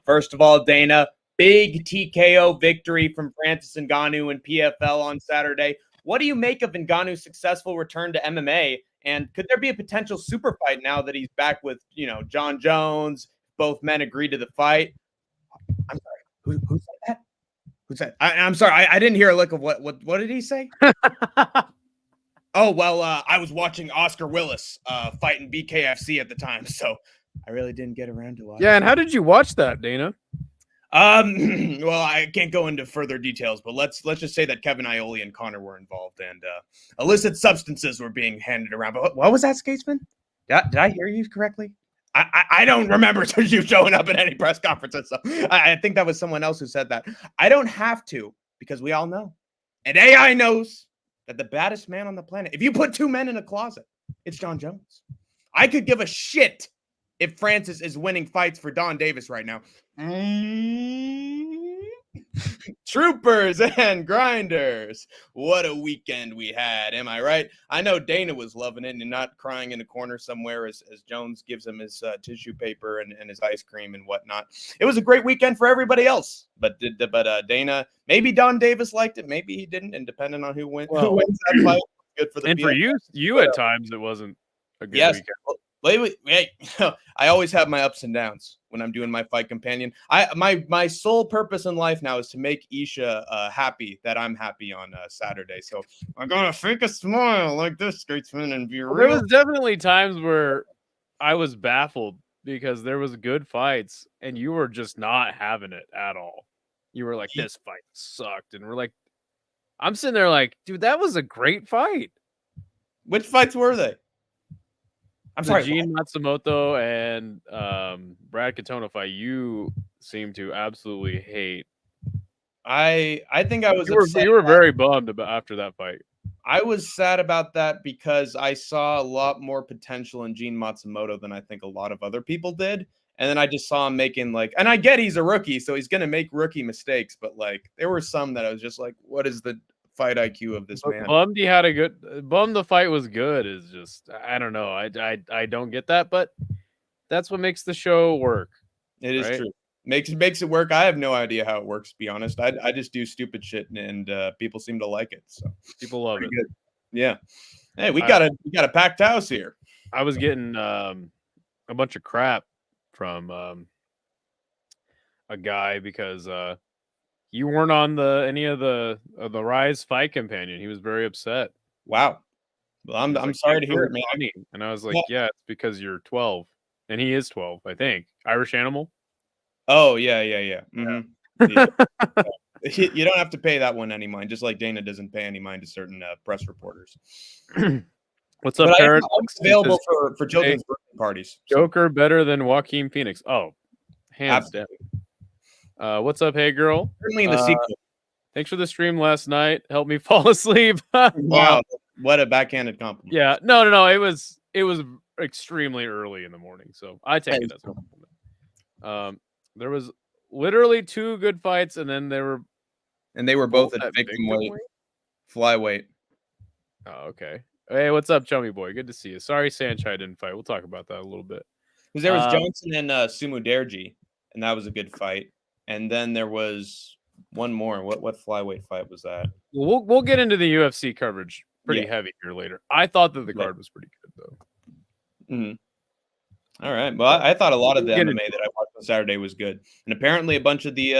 First of all, Dana, big TKO victory from Francis Ngannou in PFL on Saturday. What do you make of Ngannou's successful return to MMA? And could there be a potential super fight now that he's back with, John Jones? Both men agreed to the fight. I'm sorry. Who said that? Who said? I'm sorry. I didn't hear a lick of what did he say? Oh, well, I was watching Oscar Willis fighting BKFC at the time, so I really didn't get around to watching. Yeah, and how did you watch that, Dana? Well, I can't go into further details, but let's just say that Kevin Iole and Connor were involved, and illicit substances were being handed around. But what was that, Skatesman? Did I hear you correctly? I don't remember you showing up at any press conferences. So I think that was someone else who said that. I don't have to, because we all know, and AI knows that the baddest man on the planet, if you put two men in a closet, it's John Jones. I could give a shit if Francis is winning fights for Don Davis right now. Troopers and grinders. What a weekend we had. Am I right? I know Dana was loving it and not crying in a corner somewhere as Jones gives him his tissue paper and his ice cream and whatnot. It was a great weekend for everybody else. But Dana, maybe Don Davis liked it. Maybe he didn't. And depending on who wins that fight, good for the And PFL. for you at times, it wasn't a good weekend. Wait. I always have my ups and downs when I'm doing my fight companion. My sole purpose in life now is to make Isha happy that I'm happy on Saturday. So I'm gonna fake a smile like this, Statesman, and be real. There was definitely times where I was baffled because there was good fights and you were just not having it at all. You were like, this fight sucked, and we're like, I'm sitting there like, dude, that was a great fight. Which fights were they? I'm sorry, Gene Matsumoto and Brad Katona fight. You seem to absolutely hate. I think I was. You were very bummed about after that fight. I was sad about that because I saw a lot more potential in Gene Matsumoto than I think a lot of other people did. And then I just saw him making and I get he's a rookie, so he's gonna make rookie mistakes. But there were some that I was just like, what is the fight IQ of this man? Bummed he had bummed the fight was good is just, I don't know. I don't get that, but that's what makes the show work. It is true. Makes it work. I have no idea how it works, to be honest. I just do stupid shit and people seem to like it. So people love it. Good. Yeah. Hey, we got a packed house here. I was getting a bunch of crap from a guy because you weren't on any of the Rise fight companion. He was very upset. Wow. Well, I'm sorry to hear it, man. And I was like, yeah, it's because you're 12, and he is 12, I think. Irish Animal. Oh yeah. Mm-hmm. Yeah. You don't have to pay that one any mind, just like Dana doesn't pay any mind to certain press reporters. What's up, Parrot? Available for children's birthday parties. Joker better than Joaquin Phoenix. Oh, hands down. What's up, hey girl? Certainly in the sequel. Thanks for the stream last night. Helped me fall asleep. Wow, what a backhanded compliment. Yeah, no. It was extremely early in the morning, so I take it as a compliment. There was literally two good fights, and then they were both at victim weight, flyweight. Oh, okay. Hey, what's up, chummy boy? Good to see you. Sorry, Sanchai didn't fight. We'll talk about that a little bit. Because there was Johnson and Sumo Derji, and that was a good fight. And then there was one more. What flyweight fight was that? We'll get into the UFC coverage pretty heavy here later. I thought that the card was pretty good though. Mm-hmm. All right. Well, I thought a lot of the MMA that I watched on Saturday was good, and apparently a bunch of the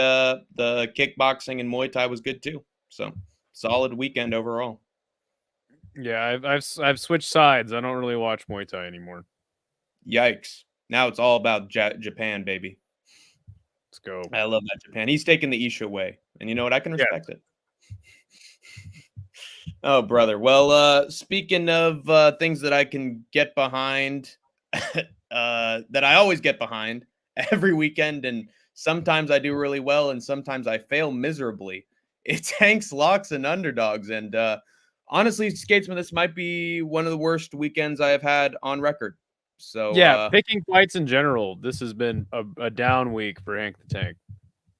kickboxing and Muay Thai was good too. So solid weekend overall. Yeah, I've switched sides. I don't really watch Muay Thai anymore. Yikes! Now it's all about Japan, baby. Let's go. I love that Japan. He's taking the Isha way, and you know what? I can respect it. Oh, brother. Well, speaking of things that I can get behind, that I always get behind every weekend, and sometimes I do really well, and sometimes I fail miserably. It's Hank's Locks and Underdogs, and honestly, Skatesman, this might be one of the worst weekends I have had on record. So yeah, picking fights in general, this has been a down week for Hank the Tank.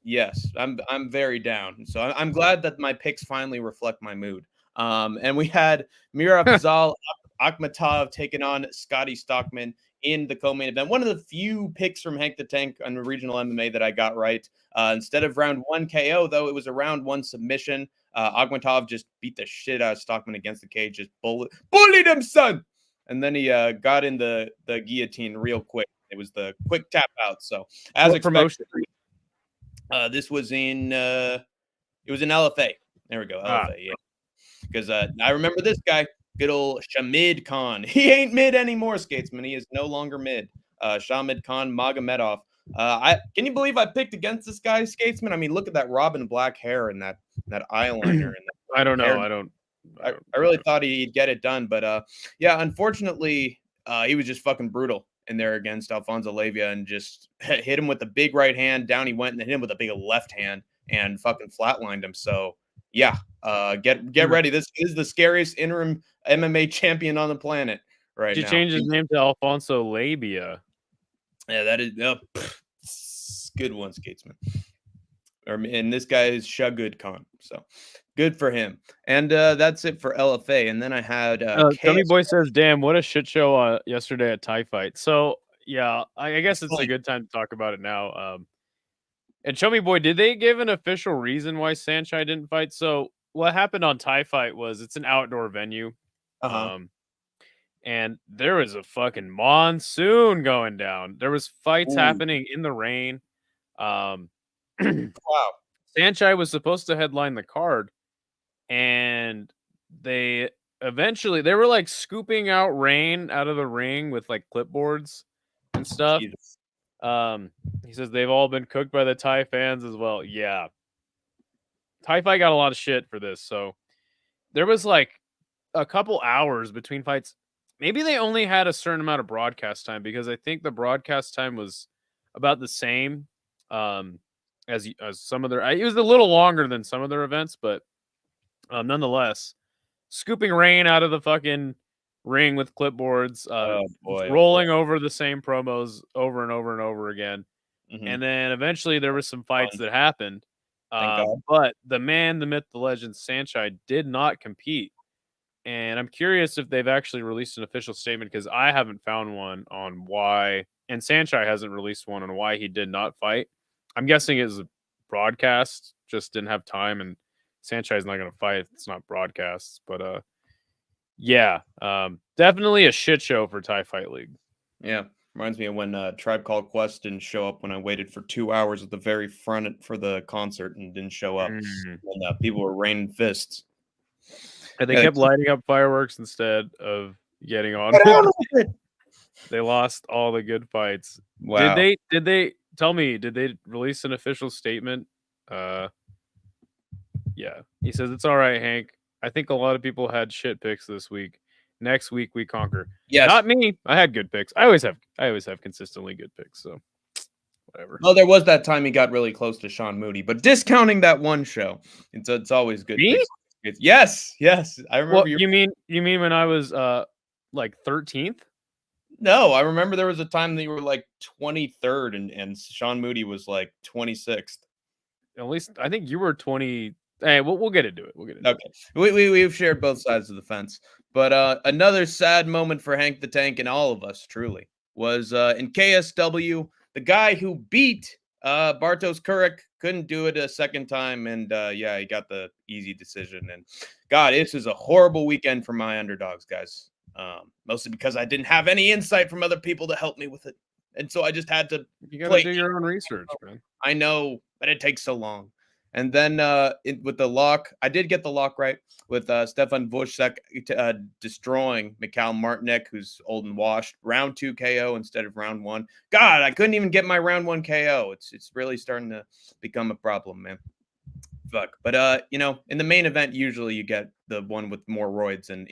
Yes, I'm very down. So I'm glad that my picks finally reflect my mood. And we had Mira Fazal Akhmatov taking on Scotty Stockman in the co-main event. One of the few picks from Hank the Tank on regional MMA that I got right. Instead of round 1 KO, though, it was a round 1 submission. Aguantov just beat the shit out of Stockman against the cage, just bullied him, son. And then he got in the guillotine real quick. It was the quick tap out. So as What expected, promotion? this was in it was in LFA. There we go, LFA. Yeah, because I remember this guy, good old Shamid Khan. He ain't mid anymore, Skatesman. He is no longer mid. Shamid Khan Magomedov. Can you believe I picked against this guy, Skatesman? I mean, look at that Robin black hair and that eyeliner. And that I don't know. hair. I really thought he'd get it done, but yeah, unfortunately, he was just fucking brutal in there against Alfonso Lavia and just hit him with the big right hand. Down he went and hit him with a big left hand and fucking flatlined him. So yeah, get ready. This is the scariest interim MMA champion on the planet right now. now. Change his name to Alfonso Labia. Yeah, that is good one, Skatesman. And this guy is Shagud Khan. So good for him. And that's it for LFA. And then I had Gummy Boy says, damn, what a shit show yesterday at Thai Fight. So yeah, I guess it's a good time to talk about it now. And Show Me Boy, did they give an official reason why Saenchai didn't fight? So what happened on Thai Fight was it's an outdoor venue. And there was a fucking monsoon going down. There was fights happening in the rain. Wow. Saenchai was supposed to headline the card, and they were like scooping out rain out of the ring with like clipboards and stuff. Jesus. He says they've all been cooked by the Thai fans as well. Yeah. Thai Fight got a lot of shit for this. So there was like a couple hours between fights. Maybe they only had a certain amount of broadcast time because I think the broadcast time was about the same as some of their. It was a little longer than some of their events, but nonetheless, scooping rain out of the fucking ring with clipboards, rolling over the same promos over and over and over again. And then eventually there were some fights that happened. But the man, the myth, the legend, Saenchai did not compete. And I'm curious if they've actually released an official statement because I haven't found one on why, and Saenchai hasn't released one on why he did not fight. I'm guessing it's broadcast, just didn't have time, and Saenchai's not going to fight. It's not broadcasts, but yeah, definitely a shit show for Thai Fight League. Yeah, reminds me of when Tribe Called Quest didn't show up when I waited for 2 hours at the very front for the concert and didn't show up. And people were raining fists. And they kept lighting up fireworks instead of getting on. They lost all the good fights. Wow. Did they tell me, did they release an official statement? Yeah. He says, it's all right, Hank. I think a lot of people had shit picks this week. Next week we conquer. Yes. Not me. I had good picks. I always have consistently good picks, so whatever. Well, there was that time he got really close to Sean Moody, but discounting that one show, it's always good. Me? Yes. I remember. Well, you mean when I was like 13th? No, I remember there was a time that you were like 23rd and Sean Moody was like 26th. At least I think you were 20. Hey, we'll get into it. Okay. We've shared both sides of the fence. But another sad moment for Hank the Tank and all of us, truly, was in KSW, the guy who beat Bartosz Kurek couldn't do it a second time, and yeah, he got the easy decision. And God, this is a horrible weekend for my underdogs, guys. Mostly because I didn't have any insight from other people to help me with it, and so I just had to. You gotta do your own research, man. I know, but it takes so long. And then with the lock, I did get the lock right with Stefan Vucek destroying Mikhail Martinek, who's old and washed. Round 2 KO instead of round 1. God, I couldn't even get my round 1 KO. It's really starting to become a problem, man. Fuck. But you know, in the main event, usually you get the one with more roids and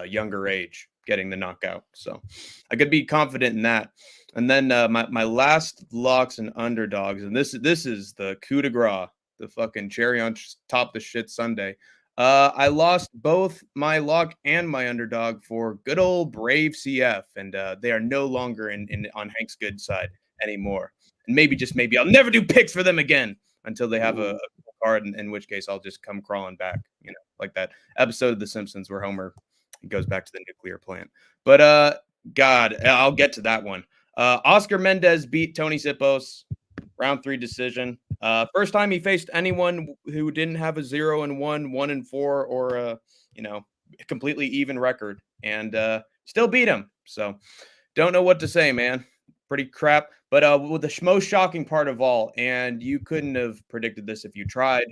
younger age getting the knockout. So I could be confident in that. And then my last locks and underdogs, and this is the coup de grace. The fucking cherry on top the shit Sunday. I lost both my lock and my underdog for good old Brave CF, and they are no longer on Hank's good side anymore. And maybe, just maybe, I'll never do picks for them again until they have a card, in which case I'll just come crawling back, you know, like that episode of The Simpsons where Homer goes back to the nuclear plant. But God, I'll get to that one. Oscar Mendez beat Tony Sipos, round 3 decision. First time he faced anyone who didn't have a 0-1, 1-4, or a completely even record, and still beat him. So don't know what to say, man. Pretty crap. But with the most shocking part of all, and you couldn't have predicted this if you tried.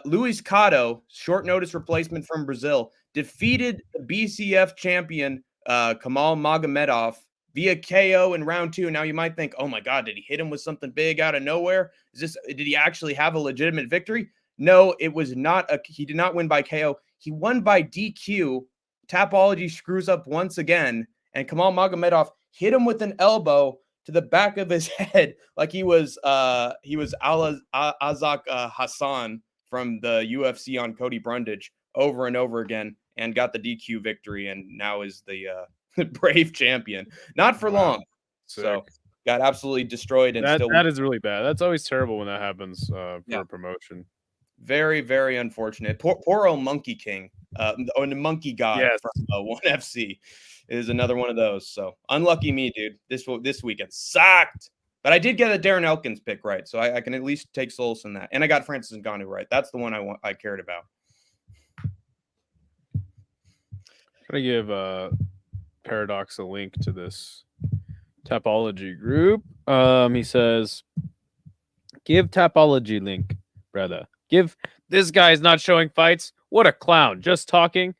Luis Cotto, short notice replacement from Brazil, defeated the BCF champion Kamal Magomedov via KO in round 2. Now you might think, oh my God, did he hit him with something big out of nowhere? Did he actually have a legitimate victory? No, it was not. He did not win by KO. He won by DQ. Tapology screws up once again, and Kamal Magomedov hit him with an elbow to the back of his head, like he was Azak Hassan from the UFC on Cody Brundage over and over again, and got the DQ victory, and now is the brave champion. Not for long. Sick. So got absolutely destroyed, and that is really bad. That's always terrible when that happens for a promotion. Very, very unfortunate. Poor old Monkey King, the Monkey God from 1FC is another one of those. So unlucky me, dude. This weekend sucked. But I did get a Darren Elkins pick right, so I can at least take solace in that. And I got Francis Ngannou right. That's the one I cared about. Try to give Paradox a link to this Tapology group. He says, give Tapology link, brother. This guy's not showing fights. What a clown. Just talking.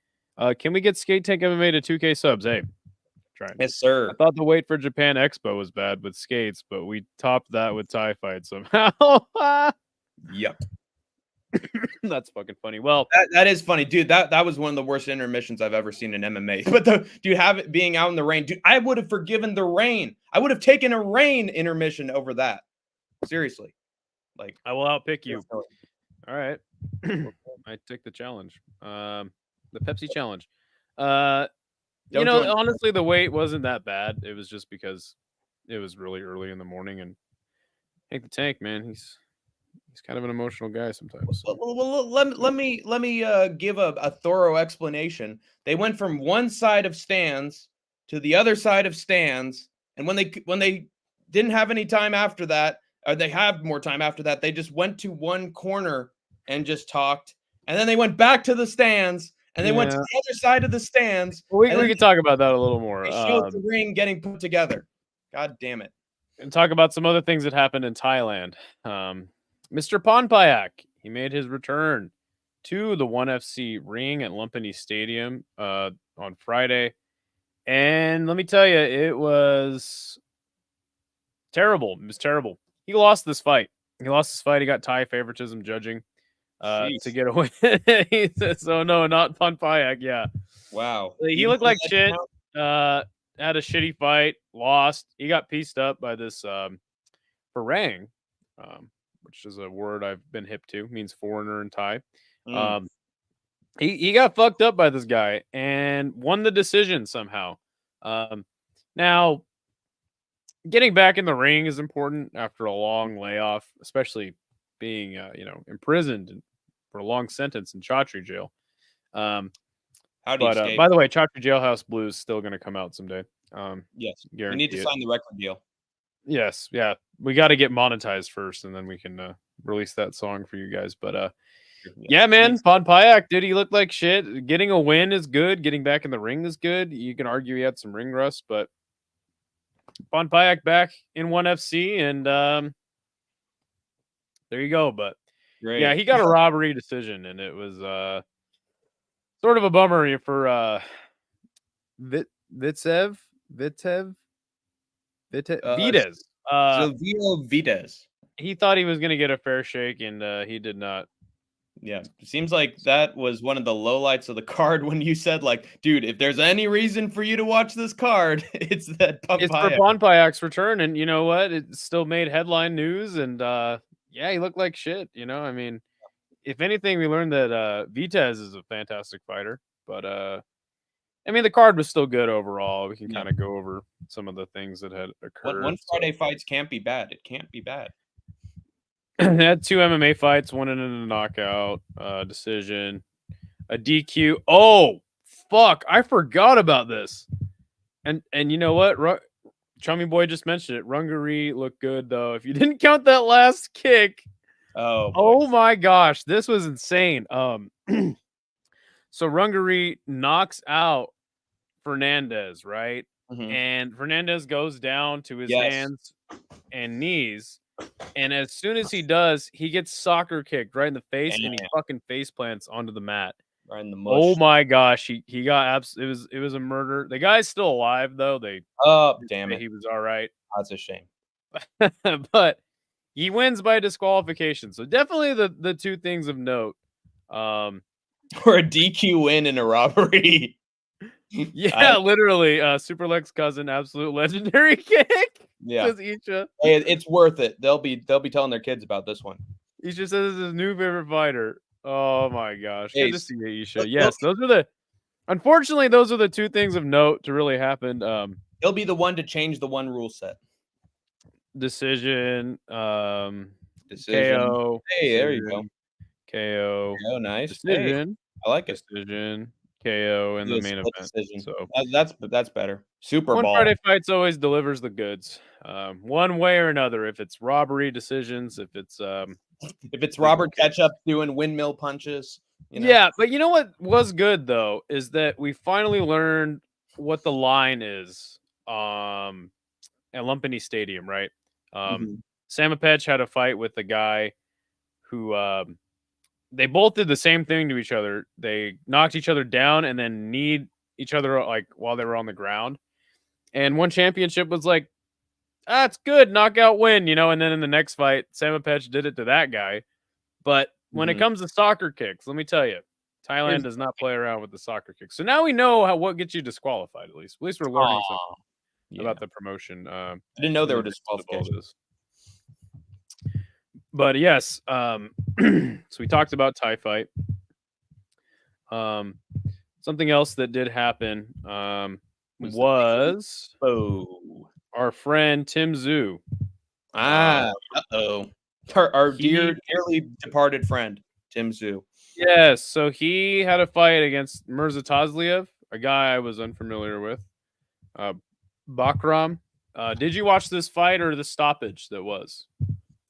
Can we get Skate Tank MMA to 2K subs? Hey, trying. Yes, sir. I thought the wait for Japan Expo was bad with skates, but we topped that with Thai fights somehow. Yep. That's fucking funny. Well, that is funny, dude. That was one of the worst intermissions I've ever seen in MMA. But do you have it being out in the rain? Dude, I would have forgiven the rain. I would have taken a rain intermission over that. Seriously. Like, I will outpick you. All right. I take the challenge. The Pepsi challenge. Honestly, the wait wasn't that bad. It was just because it was really early in the morning, and Hank the Tank, man, he's kind of an emotional guy sometimes. So. Well, let me give a thorough explanation. They went from one side of stands to the other side of stands, and when they didn't have any time after that, or they have more time after that, they just went to one corner and just talked, and then they went back to the stands, and they went to the other side of the stands. We can talk about that a little more. They showed the ring getting put together. God damn it. And talk about some other things that happened in Thailand. Mr. Ponpayak, he made his return to the 1FC ring at Lumpini Stadium on Friday. And let me tell you, it was terrible. It was terrible. He lost this fight. He got Thai favoritism judging to get a win. He said, so no, not Ponpayak. Yeah. Wow. He looked like shit. Had a shitty fight, lost. He got pieced up by this Farang, which is a word I've been hip to, means foreigner in Thai. He got fucked up by this guy and won the decision somehow. Now, getting back in the ring is important after a long layoff, especially being imprisoned for a long sentence in Chatri jail. By the way, Chatri Jailhouse Blues is still going to come out someday. Yes, we need to sign the record deal. Yes, yeah, we got to get monetized first, and then we can release that song for you guys. But yeah, man, Ponpayak, dude, he looked like shit. Getting a win is good. Getting back in the ring is good. You can argue he had some ring rust, but Ponpayak back in 1FC, and there you go. But great. Yeah, he got a robbery decision, and it was sort of a bummer for Vitez. Vitez. He thought he was going to get a fair shake, and he did not. Yeah, it seems like that was one of the lowlights of the card when you said, like, dude, if there's any reason for you to watch this card, it's that Ponpayak. It's for Ponpayak's return, and you know what? It still made headline news, and yeah, he looked like shit. I mean, if anything, we learned that Vitez is a fantastic fighter, but I mean, the card was still good overall. We can kind of go over some of the things that had occurred. One Friday fights can't be bad. It can't be bad. They had 2 MMA fights, one in a knockout decision, a DQ. Oh, fuck. I forgot about this. And you know what? Chummy Boy just mentioned it. Rungaree looked good though. If you didn't count that last kick, Oh boy. oh my gosh, this was insane. So Rungaree knocks out Fernandez, right? Mhm. And Fernandez goes down to his Yes. hands and knees. And as soon as he does, he gets soccer kicked right in the face and he Damn. fucking face plants onto the mat. Right in the Oh mush. my gosh, he got it was a murder. The guy's still alive though. They Oh, damn it. he was all right. That's a shame. But he wins by disqualification. So definitely the two things of note. Or a DQ win in a robbery. Yeah, literally. Super Lex cousin, absolute legendary kick. Yeah. Says Isha. Hey, it's worth it. They'll be telling their kids about this one. Isha says it's his new favorite fighter. Oh my gosh. Good to Ace. see you, Isha. Yes, unfortunately, those are the two things of note to really happen. He'll be the one to change the one rule set. Decision. Decision. KO. Hey, there you go. KO. Oh, nice. Decision. Hey, I like it. Decision. KO in the main event. Decision. So that's better. Super One Ball. Friday Fights always delivers the goods, one way or another. If it's robbery decisions, if it's Robert Ketchup doing windmill punches. Yeah, but you know what was good though is that we finally learned what the line is at Lumpini Stadium, right? Samapech had a fight with a guy who they both did the same thing to each other. They knocked each other down and then kneed each other like while they were on the ground. And one championship was like, it's good, knockout win, and then in the next fight, Samapech did it to that guy. But when it comes to soccer kicks, let me tell you, Thailand does not play around with the soccer kicks. So now we know what gets you disqualified, at least. At least we're learning something about the promotion. I didn't know there were disqualifications. But yes, so we talked about Thai fight. Something else that did happen was our friend Tim Zhu. Our dearly departed friend, Tim Zhu. Yes, so he had a fight against Mirzatazliev, a guy I was unfamiliar with. Bakram. Did you watch this fight or the stoppage that was?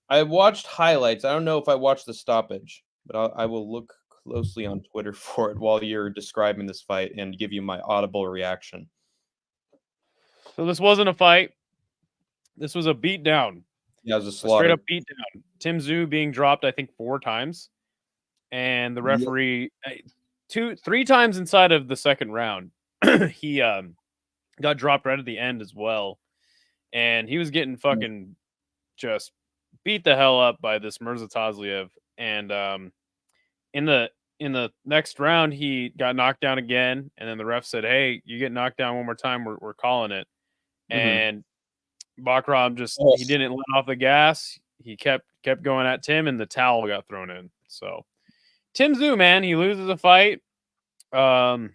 I watched highlights. I don't know if I watched the stoppage, but I will look closely on Twitter for it while you're describing this fight and give you my audible reaction. So this wasn't a fight. This was a beatdown. Yeah, it was a slaughter. Straight up beatdown. Tim Zhu being dropped, I think, 4 times. And the referee, 3 times inside of the second round, he got dropped right at the end as well. And he was getting fucking just beat the hell up by this Mirzatazliev. And in the next round, he got knocked down again. And then the ref said, hey, you get knocked down one more time, we're calling it. And Bakram he didn't let off the gas. He kept going at Tim, and the towel got thrown in. So Tim Zhu, man, he loses a fight. I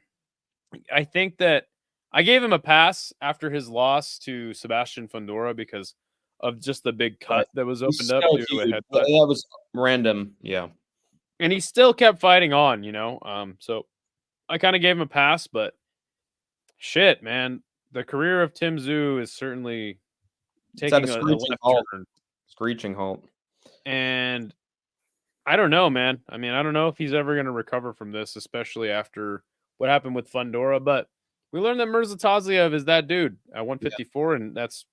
think that I gave him a pass after his loss to Sebastian Fundora because of just the big cut that was opened up to a headbutt. That was random, yeah. And he still kept fighting on, So I kind of gave him a pass, but shit, man, the career of Tim Zhu is certainly taking a left turn. Screeching halt. And I don't know, man. I mean, I don't know if he's ever going to recover from this, especially after what happened with Fundora. But we learned that Mirzatazliev is that dude at 154, and that's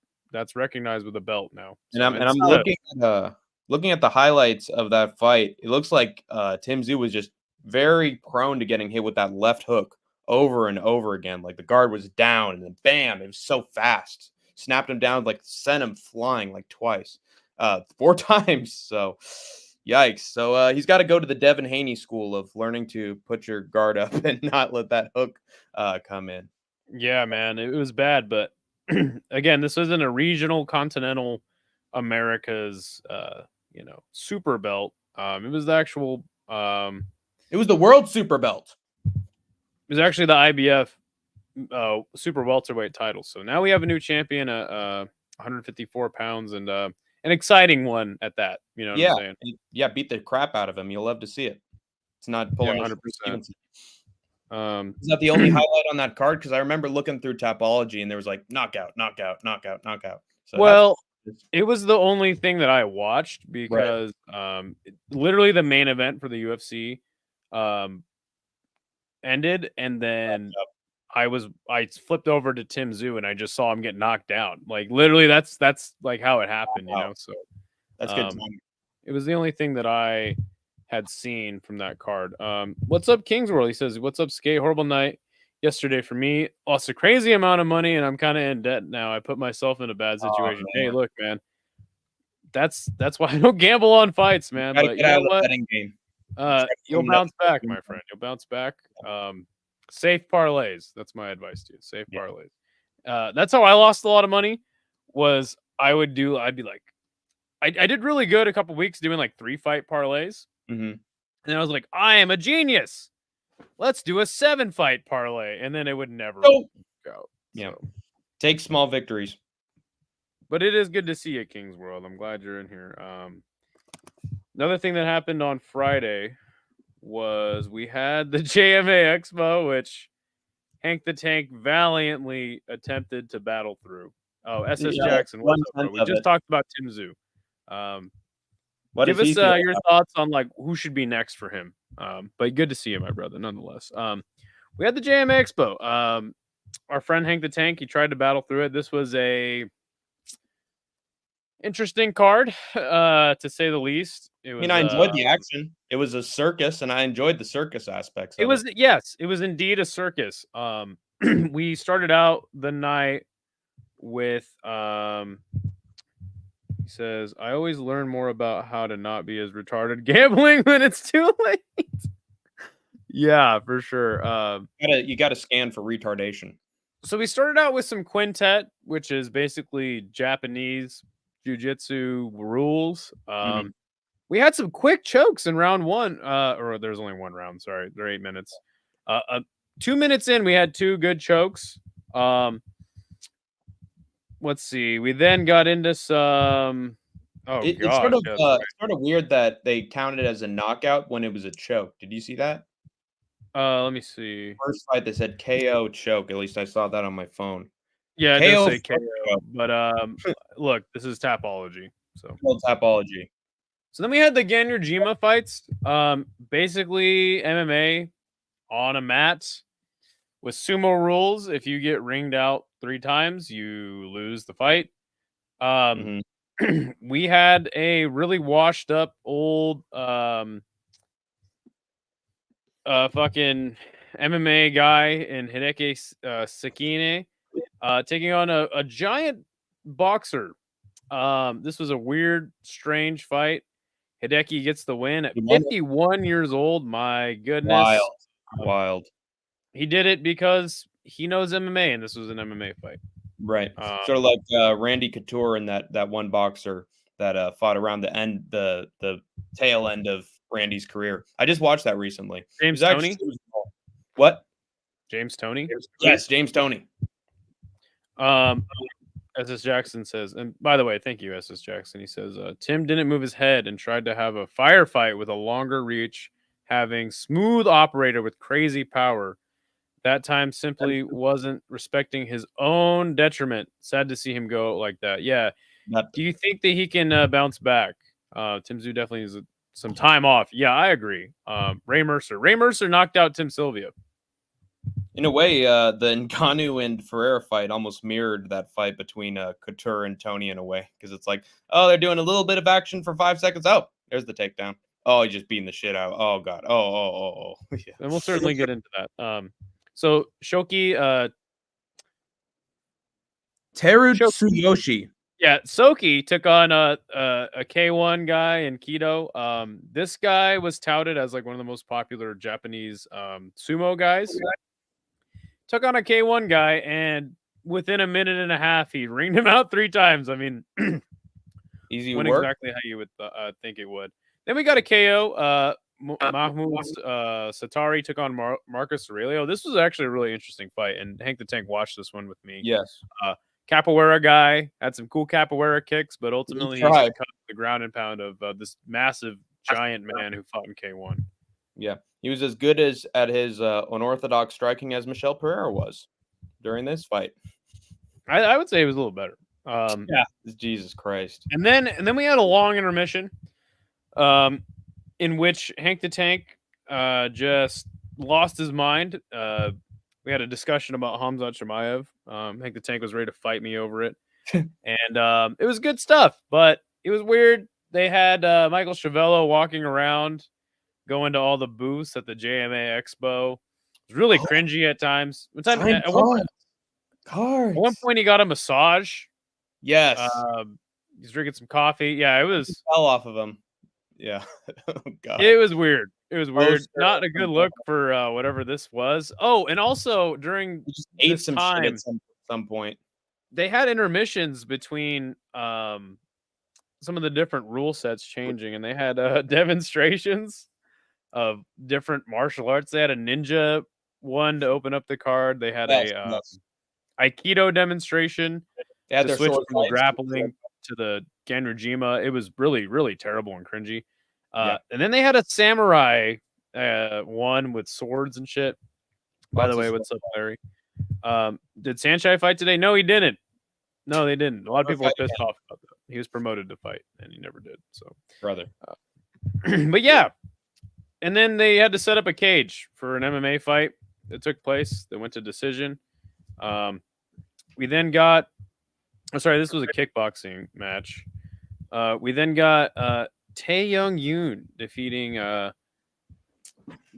recognized with a belt now. So, and I'm looking at the highlights of that fight. It looks like Tim Zhu was just very prone to getting hit with that left hook over and over again. Like the guard was down, and then bam, it was so fast. Snapped him down, like sent him flying like twice, 4 times. So, yikes. So he's got to go to the Devin Haney school of learning to put your guard up and not let that hook come in. Yeah, man, it was bad. But again, this isn't a regional, continental America's, super belt. It was the actual. It was the world super belt. It was actually the IBF super welterweight title. So now we have a new champion at 154 pounds and an exciting one at that. You know what I'm saying? Yeah, beat the crap out of him. You'll love to see it. It's not pulling 100%. Is that the only highlight on that card? Because I remember looking through Tapology and there was like knockout, knockout, knockout, knockout. So Well, it was the only thing that I watched right. because literally the main event for the UFC ended, and then I flipped over to Tim Zoo and I just saw him get knocked down. Like literally, that's like how it happened, you know. So That's good timing. it was the only thing that I had seen from that card. What's up, Kings World? He says, "What's up, Skate? Horrible night yesterday for me. Lost a crazy amount of money, and I'm kind of in debt now. I put myself in a bad situation. Hey, look, man, that's why I don't gamble on fights, man. Gotta But get you out know of the what? betting game. You'll bounce back, my friend. You'll bounce back. Safe parlays. That's my advice to you. Safe parlays. That's how I lost a lot of money. I'd be like, I did really good a couple weeks doing like 3-fight parlays. Mm-hmm. And I was like, I am a genius. Let's do a 7-fight parlay. And then it would never go. Yeah. So. Take small victories. But it is good to see you, Kings World. I'm glad you're in here. Another thing that happened on Friday was we had the JMA Expo, which Hank the Tank valiantly attempted to battle through. Oh, SS Jackson. What's up, bro? We just talked about Tim Zoo. Give us your thoughts on like who should be next for him. But good to see you, my brother, nonetheless. We had the JMA Expo. Our friend Hank the Tank, he tried to battle through it. This was a interesting card, to say the least. It was, I enjoyed the action. It was a circus, and I enjoyed the circus aspects of it. Yes, it was indeed a circus. We started out the night with he says, I always learn more about how to not be as retarded gambling when it's too late. Yeah, for sure. You gotta scan for retardation. So we started out with some quintet, which is basically Japanese jiu-jitsu rules. We had some quick chokes in round 1. Or there's only one round, sorry. They're 8 minutes. 2 minutes in, we had 2 good chokes. Let's see. We then got into some. It's sort of weird that they counted it as a knockout when it was a choke. Did you see that? Let me see. First fight, they said KO choke. At least I saw that on my phone. Yeah, it does say KO. But look, this is Tapology. So Tapology. So then we had the Ganyerjima fights. Basically MMA on a mat with sumo rules. If you get ringed out 3 times, you lose the fight. We had a really washed up old fucking MMA guy in Hideki Sakine taking on a giant boxer. This was a weird, strange fight. Hideki gets the win at 51 years old. My goodness. Wild. He did it because he knows MMA, and this was an MMA fight. Right. Sort of like Randy Couture and that one boxer that fought around the tail end of Randy's career. I just watched that recently. James Toney? What? James Toney? Yes, James Toney. SS Jackson says, and by the way, thank you, SS Jackson. He says, Tim didn't move his head and tried to have a firefight with a longer reach, having smooth operator with crazy power. That time simply wasn't respecting his own detriment. Sad to see him go like that. Yeah. Do you think that he can bounce back? Tim Zoo definitely needs some time off. Yeah, I agree. Ray Mercer knocked out Tim Sylvia. In a way, the Ngannou and Ferreira fight almost mirrored that fight between Couture and Toney in a way, because it's like, oh, they're doing a little bit of action for 5 seconds. Oh, there's the takedown. Oh, he's just beating the shit out. Oh god. Oh. Yeah. And we'll certainly get into that. So Shoki Tsuyoshi. Yeah, Soki took on a K1 guy in Keto. This guy was touted as like one of the most popular Japanese sumo guys. Took on a K1 guy, and within a minute and a half, he ringed him out 3 times. I mean, easy went work. Exactly how you would think it would. Then we got a KO. Mahmoud Satari took on Marcus Aurelio. This was actually a really interesting fight, and Hank the Tank watched this one with me. Yes. Capoeira guy had some cool capoeira kicks, but ultimately he cut the ground and pound of this massive giant man who fought in K1. Yeah, He was as good as at his unorthodox striking as Michel Pereira was during this fight. I would say he was a little better. Yeah, Jesus Christ. And then we had a long intermission, in which Hank the Tank just lost his mind. We had a discussion about Hamzat Chimaev. Hank the Tank was ready to fight me over it, and it was good stuff. But it was weird. They had Michael Chavello walking around, going to all the booths at the JMA Expo. It was really cringy at times. Cards. At one point, he got a massage. Yes. He's drinking some coffee. Yeah, it was fell off of him. Yeah. Oh, God. It was weird. It was weird. Not a good look for whatever this was. Oh, and also during He just ate this some time, shit at some point. they had intermissions between some of the different rule sets changing, and they had demonstrations of different martial arts. They had a ninja one to open up the card. They had a Aikido demonstration to switch from the grappling to the Ganrajima. It was really, really terrible and cringy. And then they had a samurai one with swords and shit. By the way, what's up, Larry? Did Sanchai fight today? No, he didn't. No, they didn't. A lot of people are pissed off about that. He was promoted to fight, and he never did. So, brother. But yeah, and then they had to set up a cage for an MMA fight that took place. That went to decision. We then got. Oh, sorry, this was a kickboxing match. We then got Tae Young Yoon defeating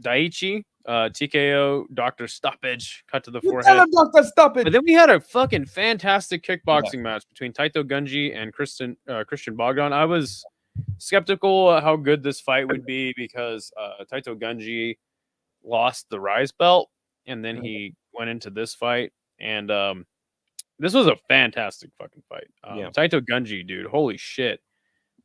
Daiichi. TKO, Dr. Stoppage, cut to the forehead. Dr. Stoppage. But then we had a fucking fantastic kickboxing match between Taito Gunji and Christian Bogdan. I was skeptical how good this fight would be because Taito Gunji lost the Rise belt, and then he went into this fight, and this was a fantastic fucking fight. Taito Gunji, dude, holy shit.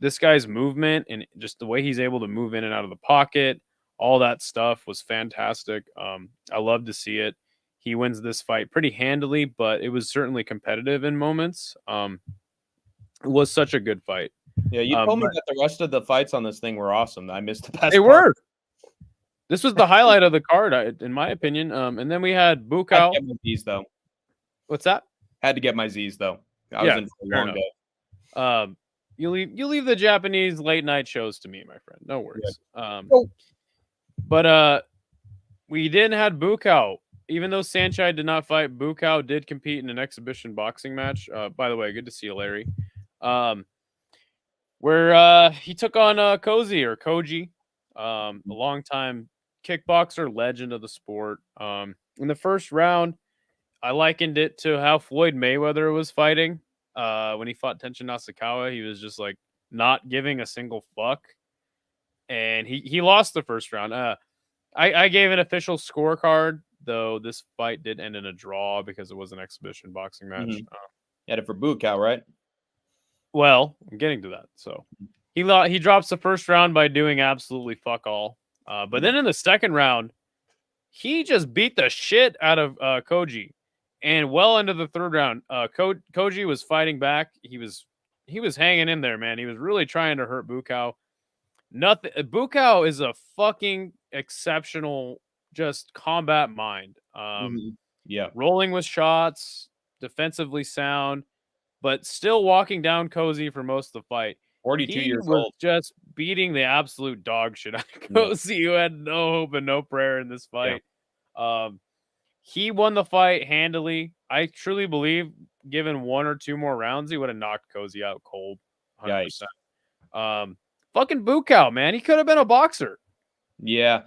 This guy's movement and just the way he's able to move in and out of the pocket, all that stuff was fantastic. I love to see it. He wins this fight pretty handily, but it was certainly competitive in moments. It was such a good fight. Yeah, you told me that the rest of the fights on this thing were awesome. I missed the best They part. were. This was the highlight of the card, in my opinion. And then we had Bukaw. Had to get my Z's, though. What's that? Had to get my Z's, though. I was in for a long day. You leave the Japanese late night shows to me, my friend. No worries. Yeah. But we then had Bukaw. Even though Sanchai did not fight, Bukaw did compete in an exhibition boxing match. By the way, good to see you, Larry. Where he took on Koji, a longtime kickboxer, legend of the sport. In the first round, I likened it to how Floyd Mayweather was fighting. When he fought Tenshin Nasukawa, he was just like not giving a single fuck. And he lost the first round. I gave an official scorecard, though this fight did end in a draw because it was an exhibition boxing match. You had it for Bukaw, right? Well, I'm getting to that. So he drops the first round by doing absolutely fuck all. But then in the second round, he just beat the shit out of Koji. And well into the third round, Koji was fighting back. He was hanging in there, man. He was really trying to hurt Bukaw. Bukaw is a fucking exceptional, just combat mind. Yeah, rolling with shots, defensively sound, but still walking down Cozy for most of the fight. 42 years old, just beating the absolute dog shit out of Cozy, who had no hope and no prayer in this fight. He won the fight handily. I truly believe, given one or two more rounds, he would have knocked Cozy out cold. 100%. Fucking Bukaw, man. He could have been a boxer. Yeah.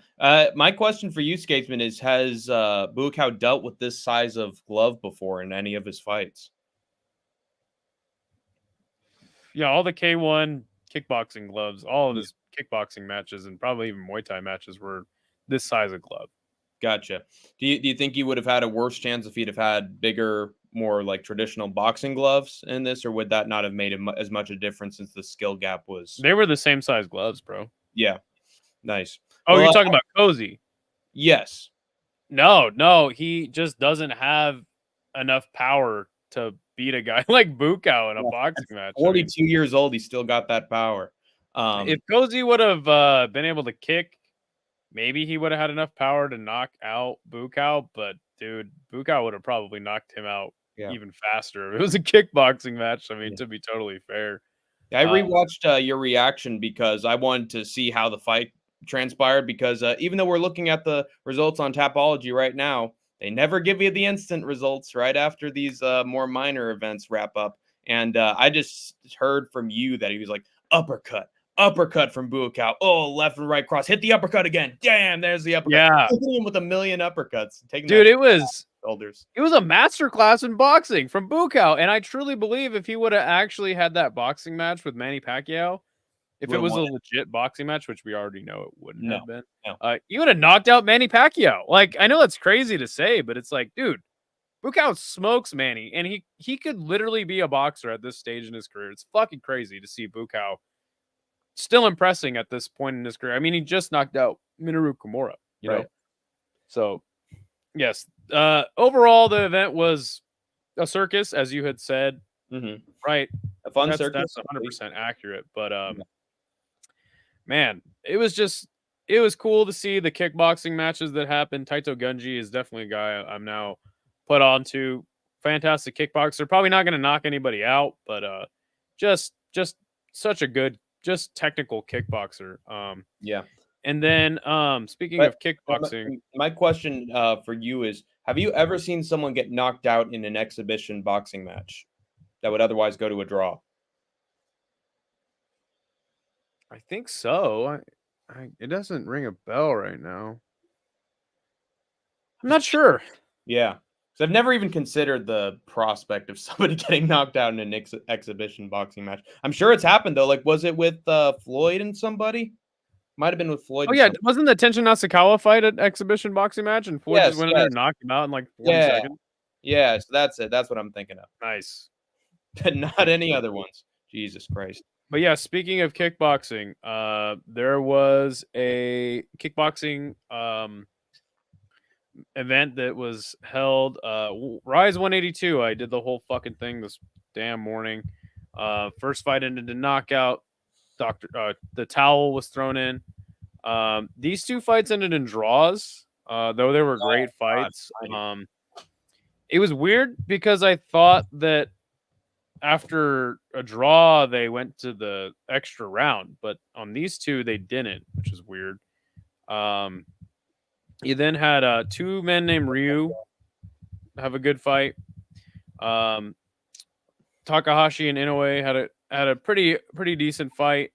My question for you, Skatesman, is has Bukaw dealt with this size of glove before in any of his fights? Yeah, all the K1 kickboxing gloves, all of his kickboxing matches, and probably even Muay Thai matches were this size of glove. Gotcha. Do you think he would have had a worse chance if he'd have had bigger, more like traditional boxing gloves in this, or would that not have made as much a difference since the skill gap was? They were the same size gloves, bro. Yeah. Nice. Oh, well, you're talking about Cozy? Yes. No, he just doesn't have enough power to beat a guy like Bukaw in a boxing match. 42 years old, he still got that power. If Cozy would have been able to kick maybe he would have had enough power to knock out Bukaw, but dude, Bukaw would have probably knocked him out Yeah. even faster. If it was a kickboxing match, I mean, Yeah. to be totally fair. I rewatched your reaction because I wanted to see how the fight transpired. Because even though we're looking at the results on Tapology right now, they never give you the instant results right after these more minor events wrap up. And I just heard from you that he was like uppercut from Bukaw. Oh, left and right cross, hit the uppercut again. Damn, there's the uppercut. Yeah, Hitting him with a million uppercuts, taking dude, that it was shoulders. a masterclass in boxing from Bukaw, and I truly believe if he would have actually had that boxing match with Manny Pacquiao, if it was a legit boxing match, which we already know it wouldn't have been, he would have knocked out Manny Pacquiao. Like, I know that's crazy to say, but it's like, dude, Bukaw smokes Manny, and he could literally be a boxer at this stage in his career. It's fucking crazy to see Bukaw still impressing at this point in his career. I mean, he just knocked out Minoru Kimura, you know? So, yes. Overall, the event was a circus, as you had said. Right. A fun circus. That's 100% accurate. But, man, it was cool to see the kickboxing matches that happened. Taito Gunji is definitely a guy I'm now put on to. Fantastic kickboxer. Probably not going to knock anybody out, but just such a good, just technical kickboxer. Yeah. And then speaking of kickboxing, my question for you is: have you ever seen someone get knocked out in an exhibition boxing match that would otherwise go to a draw? I think so. It doesn't ring a bell right now. I'm not sure. Yeah. So I've never even considered the prospect of somebody getting knocked out in an exhibition boxing match. I'm sure it's happened though. Like, was it with Floyd and somebody? Might have been with Floyd. Oh yeah, wasn't the Tenshin Nasukawa fight an exhibition boxing match, and Floyd just went in there and knocked him out in like 40 seconds? Yeah, so that's it. That's what I'm thinking of. Nice. But not any other ones. Jesus Christ. But yeah, speaking of kickboxing, there was a kickboxing event that was held. Rise 182. I did the whole fucking thing this damn morning. First fight ended in knockout. The towel was thrown in. These two fights ended in draws, though they were great fights. It was weird because I thought that after a draw they went to the extra round, but on these two they didn't, which is weird. You then had two men named Ryu have a good fight. Takahashi and Inoue had a pretty decent fight.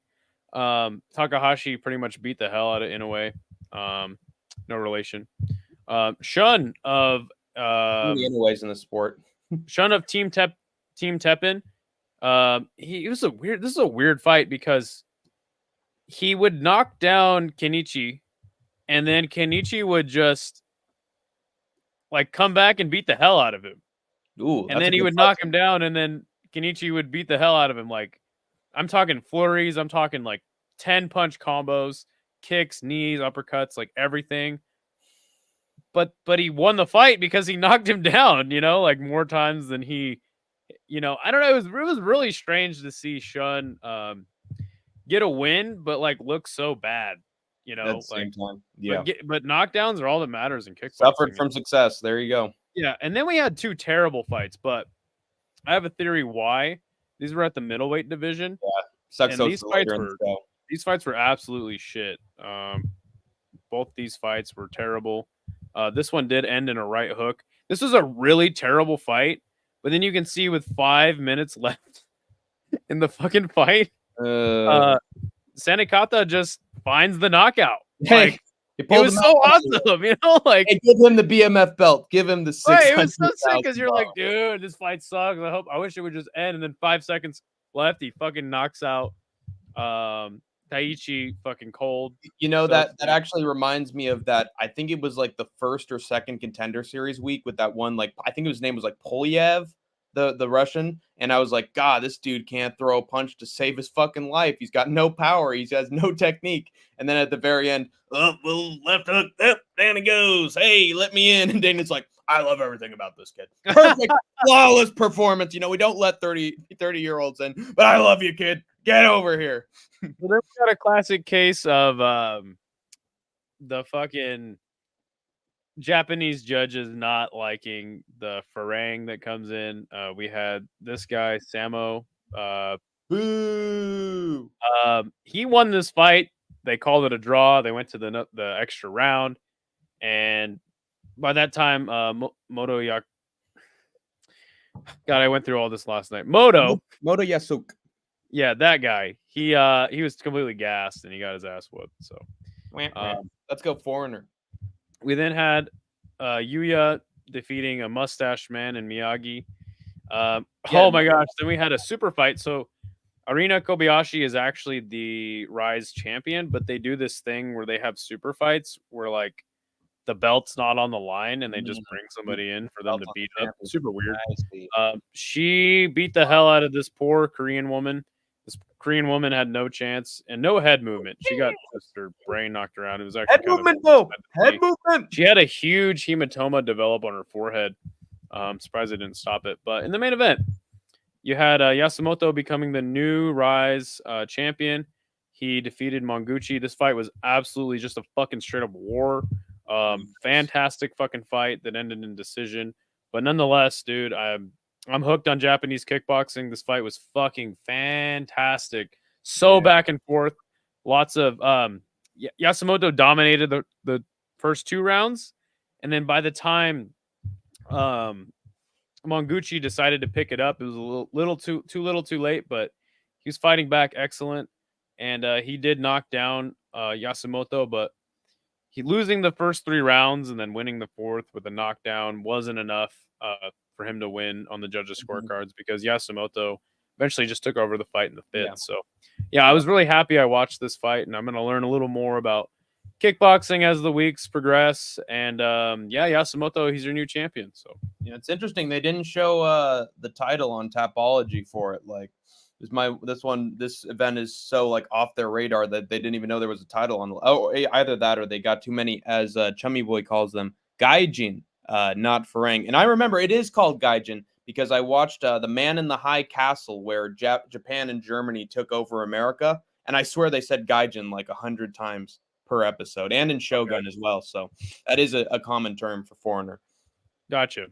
Takahashi pretty much beat the hell out of Inoue. No relation. Shun of Inoue's in the sport. Shun of Team Teppen. This is a weird fight because he would knock down Kenichi, and then Kenichi would just like come back and beat the hell out of him. Ooh, and then he would knock him down, and then Kenichi would beat the hell out of him. Like, I'm talking flurries, I'm talking like 10 punch combos, kicks, knees, uppercuts, like everything. But he won the fight because he knocked him down, like more times than he, I don't know. It was really strange to see Shun get a win, but like look so bad, at the same time. Yeah. But knockdowns are all that matters in kickboxing. Suffered from success. There you go. Yeah, and then we had two terrible fights, but I have a theory why. These were at the middleweight division. Yeah, sucks. And these fights were absolutely shit. Both these fights were terrible. This one did end in a right hook. This was a really terrible fight, but then you can see with 5 minutes left in the fucking fight, Sanekata just finds the knockout. Like, it was so awesome, like hey, give him the BMF belt, give him the 600. Right, it was so sick because you're like, dude, this fight sucks. I wish it would just end. And then 5 seconds left, he fucking knocks out Taichi fucking cold. That actually reminds me of that. I think it was like the first or second Contender Series week with that one, like I think his name was like Polyev, the Russian, and I was like, God, this dude can't throw a punch to save his fucking life. He's got no power. He has no technique. And then at the very end, left hook, down he goes. Hey, let me in. And Dana's like, I love everything about this kid. Perfect, flawless performance. We don't let 30-year-olds in, but I love you, kid. Get over here. Well, then we got a classic case of the fucking Japanese judges not liking the farang that comes in. We had this guy Samo. Boo! He won this fight. They called it a draw. They went to the extra round, and by that time, Moto Yak. God, I went through all this last night. Moto Yasuk. Yeah, that guy. He was completely gassed and he got his ass whooped. So Let's go foreigner. we then had Yuya defeating a mustache man in Miyagi. Oh my gosh! Then we had a super fight. So Arena Kobayashi is actually the Rise champion, but they do this thing where they have super fights where like the belt's not on the line and they just bring somebody in for them to beat up. Super weird. She beat the hell out of this poor Korean woman. This Korean woman had no chance and no head movement. She got just her brain knocked around. It was actually head movement though. Head movement. She had a huge hematoma develop on her forehead. Surprised they didn't stop it. But in the main event, you had Yasumoto becoming the new Rise champion. He defeated Monguchi. This fight was absolutely just a fucking straight up war. Fantastic fucking fight that ended in decision. But nonetheless, dude, I'm hooked on Japanese kickboxing. This fight was fucking fantastic. So back and forth. Lots of Yasumoto dominated the first 2 rounds, and then by the time Monguchi decided to pick it up, it was a little too late, but he was fighting back excellent, and he did knock down Yasumoto, but he losing the first 3 rounds and then winning the 4th with a knockdown wasn't enough for him to win on the judges' scorecards because Yasumoto eventually just took over the fight in the 5th. Yeah. So, I was really happy I watched this fight, and I'm going to learn a little more about kickboxing as the weeks progress. And Yasumoto, he's your new champion. So, it's interesting. They didn't show the title on Tapology for it. Like, this event is so like off their radar that they didn't even know there was a title on. Either that or they got too many, as Chummy Boy calls them, gaijin, not farang. And I remember it is called gaijin because I watched The Man in the High Castle, where Japan and Germany took over America, and I swear they said gaijin like 100 times per episode, and in Shogun as well. So that is a common term for foreigner. Gotcha.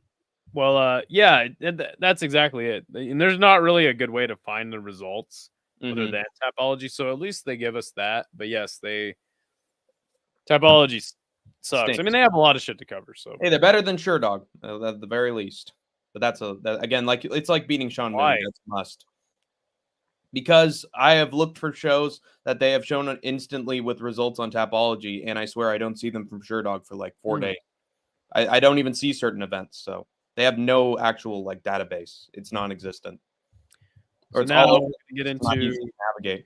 Well, that's exactly it. And there's not really a good way to find the results other than Tapology. So at least they give us that. But yes, Tapology sucks. Stinks. I mean, they have a lot of shit to cover. So hey, they're better than SureDog at the very least. But again, like it's like beating Sean Miller. That's a must. Because I have looked for shows that they have shown instantly with results on Tapology, and I swear I don't see them from SureDog for like 4 days. I don't even see certain events, so they have no actual like database. It's non-existent. So or it's now all get into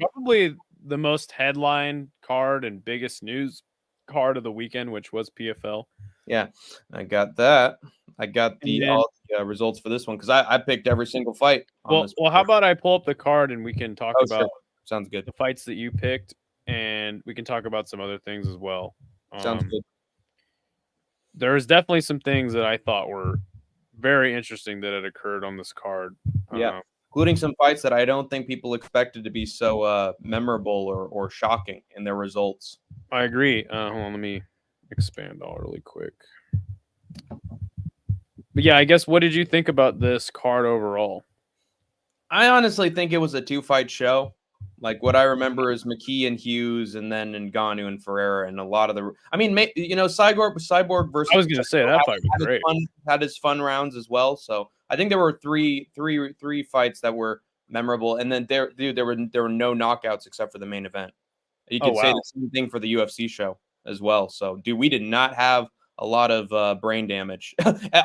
probably the most headline card and biggest news card of the weekend, which was PFL. Yeah, I got that. I got all the results for this one because I picked every single fight. Well, how about I pull up the card and we can talk about sure. Sounds good. The fights that you picked, and we can talk about some other things as well. Sounds good. There's definitely some things that I thought were very interesting that had occurred on this card. Yeah, including some fights that I don't think people expected to be so memorable or shocking in their results. I agree. Hold on, let me expand all really quick. But yeah, I guess what did you think about this card overall? I honestly think it was a 2-fight show. Like what I remember is McKee and Hughes, and then Ngannou and Ferreira, and a lot of the. I mean, Cyborg versus. I was going to say that fight was great. Had his fun rounds as well. So I think there were three fights that were memorable, and then there were no knockouts except for the main event. You could say the same thing for the UFC show as well. So, dude, we did not have a lot of brain damage.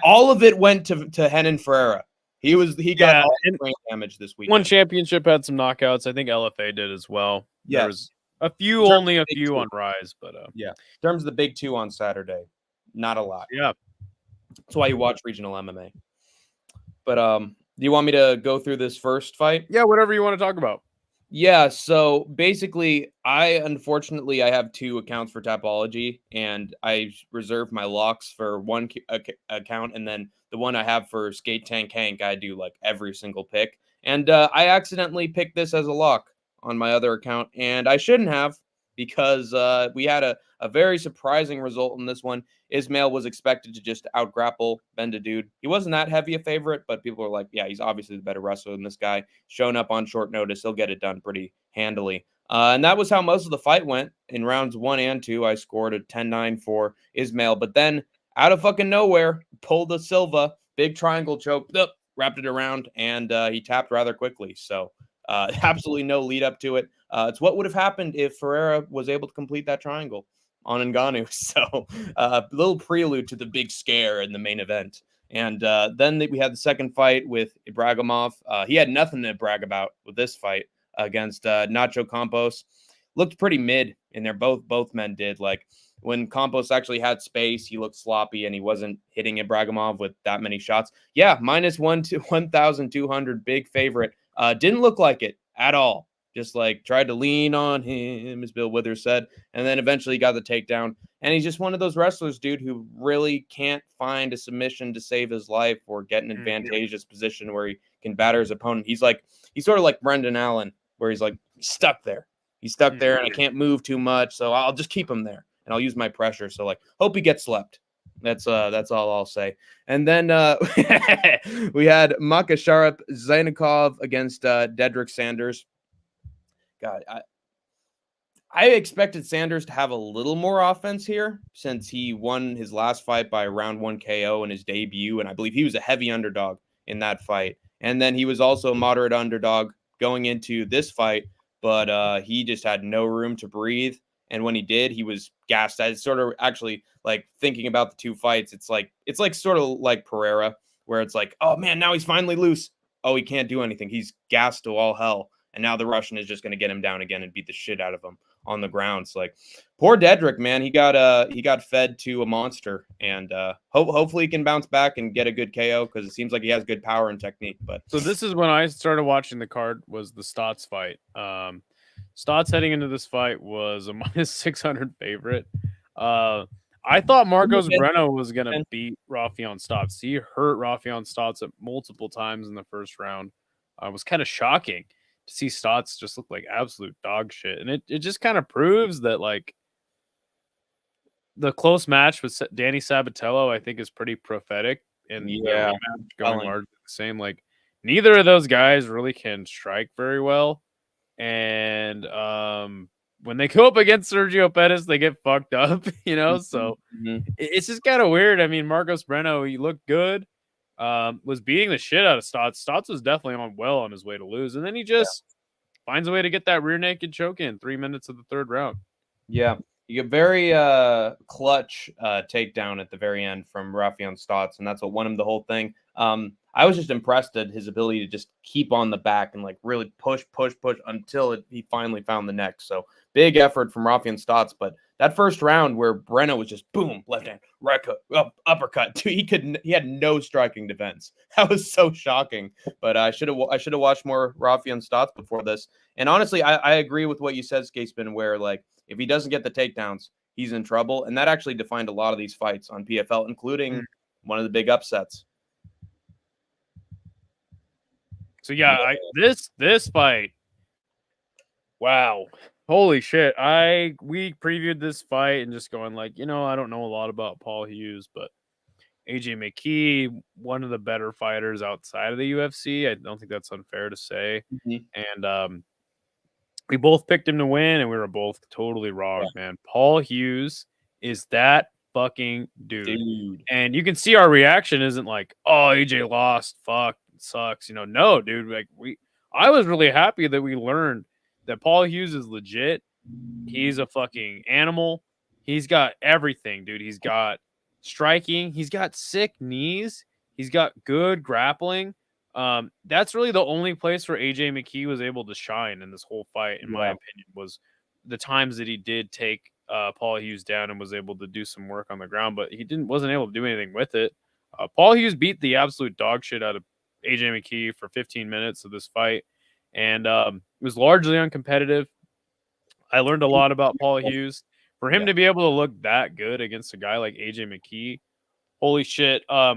All of it went to Renan Ferreira. He got all the brain damage this week. One championship had some knockouts. I think LFA did as well. Yes. There was only a few on Rise, but yeah. In terms of the big 2 on Saturday, not a lot. Yeah. That's why you watch regional MMA. But do you want me to go through this first fight? Yeah, whatever you want to talk about. Yeah, so basically, I have 2 accounts for Tapology, and I reserve my locks for one account, and then the one I have for Skate Tank Hank, I do like every single pick. And I accidentally picked this as a lock on my other account, and I shouldn't have, because we had a very surprising result in this one. Ismail was expected to just out-grapple, bend a dude. He wasn't that heavy a favorite, but people were like, yeah, he's obviously the better wrestler than this guy. Showing up on short notice, he'll get it done pretty handily. And that was how most of the fight went. In rounds 1 and 2, I scored a 10-9 for Ismail. But then, out of fucking nowhere, pulled a Silva, big triangle choke, wrapped it around, and he tapped rather quickly. So absolutely no lead up to it. It's what would have happened if Ferreira was able to complete that triangle on Ngannou. So a little prelude to the big scare in the main event. And then we had the second fight with Ibragimov. He had nothing to brag about with this fight against Nacho Campos. Looked pretty mid in there. Both men did. Like when Campos actually had space, he looked sloppy and he wasn't hitting Ibragimov with that many shots. Yeah, minus 1,200, big favorite. Didn't look like it at all. Just like tried to lean on him, as Bill Withers said, and then eventually got the takedown. And he's just one of those wrestlers, dude, who really can't find a submission to save his life or get an advantageous position where he can batter his opponent. He's sort of like Brendan Allen, where he's like stuck there. He's stuck there, and I can't move too much, so I'll just keep him there, and I'll use my pressure. So like, hope he gets slept. That's all I'll say. And then we had Makasharap Zainikov against Dedrick Sanders. God, I expected Sanders to have a little more offense here since he won his last fight by round 1 KO in his debut, and I believe he was a heavy underdog in that fight. And then he was also a moderate underdog going into this fight, but he just had no room to breathe. And when he did, he was gassed. I sort of actually like thinking about the two fights. It's like sort of like Pereira, where it's like, oh man, now he's finally loose. Oh, he can't do anything. He's gassed to all hell. And now the Russian is just going to get him down again and beat the shit out of him on the ground. It's like poor Dedrick, man. He got fed to a monster, and hopefully he can bounce back and get a good KO because it seems like he has good power and technique. But so this is when I started watching the card. Was the Stotts fight? Stotts heading into this fight was a minus 600 favorite. I thought Marcos Breno was going to beat Rafion Stotts. He hurt Rafion Stotts multiple times in the first round. It was kind of shocking to see Stotts just look like absolute dog shit. And it just kind of proves that, like, the close match with Danny Sabatello, I think, is pretty prophetic. And the rematch going largely the same. Like, neither of those guys really can strike very well. And when they go up against Sergio Pettis, they get fucked up, you know? So it's just kind of weird. I mean, Marcos Breno, he looked good, was beating the shit out of Stotts. Stotts was definitely on his way to lose. And then he just finds a way to get that rear naked choke in 3 minutes of the third round. Yeah. You get very clutch takedown at the very end from Rafion Stotts, and that's what won him the whole thing. I was just impressed at his ability to just keep on the back and like really push until he finally found the neck. So big effort from Rafion Stotts. But that first round where Breno was just boom, left hand, right hook, uppercut, he had no striking defense. That was so shocking. But I should have watched more Rafion Stotts before this. And honestly, I agree with what you said, Skatespin, where like if he doesn't get the takedowns, he's in trouble. And that actually defined a lot of these fights on PFL, including one of the big upsets. So yeah, this fight, wow, holy shit! We previewed this fight and just going like, I don't know a lot about Paul Hughes, but AJ McKee, one of the better fighters outside of the UFC. I don't think that's unfair to say. And we both picked him to win, and we were both totally wrong, man. Paul Hughes is that fucking dude. And you can see our reaction isn't like, oh, AJ lost, fuck, it sucks. No, dude. Like I was really happy that we learned that Paul Hughes is legit. He's a fucking animal. He's got everything, dude. He's got striking. He's got sick knees. He's got good grappling. That's really the only place where AJ McKee was able to shine in this whole fight, in my opinion, was the times that he did take Paul Hughes down and was able to do some work on the ground, but he wasn't able to do anything with it. Paul Hughes beat the absolute dog shit out of AJ McKee for 15 minutes of this fight, and it was largely uncompetitive. I learned a lot about Paul Hughes. For him to be able to look that good against a guy like AJ McKee, holy shit. A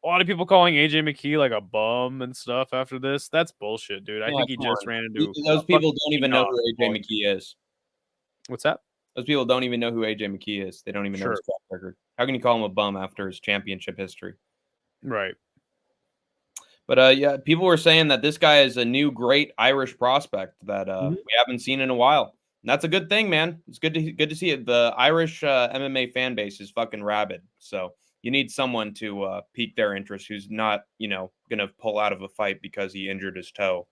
lot of people calling AJ McKee like a bum and stuff after this. That's bullshit, dude. I think he just ran into those people don't even know who AJ McKee is. What's that? Those people don't even know who AJ McKee is. They don't even know his track record. How can you call him a bum after his championship history? Right. But yeah, people were saying that this guy is a new great Irish prospect that we haven't seen in a while. And that's a good thing, man. It's good to see it. The Irish MMA fan base is fucking rabid. So you need someone to pique their interest who's not, gonna pull out of a fight because he injured his toe.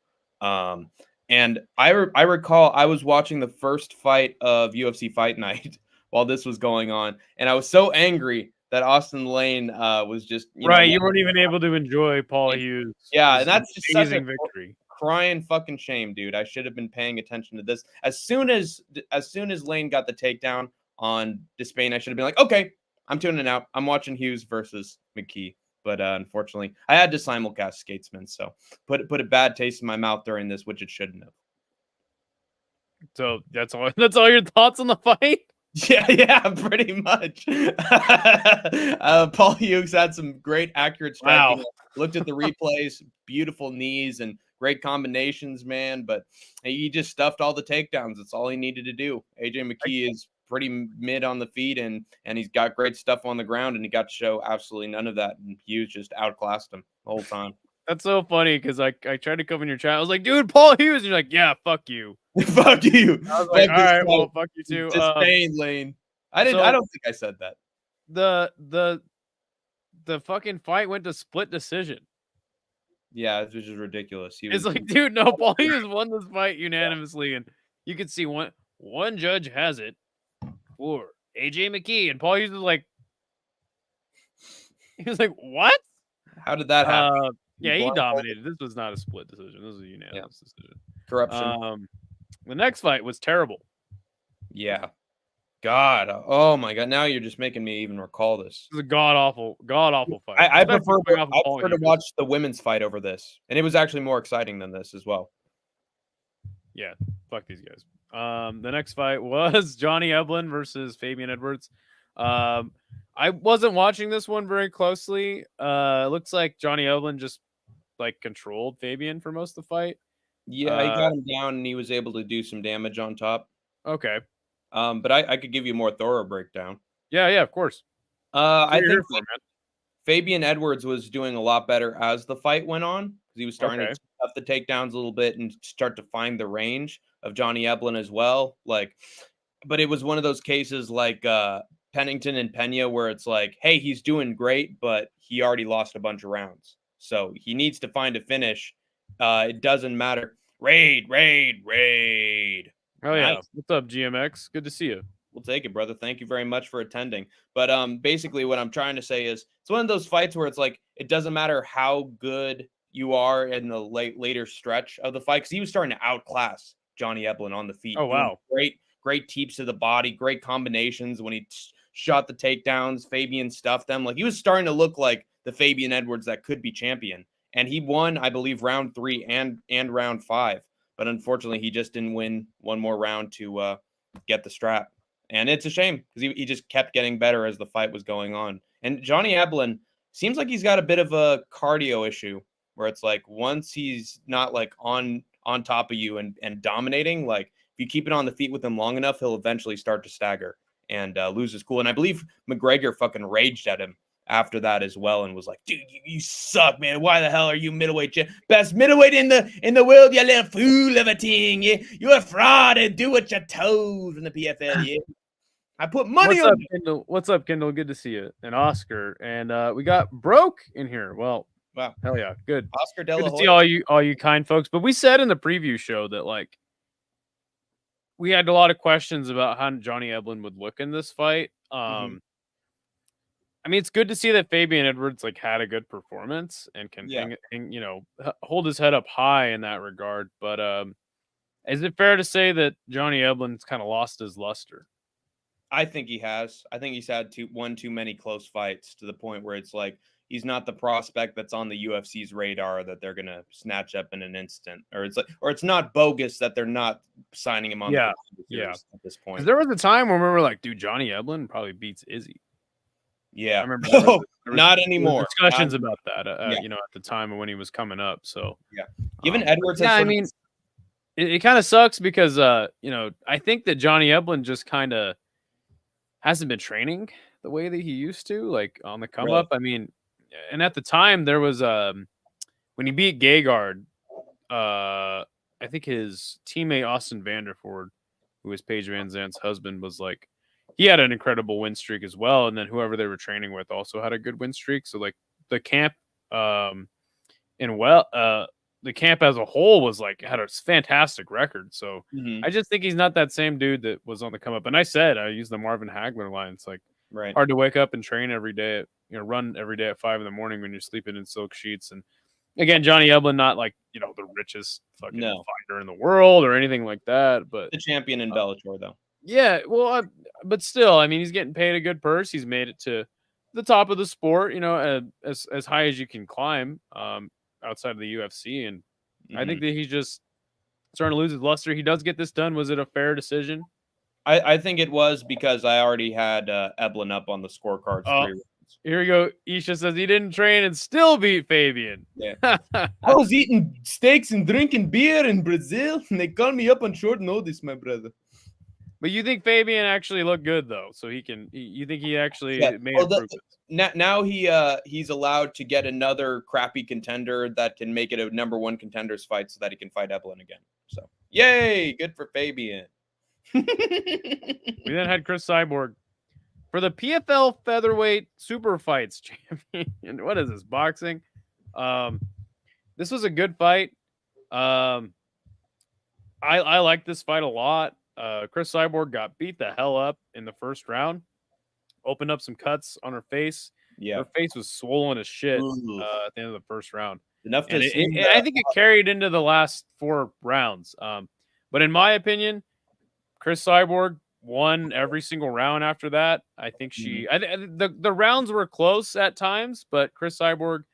And I recall I was watching the first fight of UFC Fight Night while this was going on, and I was so angry that Austin Lane was just right. You weren't even able to enjoy Paul Hughes. Yeah, and that's just such a victory. Crying fucking shame, dude. I should have been paying attention to this as soon as Lane got the takedown on Despain. I should have been like, okay, I'm tuning out. I'm watching Hughes versus McKee. But unfortunately, I had to simulcast Skatesman, so put a bad taste in my mouth during this, which it shouldn't have. So that's all. That's all your thoughts on the fight? Yeah, pretty much. Paul Hughes had some great accurate striking. Wow. Looked at the replays, beautiful knees and great combinations, man. But he just stuffed all the takedowns. That's all he needed to do. AJ McKee is pretty mid on the feet, and he's got great stuff on the ground, and he got to show absolutely none of that. And Hughes just outclassed him the whole time. That's so funny because I tried to come in your chat. I was like, dude, Paul Hughes. And you're like, yeah, fuck you. Fuck you. I was like, all right, well, fuck you too. Disdain, Lane. I don't think I said that. The fucking fight went to split decision. Yeah, which is ridiculous. It's like, dude, no, Paul Hughes won this fight unanimously, and you can see one judge has it for AJ McKee, and Paul Hughes was like, what? How did that happen? Yeah, he dominated. This was not a split decision. This was a unanimous decision. Corruption. The next fight was terrible. Yeah. God. Oh my God. Now you're just making me even recall this. It was a god awful fight. I prefer to watch the women's fight over this. And it was actually more exciting than this as well. Yeah. Fuck these guys. The next fight was Johnny Eblen versus Fabian Edwards. I wasn't watching this one very closely. It looks like Johnny Eblen just controlled Fabian for most of the fight. Yeah, he got him down and he was able to do some damage on top. Okay. But I could give you a more thorough breakdown. Yeah, of course. I think Fabian Edwards was doing a lot better as the fight went on because he was starting to up the takedowns a little bit and start to find the range of Johnny Eblen as well. But it was one of those cases like Pennington and Pena where it's like, hey, he's doing great, but he already lost a bunch of rounds. So he needs to find a finish. It doesn't matter. Raid. Oh, yeah. Nice. What's up, GMX? Good to see you. We'll take it, brother. Thank you very much for attending. But basically what I'm trying to say is it's one of those fights where it's like it doesn't matter how good you are in the later stretch of the fight because he was starting to outclass Johnny Eblen on the feet. Oh, wow. Great teeps to the body, great combinations when he shot the takedowns. Fabian stuffed them. He was starting to look like the Fabian Edwards that could be champion. And he won, I believe, round 3 and round 5. But unfortunately, he just didn't win one more round to get the strap. And it's a shame because he just kept getting better as the fight was going on. And Johnny Eblen seems like he's got a bit of a cardio issue where it's like once he's not on top of you and dominating, if you keep it on the feet with him long enough, he'll eventually start to stagger and lose his cool. And I believe McGregor fucking raged at him after that as well and was like, dude, you suck, man. Why the hell are you middleweight best middleweight in the world, you little fool of a thing? You're a fraud and do what you're told from the PFL. Yeah. I put money on Kendall. What's up, Kendall? Good to see you. And Oscar. And we got Broke in here. Well, wow. Hell yeah. Good. Oscar De La Good to see all you kind folks. But we said in the preview show that we had a lot of questions about how Johnny Eblen would look in this fight. I mean, it's good to see that Fabian Edwards had a good performance and can hold his head up high in that regard. But is it fair to say that Johnny Eblen's kind of lost his luster? I think he has. I think he's had one too many close fights to the point where it's like he's not the prospect that's on the UFC's radar that they're gonna snatch up in an instant, or it's not bogus that they're not signing him on. At this point. Because there was a time when we were like, dude, Johnny Eblen probably beats Izzy. Yeah, I remember. Not anymore. Discussions about that, at the time when he was coming up. So yeah, given Edwards. I mean, it kind of sucks because you know, I think that Johnny Eblen just kind of hasn't been training the way that he used to, like on the come Really? up. I mean, and at the time there was when he beat Gegard, I think his teammate Austin Vanderford, who was Paige Van Zandt's husband, was like he had an incredible win streak as well, and then whoever they were training with also had a good win streak. So like the camp, and the camp as a whole was like had a fantastic record. So Mm-hmm. I just think he's not that same dude that was on the come up. And I used the Marvin Hagler line. It's like Right. hard to wake up and train every day, run every day at 5 a.m. when you're sleeping in silk sheets. And again, Johnny Eblen, not like, the richest fucking fighter in the world or anything like that, but The champion in Bellator, though. yeah, well, but still, I mean, he's getting paid a good purse. He's made it to the top of the sport, as high as you can climb, outside of the UFC. And I think that he's just starting to lose his luster. He does get this done. Was it a fair decision? I think it was because I already had Eblen up on the scorecards 3 rounds. Here we go. Isha says he didn't train and still beat Fabian. Yeah. I was eating steaks and drinking beer in Brazil, and they called me up on short notice, my brother. But you think Fabian actually looked good, though? So you think he actually made improvements? Now he's allowed to get another crappy contender that can make it a number 1 contenders fight so that he can fight Eblen again. So, yay, good for Fabian. We then had Chris Cyborg for the PFL featherweight super fights champion. What is this, boxing? This was a good fight. I like this fight a lot. Chris Cyborg got beat the hell up in the first round. Opened up some cuts on her face. Yeah, her face was swollen as shit at the end of the first round. Enough to I think it carried into the last 4 rounds. But in my opinion, Chris Cyborg won every single round after that. I think the rounds were close at times, but Chris Cyborg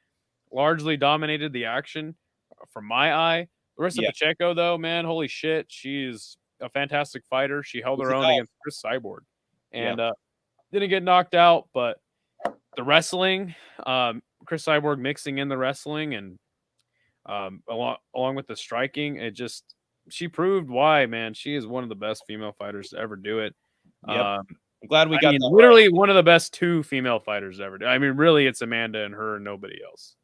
largely dominated the action from my eye. Larissa Pacheco, though, man, holy shit, she's a fantastic fighter. She held her own against Chris Cyborg and didn't get knocked out, but the wrestling, Chris Cyborg mixing in the wrestling and along with the striking, she proved why, man. She is one of the best female fighters to ever do it. Yep. I'm glad we got that literally one of the best 2 female fighters ever do. I mean, really, it's Amanda and her and nobody else.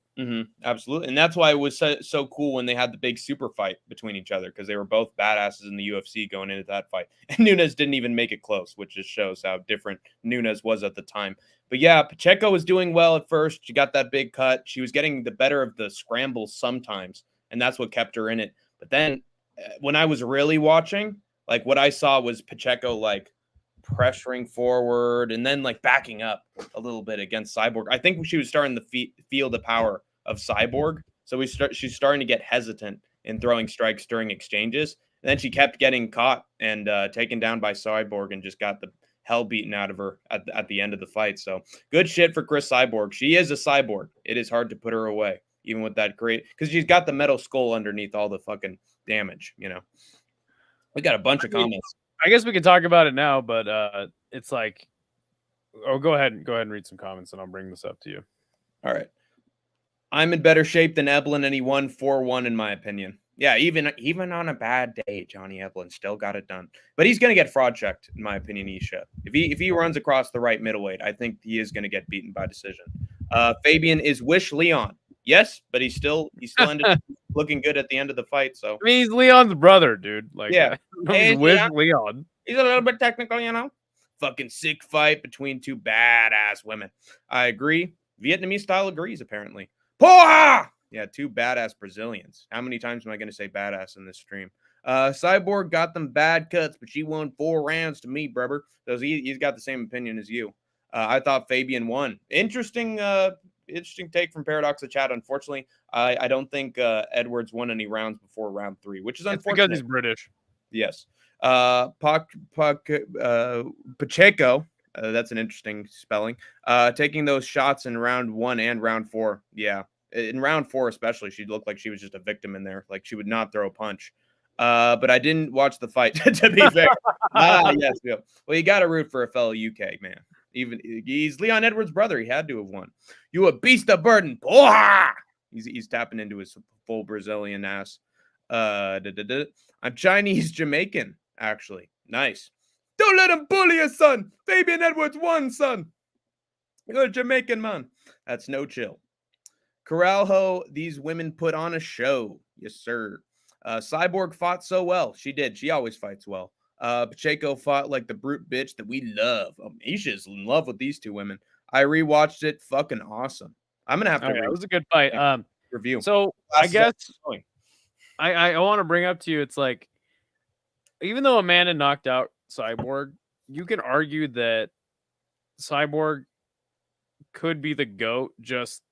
Absolutely. And that's why it was so cool when they had the big super fight between each other, because they were both badasses in the UFC going into that fight. And Nunes didn't even make it close, which just shows how different Nunes was at the time. But yeah, Pacheco was doing well at first. She got that big cut. She was getting the better of the scrambles sometimes, and that's what kept her in it. But then when I was really watching, like what I saw was Pacheco like pressuring forward and then like backing up a little bit against Cyborg. I think she was starting to feel the power of Cyborg. So she's starting to get hesitant in throwing strikes during exchanges. And then she kept getting caught and taken down by Cyborg and just got the hell beaten out of her at the end of the fight. So good shit for Chris Cyborg. She is a cyborg. It is hard to put her away, even with that great, because she's got the metal skull underneath all the fucking damage, We got a bunch of comments. I guess we can talk about it now, but it's like, go ahead and read some comments and I'll bring this up to you. All right. I'm in better shape than Eblen, and he won 4-1 in my opinion. Yeah, even on a bad day, Johnny Eblen still got it done. But he's going to get fraud checked, in my opinion, Isha. If he runs across the right middleweight, I think he is going to get beaten by decision. Fabian is Wish Leon. Yes, but he still ended up looking good at the end of the fight. So I mean, he's Leon's brother, dude. Like, yeah, he's Wish Leon. He's a little bit technical, Fucking sick fight between 2 badass women. I agree. Vietnamese style agrees, apparently. Poha! Yeah, 2 badass Brazilians. How many times am I going to say badass in this stream? Cyborg got them bad cuts, but she won 4 rounds to me, brother. So he's got the same opinion as you. I thought Fabian won. Interesting take from Paradox of Chat. Unfortunately, I don't think Edwards won any rounds before round 3, which is unfortunate. Because he's British. Yes. Pacheco, that's an interesting spelling, taking those shots in round 1 and round 4. Yeah. In round 4 especially, she looked like she was just a victim in there. Like she would not throw a punch. But I didn't watch the fight, to be fair. Yes. Yeah. Well, you got to root for a fellow UK man. Even he's Leon Edwards' brother. He had to have won. You a beast of burden. Poha! He's tapping into his full Brazilian ass. I'm Chinese Jamaican, actually. Nice. Don't let him bully your son. Fabian Edwards won, son. You're a Jamaican man. That's no chill. Corralho, these women put on a show. Yes, sir. Cyborg fought so well. She did. She always fights well. Pacheco fought like the brute bitch that we love. Isha's in love with these two women. I rewatched it. Fucking awesome. I'm going to have to it was a good fight. review. So I guess I want to bring up to you, it's like, even though Amanda knocked out Cyborg, you can argue that Cyborg could be the GOAT just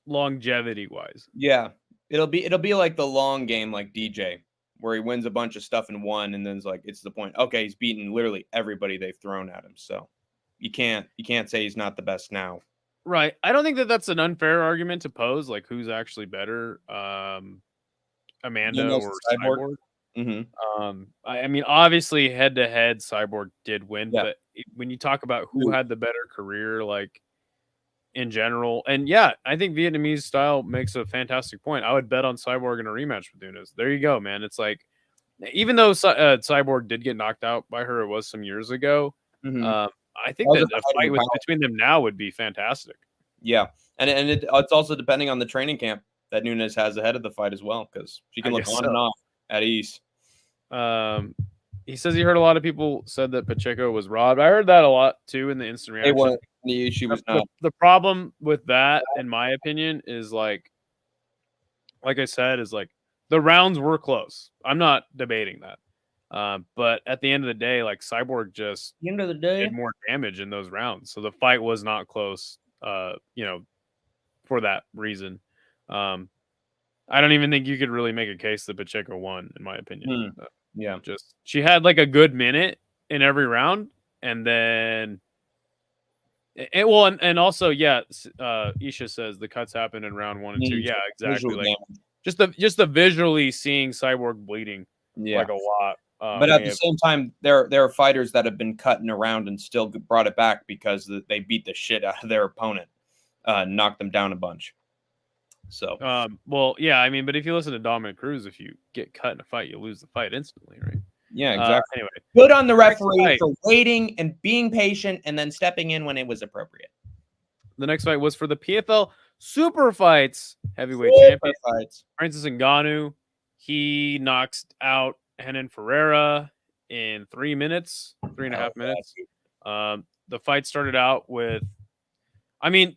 longevity wise. Yeah. It'll be like the long game, like DJ, where he wins a bunch of stuff in one, and then it's the point. Okay, he's beaten literally everybody they've thrown at him. So you can't say he's not the best now. Right. I don't think that that's an unfair argument to pose. Like, who's actually better, Amanda or Cyborg? Mm-hmm. I mean, obviously, head to head, Cyborg did win. Yeah. But when you talk about who had the better career, like in general, and yeah, I think Vietnamese style makes a fantastic point. I would bet on Cyborg in a rematch with Nunes. There you go, man. It's like, even though Cyborg did get knocked out by her, it was some years ago. Mm-hmm. I think that a fight between them now would be fantastic. Yeah, and it's also depending on the training camp that Nunes has ahead of the fight as well, because she can look on and off at ease. He says he heard a lot of people said that Pacheco was robbed. I heard that a lot too in the instant reaction. She was not. The problem with that, in my opinion, is like I said, is like the rounds were close. I'm not debating that. But at the end of the day, like Cyborg just did more damage in those rounds. So the fight was not close, for that reason. I don't even think you could really make a case that Pacheco won, in my opinion. Yeah. Just she had like a good minute in every round, and then and also, Isha says the cuts happened in round 1 and 2. Yeah, exactly. Like just the visually seeing Cyborg bleeding like a lot. But at the same time, there are fighters that have been cutting around and still brought it back because they beat the shit out of their opponent, knocked them down a bunch. So, I mean, but if you listen to Dominic Cruz, if you get cut in a fight, you lose the fight instantly, right? Yeah, exactly. Anyway, good on the referee for waiting and being patient and then stepping in when it was appropriate. The next fight was for the PFL Super Fights heavyweight champion, Francis Ngannou. He knocks out Renan Ferreira in 3 minutes, 3.5 minutes. The fight started out with, I mean,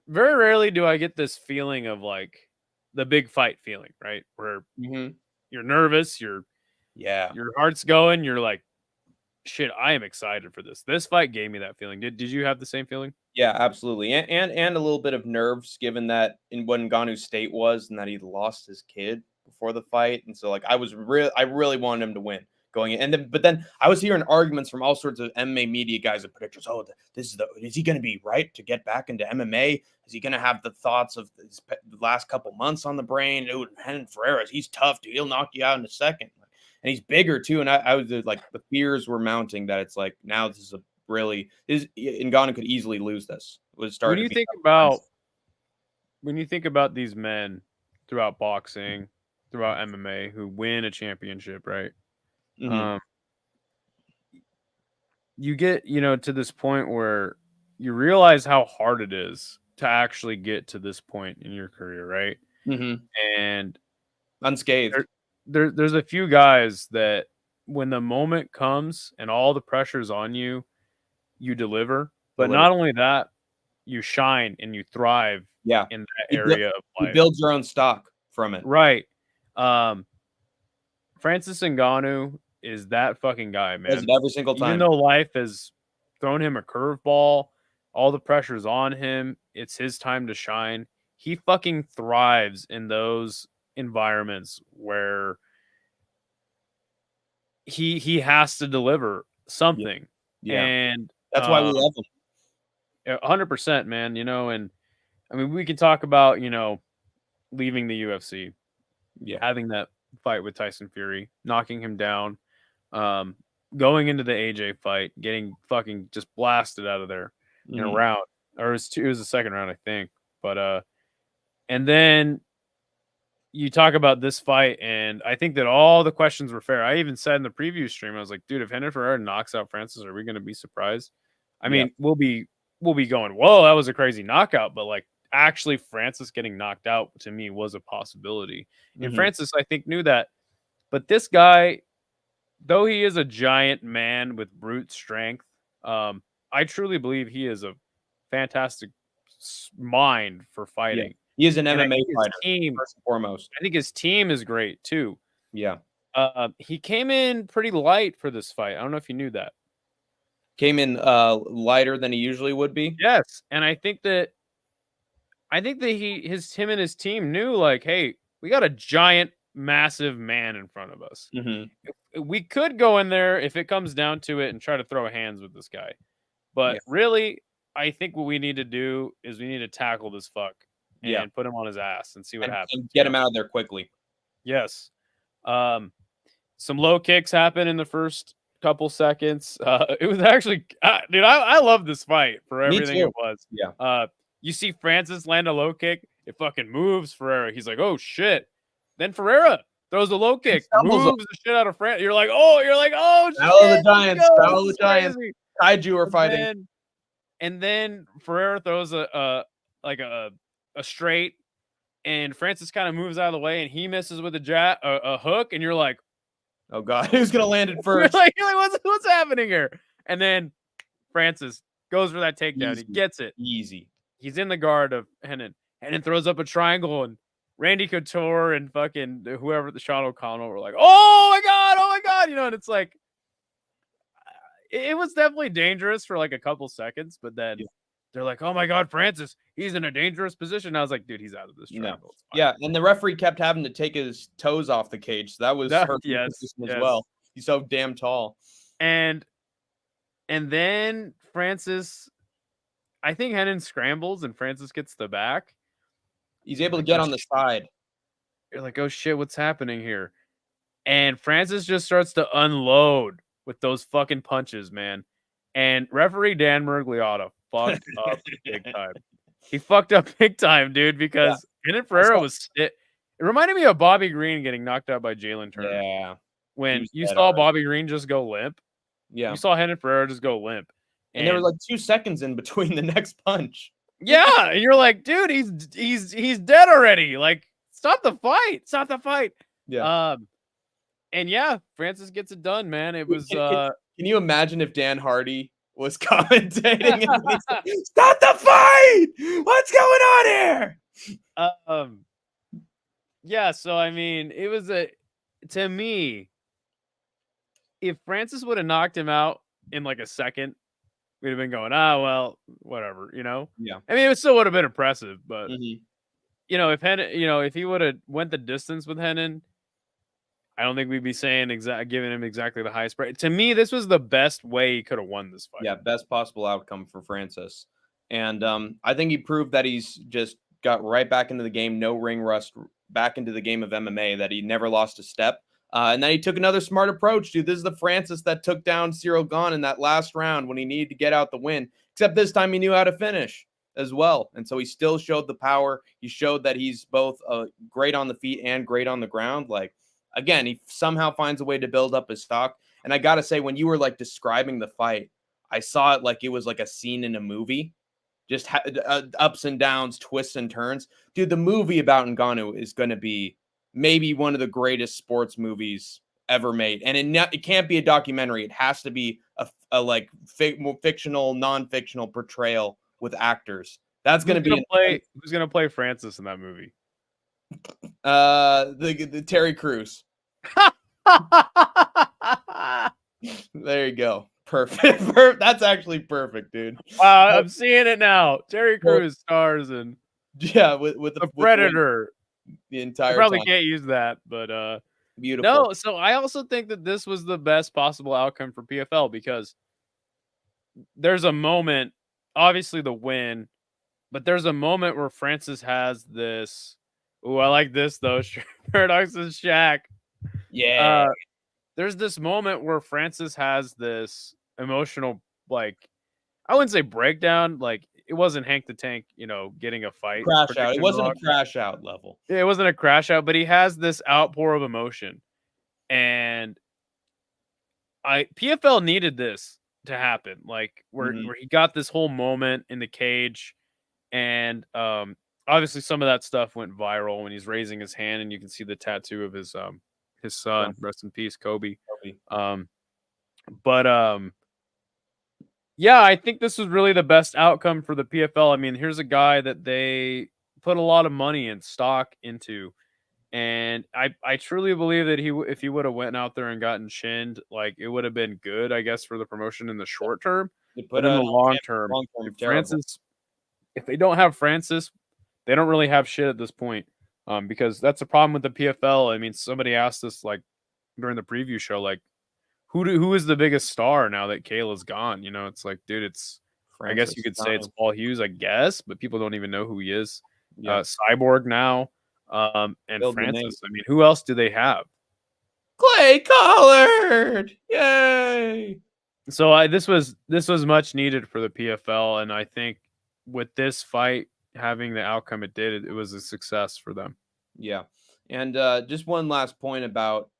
very rarely do I get this feeling of like the big fight feeling, right? Where you're nervous, your heart's going, you're like, shit, I am excited for this. This fight gave me that feeling. Did you have the same feeling? Yeah, absolutely. And a little bit of nerves given that in what Ngannou's state was and that he lost his kid before the fight. And so like I really wanted him to win going in. But then I was hearing arguments from all sorts of MMA media guys and predictors. Oh, is he going to be right to get back into MMA? Is he going to have the thoughts of the last couple months on the brain? Ooh, Renan Ferreira, he's tough, dude. He'll knock you out in a second. And he's bigger too. And I was like, the fears were mounting that it's like, now this is Ngannou could easily lose this. When you think about these men throughout boxing, throughout MMA, who win a championship, right? You get, to this point where you realize how hard it is to actually get to this point in your career, right? And unscathed. There's a few guys that when the moment comes and all the pressure's on you, you deliver. But not only that, you shine and you thrive in that area of life. You build your own stock from it. Right. Francis Ngannou is that fucking guy, man. Does it every single time. Even though life has thrown him a curveball, all the pressure's on him, it's his time to shine. He fucking thrives in those environments where he has to deliver something. Yeah. And that's why we love him. 100%, man. And I mean, we can talk about, leaving the UFC, having that fight with Tyson Fury, knocking him down, going into the AJ fight, getting fucking just blasted out of there in a round, or it was the second round, I think. But and then you talk about this fight, and I think that all the questions were fair. I even said in the preview stream, I was like, dude, if Renan Ferreira knocks out Francis, are we going to be surprised? I mean, we'll be going, whoa, that was a crazy knockout, but like actually Francis getting knocked out to me was a possibility. And Francis, I think, knew that. But this guy, though he is a giant man with brute strength, I truly believe he is a fantastic mind for fighting. Yeah. He is an And MMA fighter, team, first and foremost. I think his team is great too. Yeah. He came in pretty light for this fight. I don't know if you knew that. Came in lighter than he usually would be. Yes, and I think that him and his team knew, like, hey, we got a giant, massive man in front of us. We could go in there if it comes down to it and try to throw hands with this guy, but really, I think what we need to do is we need to tackle this fuck and put him on his ass and see what happens. And get him out of there quickly. Yes. Some low kicks happen in the first couple seconds. It was actually, dude, I love this fight for everything it was. Yeah. You see Francis land a low kick, it fucking moves Ferreira. He's like, oh shit. Then Ferreira throws a low kick, moves the shit out of Francis. You're like, oh shit. Battle of the Giants. Battle of the Giants. Kaiju are fighting. And then Ferreira throws a straight, and Francis kind of moves out of the way, and he misses with a hook, and you're like, oh god, who's gonna land it first? You're like, what's happening here? And then Francis goes for that takedown. He gets it. Easy. He's in the guard of Renan. Renan throws up a triangle, and Randy Couture and fucking whoever, the Sean O'Connell, were like, oh my god, and it's like, it was definitely dangerous for like a couple seconds, but then they're like, oh my god, Francis, he's in a dangerous position. I was like, dude, he's out of this triangle. Yeah, and the referee kept having to take his toes off the cage, so that was her position as well. He's so damn tall. And then Francis, I think Renan scrambles and Francis gets the back. He's able to get on the side. You're like, oh shit, what's happening here? And Francis just starts to unload with those fucking punches, man. And referee Dan Murgliata fucked up big time. He fucked up big time, dude, because Renan Ferreira was... It reminded me of Bobby Green getting knocked out by Jalen Turner. Yeah. When you saw Bobby Green just go limp. Yeah. You saw Renan Ferreira just go limp. And there were like 2 seconds in between the next punch. Yeah, and you're like, dude, he's dead already. Like, stop the fight. Stop the fight. Yeah. And yeah, Francis gets it done, man. It was Can you imagine if Dan Hardy was commentating and he's like, stop the fight? What's going on here? Yeah, so I mean, it was to me, if Francis would have knocked him out in like a second, we'd have been going, well, whatever, you know? Yeah. I mean, it still would have been impressive, but you know, if he would have went the distance with Renan, I don't think we'd be saying giving him exactly the highest price. To me, this was the best way he could have won this fight. Yeah, best possible outcome for Francis. And I think he proved that he's just got right back into the game, no ring rust, back into the game of MMA, that he never lost a step. And then he took another smart approach, dude. This is the Francis that took down Cyril Gane in that last round when he needed to get out the win. Except this time he knew how to finish as well. And so he still showed the power. He showed that he's both great on the feet and great on the ground. Like, again, he somehow finds a way to build up his stock. And I got to say, when you were like describing the fight, I saw it like it was like a scene in a movie. Just ups and downs, twists and turns. Dude, the movie about Ngannou is going to be maybe one of the greatest sports movies ever made. And it can't be a documentary. It has to be a like fictional, non-fictional portrayal with actors. That's going to be... Who's going to play Francis in that movie? The Terry Crews. There you go. Perfect. That's actually perfect, dude. Wow, I'm seeing it now. Terry Crews stars and with the Predator. The entire probably time. Can't use that, but beautiful. No, so I also think that this was the best possible outcome for PFL because there's a moment, obviously the win, but there's a moment where Francis has this. Ooh, I like this though. Paradox's Shaq. Yeah. There's this moment where Francis has this emotional, like, I wouldn't say breakdown. Like, it wasn't Hank the Tank, getting a fight. Crash out. It prediction wasn't wrong. a crash out level. It wasn't a crash out, but he has this outpour of emotion, and PFL needed this to happen, like where he got this whole moment in the cage, and obviously some of that stuff went viral when he's raising his hand, and you can see the tattoo of his son, rest in peace, Kobe. Yeah, I think this was really the best outcome for the PFL. I mean, here's a guy that they put a lot of money and stock into. And I truly believe that if he would have went out there and gotten chinned, like it would have been good, I guess, for the promotion in the short term. But in the long term, if they don't have Francis, they don't really have shit at this point. Because that's a problem with the PFL. I mean, somebody asked us like during the preview show, like, who is the biggest star now that Kayla's gone? It's like, dude, it's Francis, I guess you could say it's Paul Hughes, I guess, but people don't even know who he is. Yeah. Cyborg now, and Francis. I mean, who else do they have? Clay Collard, yay! So this was much needed for the PFL, and I think with this fight having the outcome it did, it was a success for them. Yeah, and just one last point about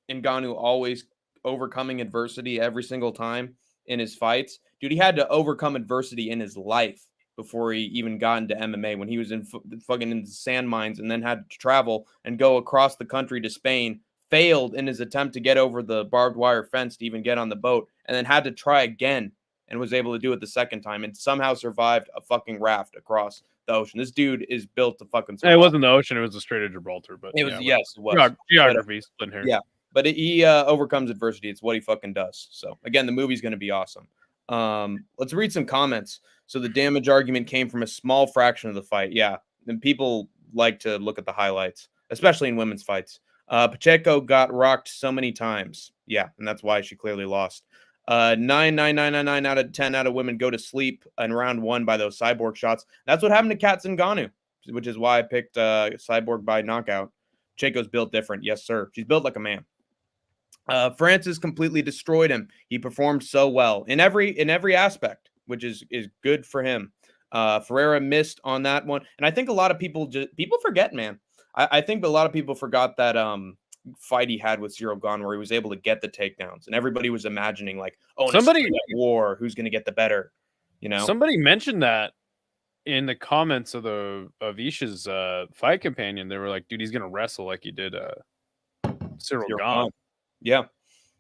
Ngannou always overcoming adversity every single time in his fights. Dude, he had to overcome adversity in his life before he even got into MMA, when he was in fucking in the sand mines and then had to travel and go across the country to Spain, failed in his attempt to get over the barbed wire fence to even get on the boat, and then had to try again and was able to do it the second time and somehow survived a fucking raft across the ocean. This dude is built to fucking survive. It wasn't the ocean, it was the Strait of Gibraltar, but it was, yes, it was. Geography split here. Yeah. But he overcomes adversity. It's what he fucking does. So, again, the movie's going to be awesome. Let's read some comments. So the damage argument came from a small fraction of the fight. Yeah, and people like to look at the highlights, especially in women's fights. Pacheco got rocked so many times. Yeah, and that's why she clearly lost. 9 out of 10 out of women go to sleep in round 1 by those Cyborg shots. That's what happened to Kat Zingano, which is why I picked Cyborg by knockout. Pacheco's built different. Yes, sir. She's built like a man. Francis completely destroyed him. He performed so well in every aspect, which is good for him. Ferreira missed on that one, and I think a lot of people forget, man. I think a lot of people forgot that fight he had with Cyril Gane, where he was able to get the takedowns, and everybody was imagining like, oh, somebody at war, who's going to get the better, Somebody mentioned that in the comments of Isha's fight companion. They were like, dude, he's going to wrestle like he did Cyril Gane. Yeah,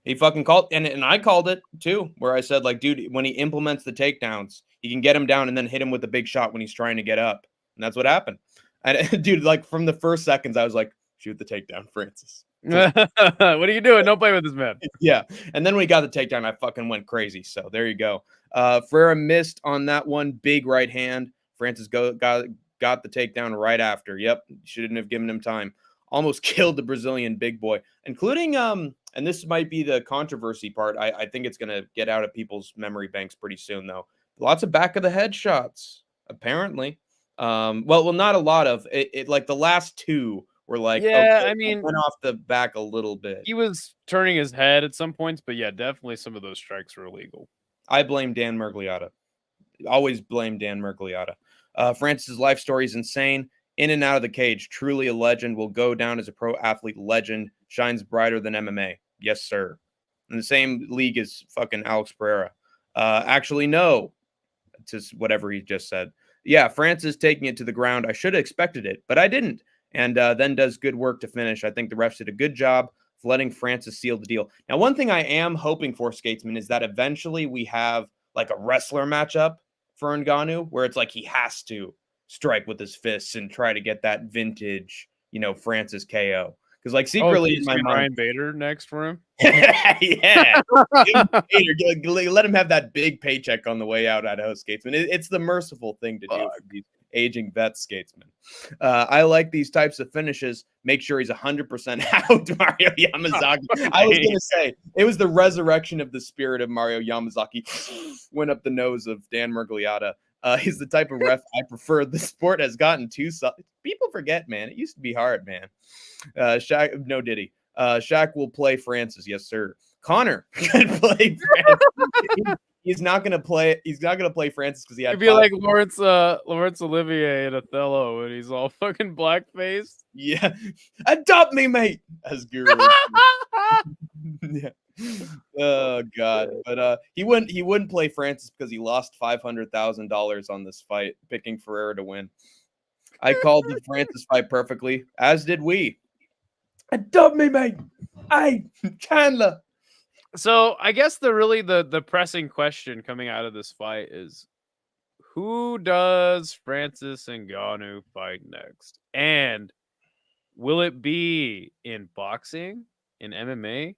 he fucking called, and I called it too, where I said, like, dude, when he implements the takedowns, he can get him down and then hit him with a big shot when he's trying to get up. And that's what happened. And dude, like from the first seconds, I was like, shoot the takedown, Francis. What are you doing? Don't play with this man. Yeah. And then when he got the takedown, I fucking went crazy. So there you go. Ferreira missed on that one big right hand. Francis got the takedown right after. Yep. Shouldn't have given him time. Almost killed the Brazilian big boy, including and this might be the controversy part. I think it's going to get out of people's memory banks pretty soon, though. Lots of back of the head shots, apparently. Well, not a lot of it. Like the last 2 were like, yeah, okay, I mean, went off the back a little bit. He was turning his head at some points, but yeah, definitely some of those strikes were illegal. I blame Dan Mergliotta. Always blame Dan Mergliotta. Francis' life story is insane. In and out of the cage, truly a legend, will go down as a pro athlete legend, shines brighter than MMA. Yes, sir. In the same league as fucking Alex Pereira. Actually, no, to whatever he just said. Yeah, Francis taking it to the ground. I should have expected it, but I didn't. And then does good work to finish. I think the refs did a good job of letting Francis seal the deal. Now, one thing I am hoping for, Skatesman, is that eventually we have like a wrestler matchup for Ngannou, where it's like he has to strike with his fists and try to get that vintage, Francis KO. Because like secretly in my mind, Ryan Bader next for him. Yeah, Bader, let him have that big paycheck on the way out at host, Skatesman. It's the merciful thing to do for these aging vets, Skatesman. I like these types of finishes. Make sure he's 100% out, Mario Yamazaki. I was gonna say it was the resurrection of the spirit of Mario Yamazaki. Went up the nose of Dan Mergliotta. He's the type of ref I prefer. The sport has gotten too soft. People forget, man. It used to be hard, man. Shaq, no Diddy. Shaq will play Francis. Yes, sir. Connor could play Francis. he's not gonna play. He's not gonna play Francis because he had. It'd be like Lawrence Olivier in Othello, and he's all fucking blackface. Yeah, adopt me, mate. As Guru. Yeah. Oh God, but he wouldn't play Francis because he lost $500,000 on this fight, picking Ferreira to win. I called the Francis fight perfectly, as did we. Adopt me, mate. Hey, Chandler. So I guess the pressing question coming out of this fight is, who does Francis Ngannou fight next? And will it be in boxing, in MMA,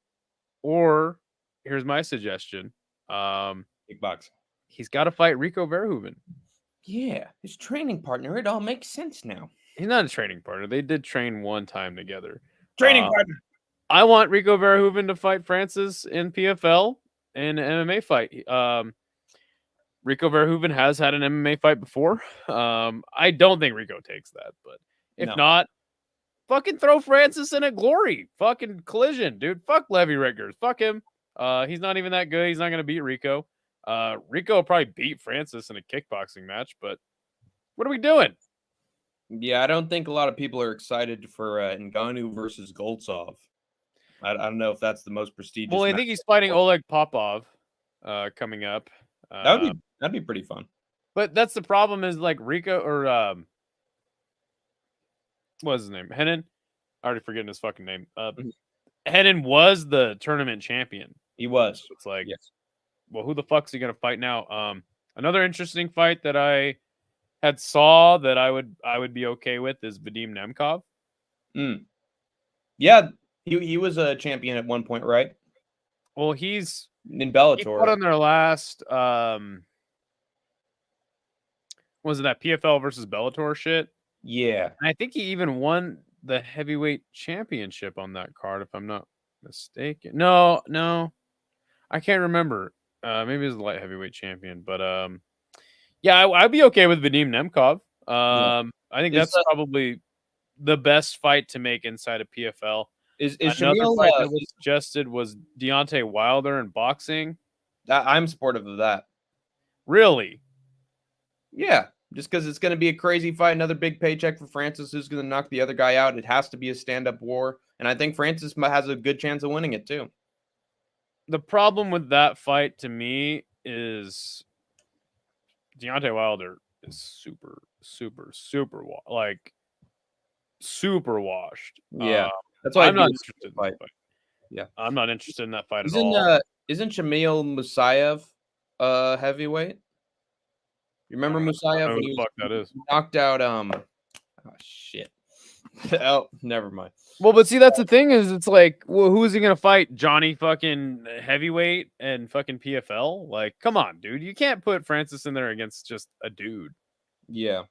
or here's my suggestion. Kickboxing. He's got to fight Rico Verhoeven. Yeah, his training partner. It all makes sense now. He's not a training partner. They did train one time together. Training partner. I want Rico Verhoeven to fight Francis in PFL in an MMA fight. Rico Verhoeven has had an MMA fight before. I don't think Rico takes that, but if not, fucking throw Francis in a glory. Fucking collision, dude. Fuck Levy Riggers. Fuck him. He's not even that good. He's not going to beat Rico. Rico will probably beat Francis in a kickboxing match, but what are we doing? Yeah, I don't think a lot of people are excited for Ngannou versus Goltsov. I don't know if that's the most prestigious. Well, I think he's fighting Oleg Popov coming up. That'd be pretty fun. But that's the problem is like Rico or what's his name? Henan? I already forgetting his fucking name. Henan was the tournament champion. He was. So it's like, yes. Well, who the fuck's he gonna fight now? Another interesting fight that I had saw that I would be okay with is Vadim Nemkov. Yeah, he was a champion at one point, right? Well, he's in Bellator. He fought on their last was it that PFL versus Bellator shit? Yeah. And I think he even won the heavyweight championship on that card, if I'm not mistaken. No, I can't remember. Maybe he was the light heavyweight champion, but yeah, I'd be okay with Vadim Nemkov. I think that's probably the best fight to make inside of PFL. Is another Shamil, fight that was suggested was Deontay Wilder in boxing? I'm supportive of that. Really? Yeah, just because it's going to be a crazy fight, another big paycheck for Francis, who's going to knock the other guy out. It has to be a stand-up war, and I think Francis has a good chance of winning it too. The problem with that fight to me is Deontay Wilder is super washed. Yeah, that's why I'm not interested in that fight. Yeah, I'm not interested in that fight at all. Isn't Shamil Musayev heavyweight? You remember Musayev when he was knocked out? Oh shit! Oh, never mind. Well, but see, that's the thing is, it's like, well, who is he gonna fight? Johnny fucking heavyweight and fucking PFL? Like, come on, dude, you can't put Francis in there against just a dude. Yeah.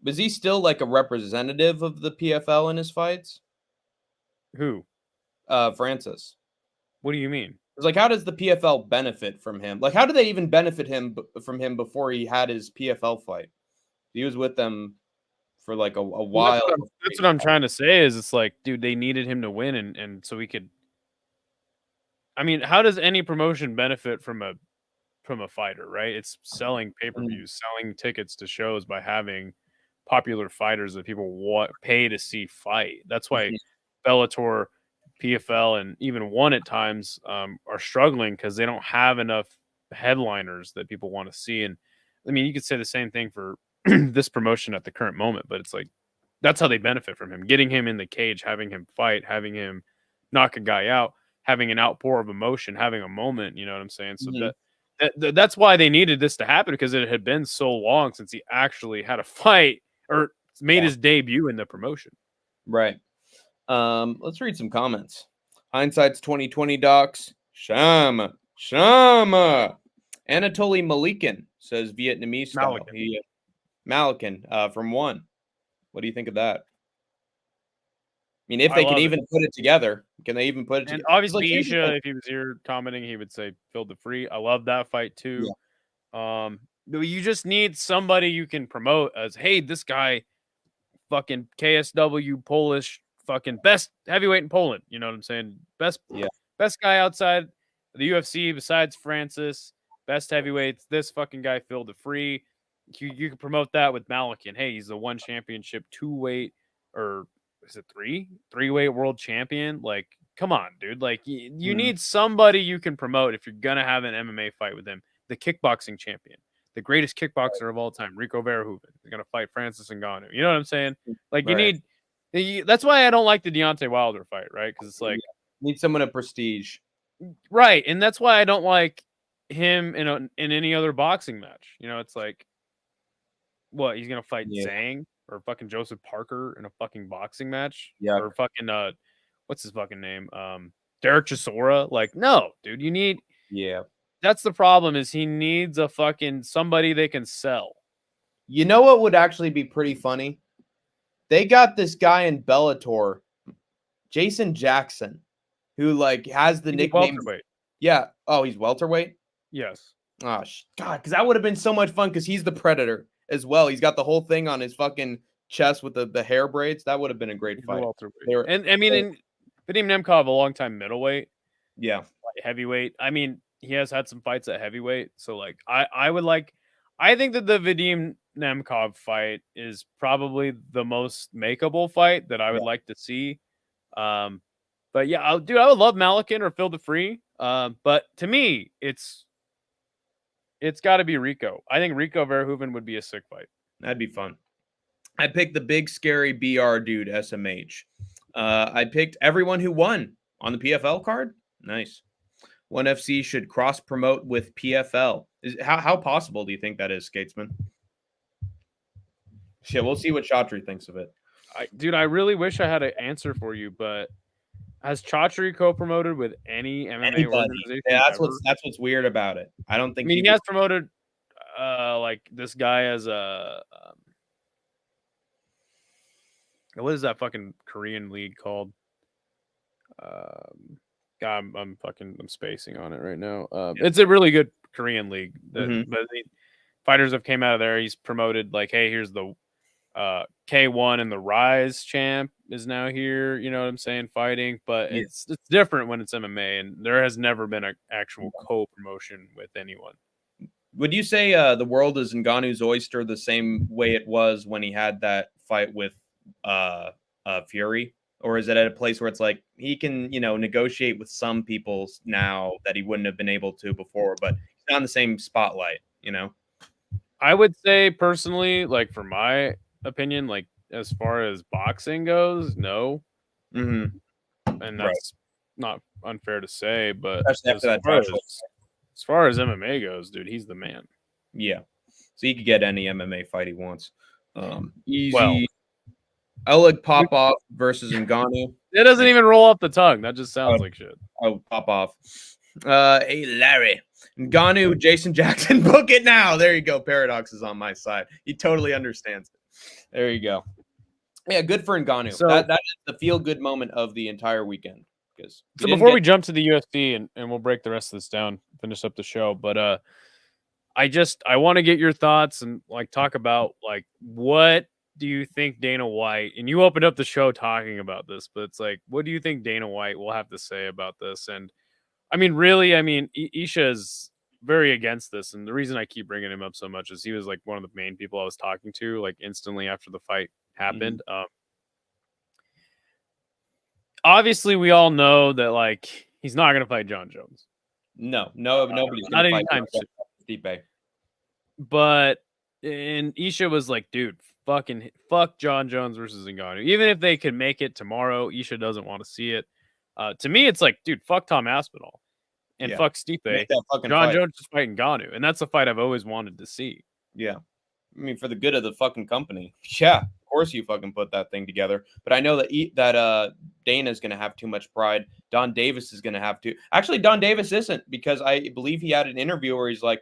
Is he still like a representative of the PFL in his fights? Who? Francis. What do you mean? It's like, how does the PFL benefit from him? Like, how did they even benefit from him before he had his PFL fight? He was with them for like a while. That's what I'm trying to say is it's like, dude, they needed him to win and so we could. I mean, how does any promotion benefit from a fighter, right? It's selling pay-per-views, selling tickets to shows by having popular fighters that people pay to see fight. That's why Bellator, PFL, and even ONE at times are struggling because they don't have enough headliners that people want to see. And I mean, you could say the same thing for this promotion at the current moment, but it's like that's how they benefit from him, getting him in the cage, having him fight, having him knock a guy out, having an outpour of emotion, having a moment. You know what I'm saying? So that's why they needed this to happen, because it had been so long since he actually had a fight or made his debut in the promotion. Right. Let's read some comments. Hindsight's 2020 docs. Shama. Anatoly Malikin says Vietnamese style. Malikin from ONE. What do you think of that? I mean, if they can even put it together, can they even put it together? Obviously, Isha, if he was here commenting, he would say Phil the Free. I love that fight too. Yeah. You just need somebody you can promote as, hey, this guy, fucking KSW Polish, fucking best heavyweight in Poland. You know what I'm saying? Best guy outside the UFC besides Francis. best heavyweights. This fucking guy filled the free. You can promote that with Malakin. Hey, he's the 1 championship 2-weight, or is it 3-weight world champion. Like, come on, dude. Like, you need somebody you can promote if you're gonna have an MMA fight with him. The kickboxing champion, the greatest kickboxer of all time, Rico Verhoeven, is gonna fight Francis Ngannou. You know what I'm saying? Like, you need. That's why I don't like the Deontay Wilder fight, right? Because it's like need someone of prestige, right, and that's why I don't like him in any other boxing match. You know, it's like, what, he's gonna fight Zhang or fucking Joseph Parker in a fucking boxing match? Yeah. Or fucking what's his fucking name? Derek Chisora. Like, no, dude, you need. Yeah. That's the problem, is he needs a fucking somebody they can sell. You know what would actually be pretty funny? They got this guy in Bellator, Jason Jackson, who like has the nickname. Welterweight. Yeah. Oh, he's welterweight? Yes. Oh, God, because that would have been so much fun because he's the Predator as well. He's got the whole thing on his fucking chest with the hair braids. That would have been a great fight. And I mean, Vadim Nemkov, a long time middleweight. Yeah. Heavyweight. I mean, he has had some fights at heavyweight. So like, I think that the Vadim Nemkov fight is probably the most makeable fight that I would like to see. But yeah, I would love Malakin or Phil the Free. But to me, it's got to be Rico. I think Rico Verhoeven would be a sick fight. That'd be fun. I picked the big scary BR dude, SMH. I picked everyone who won on the PFL card. Nice. ONE FC should cross promote with PFL. How possible do you think that is, Skatesman? Shit, we'll see what Chatri thinks of it. I really wish I had an answer for you, but has Chatri co-promoted with any MMA organization? Yeah, that's what's weird about it. I don't think. I mean, he has promoted like this guy as a what is that fucking Korean league called? God, I'm spacing on it right now. It's a really good Korean league. But the fighters have came out of there. He's promoted like, hey, here's the K1 and the Rise champ is now here. You know what I'm saying? Fighting, but it's different when it's MMA, and there has never been an actual co-promotion with anyone. Would you say the world is Ngannou's oyster the same way it was when he had that fight with Fury? Or is it at a place where it's like he can, negotiate with some people now that he wouldn't have been able to before, but he's not in the same spotlight, I would say personally, like for my opinion, like as far as boxing goes, no. Mm-hmm. And that's not unfair to say, but as far as MMA goes, dude, he's the man. Yeah. So he could get any MMA fight he wants. Easy. Well, Oleg Popov versus Ngannou. It doesn't even roll off the tongue. That just sounds like shit. Oh, Popov. Hey, Larry. Ngannou, Jason Jackson. Book it now. There you go. Paradox is on my side. He totally understands it. There you go. Yeah, good for Ngannou. So, that is the feel-good moment of the entire weekend. So before we jump to the UFC, and we'll break the rest of this down, finish up the show, but I want to get your thoughts and like talk about like what do you think Dana White, and you opened up the show talking about this, but it's like, what do you think Dana White will have to say about this? And I mean, really, Isha is very against this. And the reason I keep bringing him up so much is he was like one of the main people I was talking to, like instantly after the fight happened. Obviously we all know that like, he's not going to fight John Jones. No, nobody's not anytime soon. Stipe. But, and Isha was like, dude, fuck John Jones versus Ngannou. Even if they could make it tomorrow, Isha doesn't want to see it. To me, it's like, dude, fuck Tom Aspinall and fuck Stipe. John Jones is fighting Ngannou, and that's a fight I've always wanted to see. Yeah, I mean, for the good of the fucking company. Yeah, of course you fucking put that thing together. But I know that Dana's going to have too much pride. Don Davis is going to have to. Actually, Don Davis isn't, because I believe he had an interview where he's like,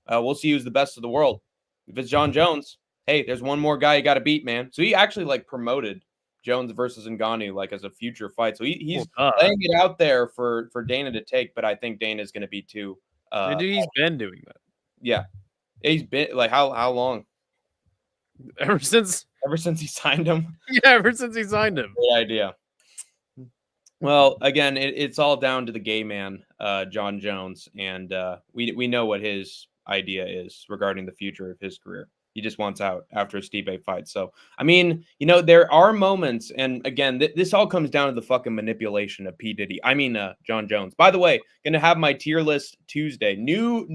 we'll see who's the best of the world. If it's John Jones, hey, there's one more guy you got to beat, man. So he actually like promoted Jones versus Ngannou like as a future fight. So he's laying it out there for Dana to take, but I think Dana's going to be too. Dude, he's been doing that. Yeah, he's been like how long? Ever since he signed him. Yeah, ever since he signed him. Great idea. Well, again, it's all down to the gay man. John Jones, and we know what his idea is regarding the future of his career. He just wants out after a Stipe fight. So, I mean, there are moments, and again, this all comes down to the fucking manipulation of John Jones. By the way, gonna have my tier list Tuesday. New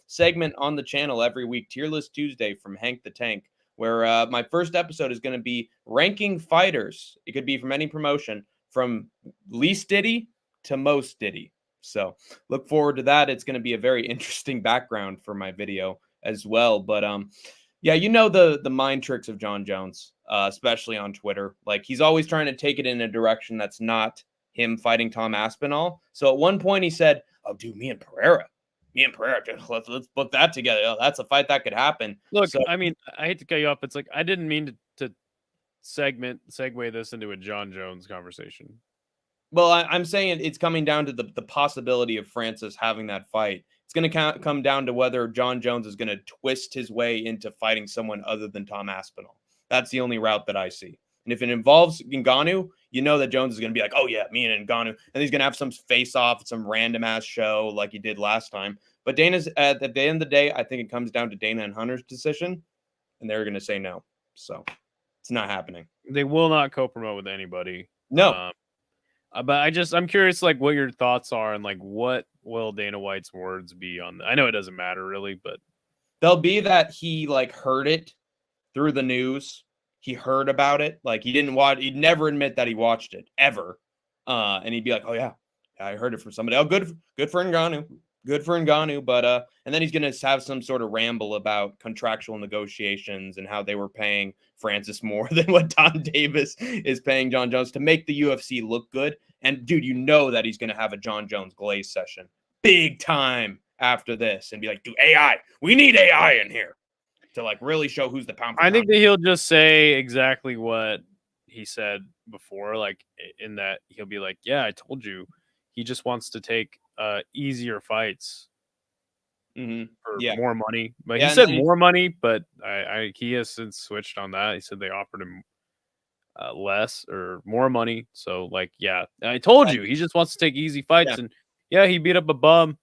segment on the channel every week, tier list Tuesday from Hank the Tank, where my first episode is going to be ranking fighters. It could be from any promotion, from least Diddy to most Diddy. So look forward to that. It's going to be a very interesting background for my video as well. But yeah, the mind tricks of John Jones, especially on Twitter. Like, he's always trying to take it in a direction that's not him fighting Tom Aspinall. So at one point he said, "Oh, dude, me and Pereira, let's put that together. Oh, that's a fight that could happen." Look, so, I mean, I hate to cut you off. It's like, I didn't mean to segue this into a John Jones conversation. Well, I'm saying it's coming down to the possibility of Francis having that fight. It's going to come down to whether John Jones is going to twist his way into fighting someone other than Tom Aspinall. That's the only route that I see. And if it involves Ngannou, that Jones is going to be like, "Oh yeah, me and Ngannou," and he's going to have some face-off at some random-ass show like he did last time. But Dana's, at the end of the day, I think it comes down to Dana and Hunter's decision, and they're going to say no. So it's not happening. They will not co-promote with anybody. No. But I'm curious, like, what your thoughts are, and like, what will Dana White's words be on that? I know it doesn't matter really, but they'll be that he heard it through the news. He heard about it. Like, he didn't watch. He'd never admit that he watched it ever. And he'd be like, "Oh yeah, I heard it from somebody. Oh, good for Ngannou. Good for Ngannou." But and then he's gonna have some sort of ramble about contractual negotiations and how they were paying Francis more than what Don Davis is paying John Jones to make the UFC look good. And dude, that he's gonna have a John Jones Glaze session big time after this and be like, "Dude, AI, we need AI in here to really show who's the pound for pound." I think that he'll just say exactly what he said before, like, in that he'll be like, "Yeah, I told you, he just wants to take easier fights for more money." But he said more money, but he has since switched on that. He said they offered him less or more money. So, like, yeah, I told you, he just wants to take easy fights, and yeah, he beat up a bum.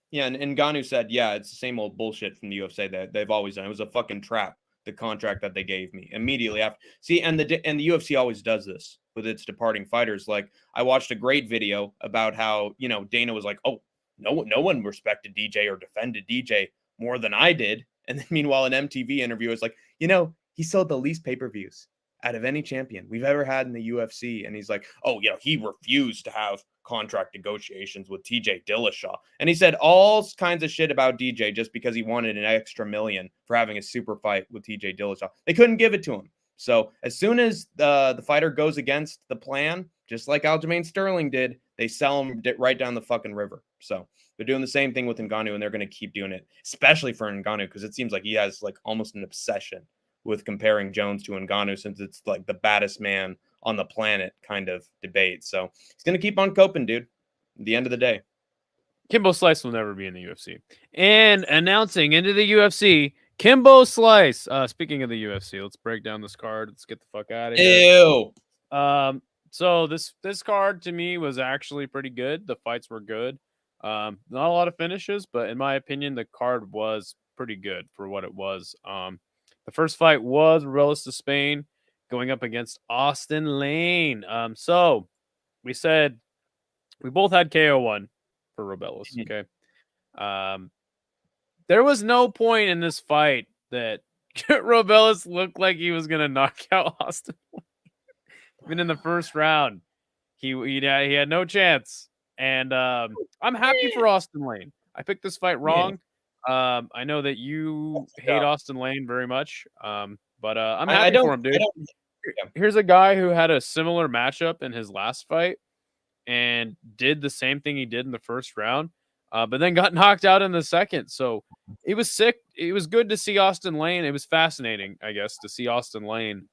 Yeah, and Ngannou said, "Yeah, it's the same old bullshit from the UFC that they've always done. It was a fucking trap, the contract that they gave me immediately after." See, and the UFC always does this with its departing fighters. Like, I watched a great video about how Dana was like, "Oh, no one respected DJ or defended DJ more than I did," and then meanwhile an MTV interview is like, "He sold the least pay-per-views out of any champion we've ever had in the UFC," and he's like, "Oh, he refused to have contract negotiations with TJ Dillashaw," and he said all kinds of shit about DJ just because he wanted an extra $1 million for having a super fight with TJ Dillashaw. They couldn't give it to him. So as soon as the fighter goes against the plan, just like Aljamain Sterling did, they sell him right down the fucking river. So they're doing the same thing with Ngannou, and they're going to keep doing it, especially for Ngannou, because it seems like he has almost an obsession with comparing Jones to Ngannou, since it's the baddest man on the planet kind of debate. So he's going to keep on coping, dude, at the end of the day. Kimbo Slice will never be in the UFC. And announcing into the UFC, Kimbo Slice. Speaking of the UFC, let's break down this card. Let's get the fuck out of here. Ew. So this card to me was actually pretty good. The fights were good. Not a lot of finishes, but in my opinion, the card was pretty good for what it was. The first fight was Relis de Spain going up against Austin Lane. So we said we both had KO1 for Robelis. Okay. There was no point in this fight that Robelis looked like he was gonna knock out Austin. Even in the first round, he had no chance. And I'm happy for Austin Lane. I picked this fight wrong. I know that you hate Austin Lane very much. But I'm happy for him, dude. Here's a guy who had a similar matchup in his last fight and did the same thing he did in the first round, but then got knocked out in the second. So it was sick. It was good to see Austin Lane. It was fascinating, I guess, to see Austin Lane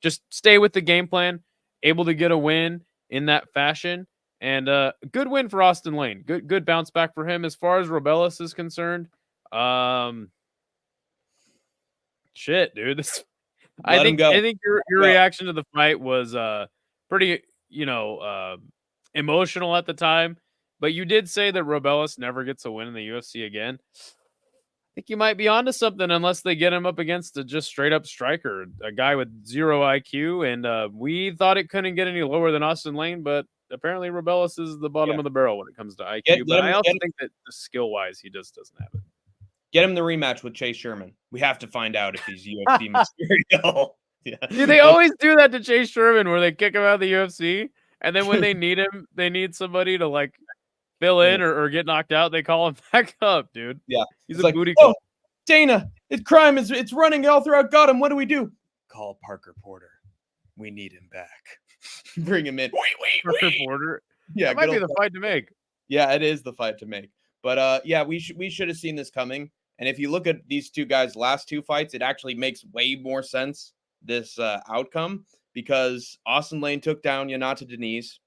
just stay with the game plan, able to get a win in that fashion. And good win for Austin Lane. Good bounce back for him. As far as Robelis is concerned, shit, dude. I think your reaction to the fight was pretty, emotional at the time. But you did say that Robelis never gets a win in the UFC again. I think you might be onto something unless they get him up against a just straight up striker, a guy with 0 IQ. And we thought it couldn't get any lower than Austin Lane, but apparently Robelis is the bottom of the barrel when it comes to IQ. But I also think that skill wise, he just doesn't have it. Get him the rematch with Chase Sherman. We have to find out if he's UFC material. Yeah. Dude, they always do that to Chase Sherman where they kick him out of the UFC. And then when they need him, they need somebody to like fill in or get knocked out. They call him back up, dude. Yeah. He's a booty call. Dana, crime is running all throughout Gotham. What do we do? Call Parker Porter. We need him back. Bring him in. Parker Porter. Yeah, that might be the fight to make. Yeah, it is the fight to make. But yeah, we should have seen this coming. And if you look at these two guys' last two fights, it actually makes way more sense, this outcome, because Austin Lane took down Yanata Denise,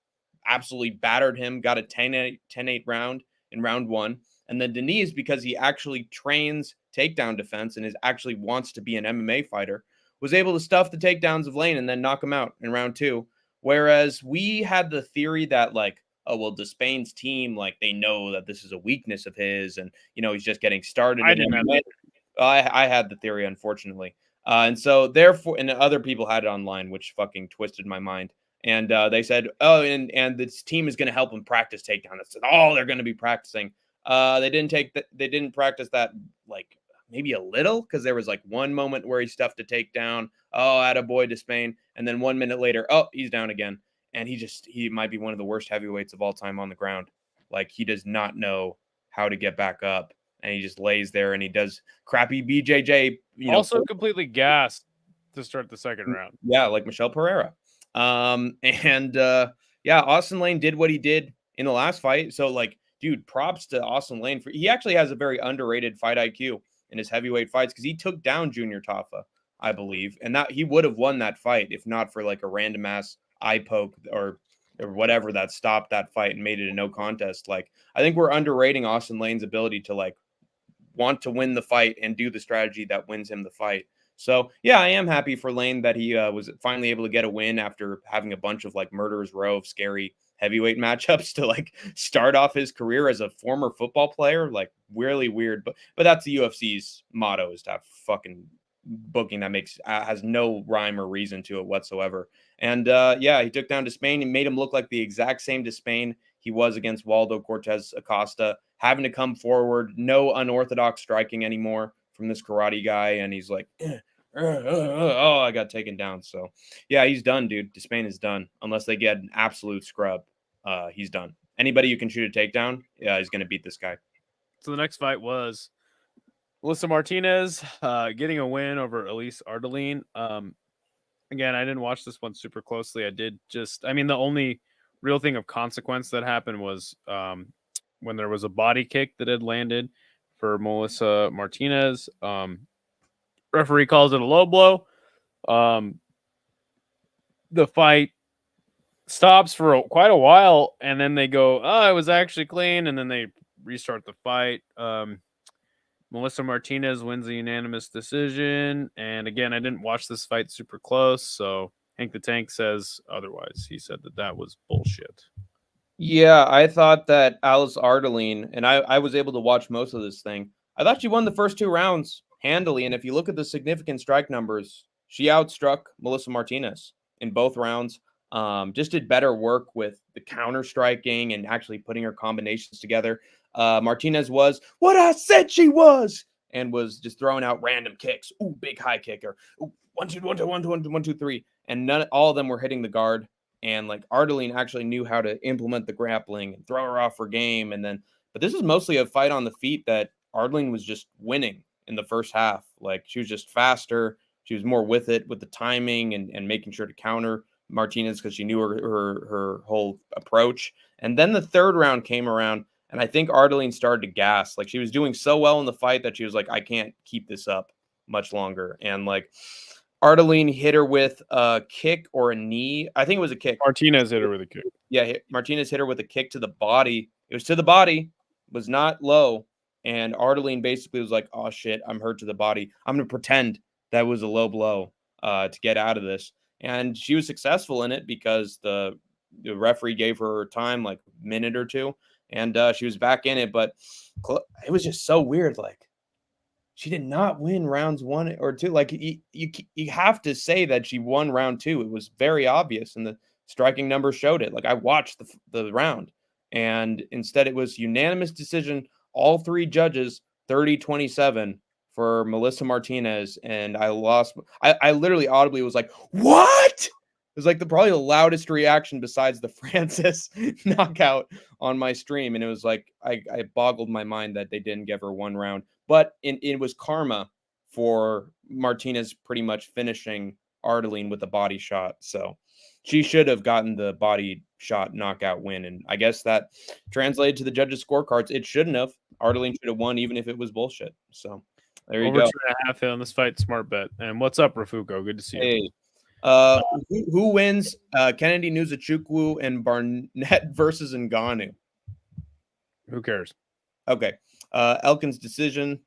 absolutely battered him, got a 10-8 round in round 1. And then Denise, because he actually trains takedown defense and actually wants to be an MMA fighter, was able to stuff the takedowns of Lane and then knock him out in round 2. Whereas we had the theory that, like, oh, well, Despain's team, like, they know that this is a weakness of his and, you know, he's just getting started. I didn't have that. I had the theory, unfortunately. And so, therefore, and other people had it online, which fucking twisted my mind. And they said, oh, and this team is going to help him practice takedown. That's all they're going to be practicing. They didn't practice that, like, maybe a little, because there was like one moment where he stuffed a takedown. Oh, attaboy Despain. And then 1 minute later, oh, he's down again. And he might be one of the worst heavyweights of all time on the ground. Like, he does not know how to get back up. And he just lays there and he does crappy BJJ. Completely gassed to start the second round. Yeah, like Michelle Pereira. Yeah, Austin Lane did what he did in the last fight. So, like, dude, props to Austin Lane. He actually has a very underrated fight IQ in his heavyweight fights because he took down Junior Tafa, I believe. And that he would have won that fight if not for like a random ass eye poke or whatever that stopped that fight and made it a no contest. Like, I think we're underrating Austin Lane's ability to like want to win the fight and do the strategy that wins him the fight. So yeah, I am happy for Lane that he was finally able to get a win after having a bunch of like murderer's row of scary heavyweight matchups to like start off his career as a former football player. Like, really weird, but that's the UFC's motto, is to have fucking booking that has no rhyme or reason to it whatsoever. And yeah, he took down Despain and made him look like the exact same Despain he was against Waldo Cortez Acosta, having to come forward, no unorthodox striking anymore from this karate guy. And he's like, oh, I got taken down. So yeah, he's done, dude. Despain is done. Unless they get an absolute scrub, he's done. Anybody who can shoot a takedown, he's going to beat this guy. So the next fight was Melissa Martinez getting a win over Elise Ardeline. Again, I didn't watch this one super closely. The only real thing of consequence that happened was when there was a body kick that had landed for Melissa Martinez. Referee calls it a low blow. The fight stops for quite a while, and then they go, oh, it was actually clean, and then they restart the fight. Melissa Martinez wins the unanimous decision. And again, I didn't watch this fight super close, so Hank the Tank says otherwise. He said that was bullshit. Yeah, I thought that Alice Ardeline, and I was able to watch most of this thing. I thought she won the first 2 rounds handily, and if you look at the significant strike numbers, she outstruck Melissa Martinez in both rounds. Just did better work with the counter striking and actually putting her combinations together. Martinez was what I said she was, and was just throwing out random kicks. Ooh, big high kicker. Ooh, 1 2 1 2 1 2 1 2 1 2 3, and all of them were hitting the guard. And like Ardeline actually knew how to implement the grappling and throw her off her game. But this is mostly a fight on the feet that Ardeline was just winning in the first half. Like, she was just faster. She was more with it, with the timing and making sure to counter Martinez because she knew her whole approach. And then the third round came around, and I think Ardeline started to gas. Like, she was doing so well in the fight that she was like, I can't keep this up much longer. And like, Ardeline hit her with a kick or a knee. I think it was a kick. Martinez hit her with a kick. Yeah, Martinez hit her with a kick to the body. It was to the body, was not low. And Ardeline basically was like, oh, shit, I'm hurt to the body. I'm going to pretend that was a low blow to get out of this. And she was successful in it because the referee gave her time, like a minute or two. and she was back in it. But it was just so weird. Like, she did not win rounds 1 or 2. Like, you have to say that she won round 2. It was very obvious, and the striking numbers showed it. Like, I watched the round, and instead it was unanimous decision. All 3 judges, 30-27 for Melissa Martinez, and I lost. I literally audibly was like, "What?" It was like probably the loudest reaction besides the Francis knockout on my stream, and it was like I boggled my mind that they didn't give her 1 round. But it was karma for Martinez pretty much finishing Ardeline with a body shot. So she should have gotten the body shot knockout win. And I guess that translated to the judges' scorecards. It shouldn't have. Ardeline should have won even if it was bullshit. So there you Over go. 2.5 hit on this fight. Smart bet. And what's up, Rafuko? Good to see you. Hey. Who wins Kennedy Nzechukwu and Barnett versus Ngannou? Who cares? Okay. Elkin's decision,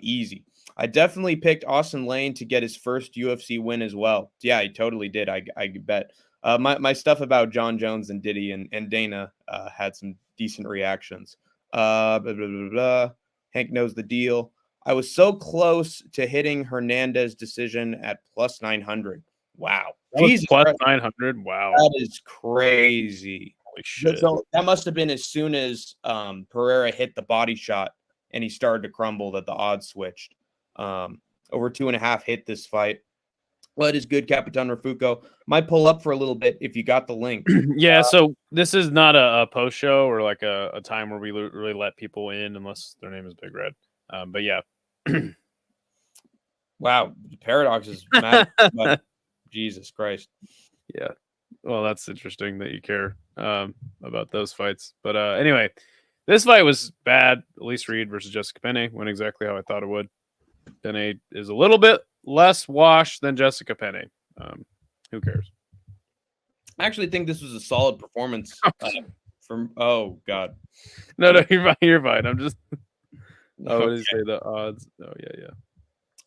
easy. I definitely picked Austin Lane to get his first UFC win as well. Yeah, he totally did. I bet. My stuff about John Jones and Diddy and Dana had some decent reactions. Blah, blah, blah, blah. Hank knows the deal. I was so close to hitting Hernandez decision at plus 900. Wow. Jesus, plus 900. Wow. That is crazy. Holy shit. So that must have been as soon as Pereira hit the body shot and he started to crumble that the odds switched. Over 2.5 hit this fight. Well, it is good, Capitan Rafuko. Might pull up for a little bit if you got the link. Yeah, so this is not a post show or like a time where we really let people in unless their name is Big Red. But yeah. Wow. Paradox is mad. Jesus Christ. Yeah. Well, that's interesting that you care about those fights. But anyway, this fight was bad. Elise Reed versus Jessica Penne went exactly how I thought it would. Penne is a little bit less washed than Jessica Penne. Who cares? I actually think this was a solid performance from. Oh God. No, you're fine. I'm just. Oh, what did you say? The odds? Oh yeah.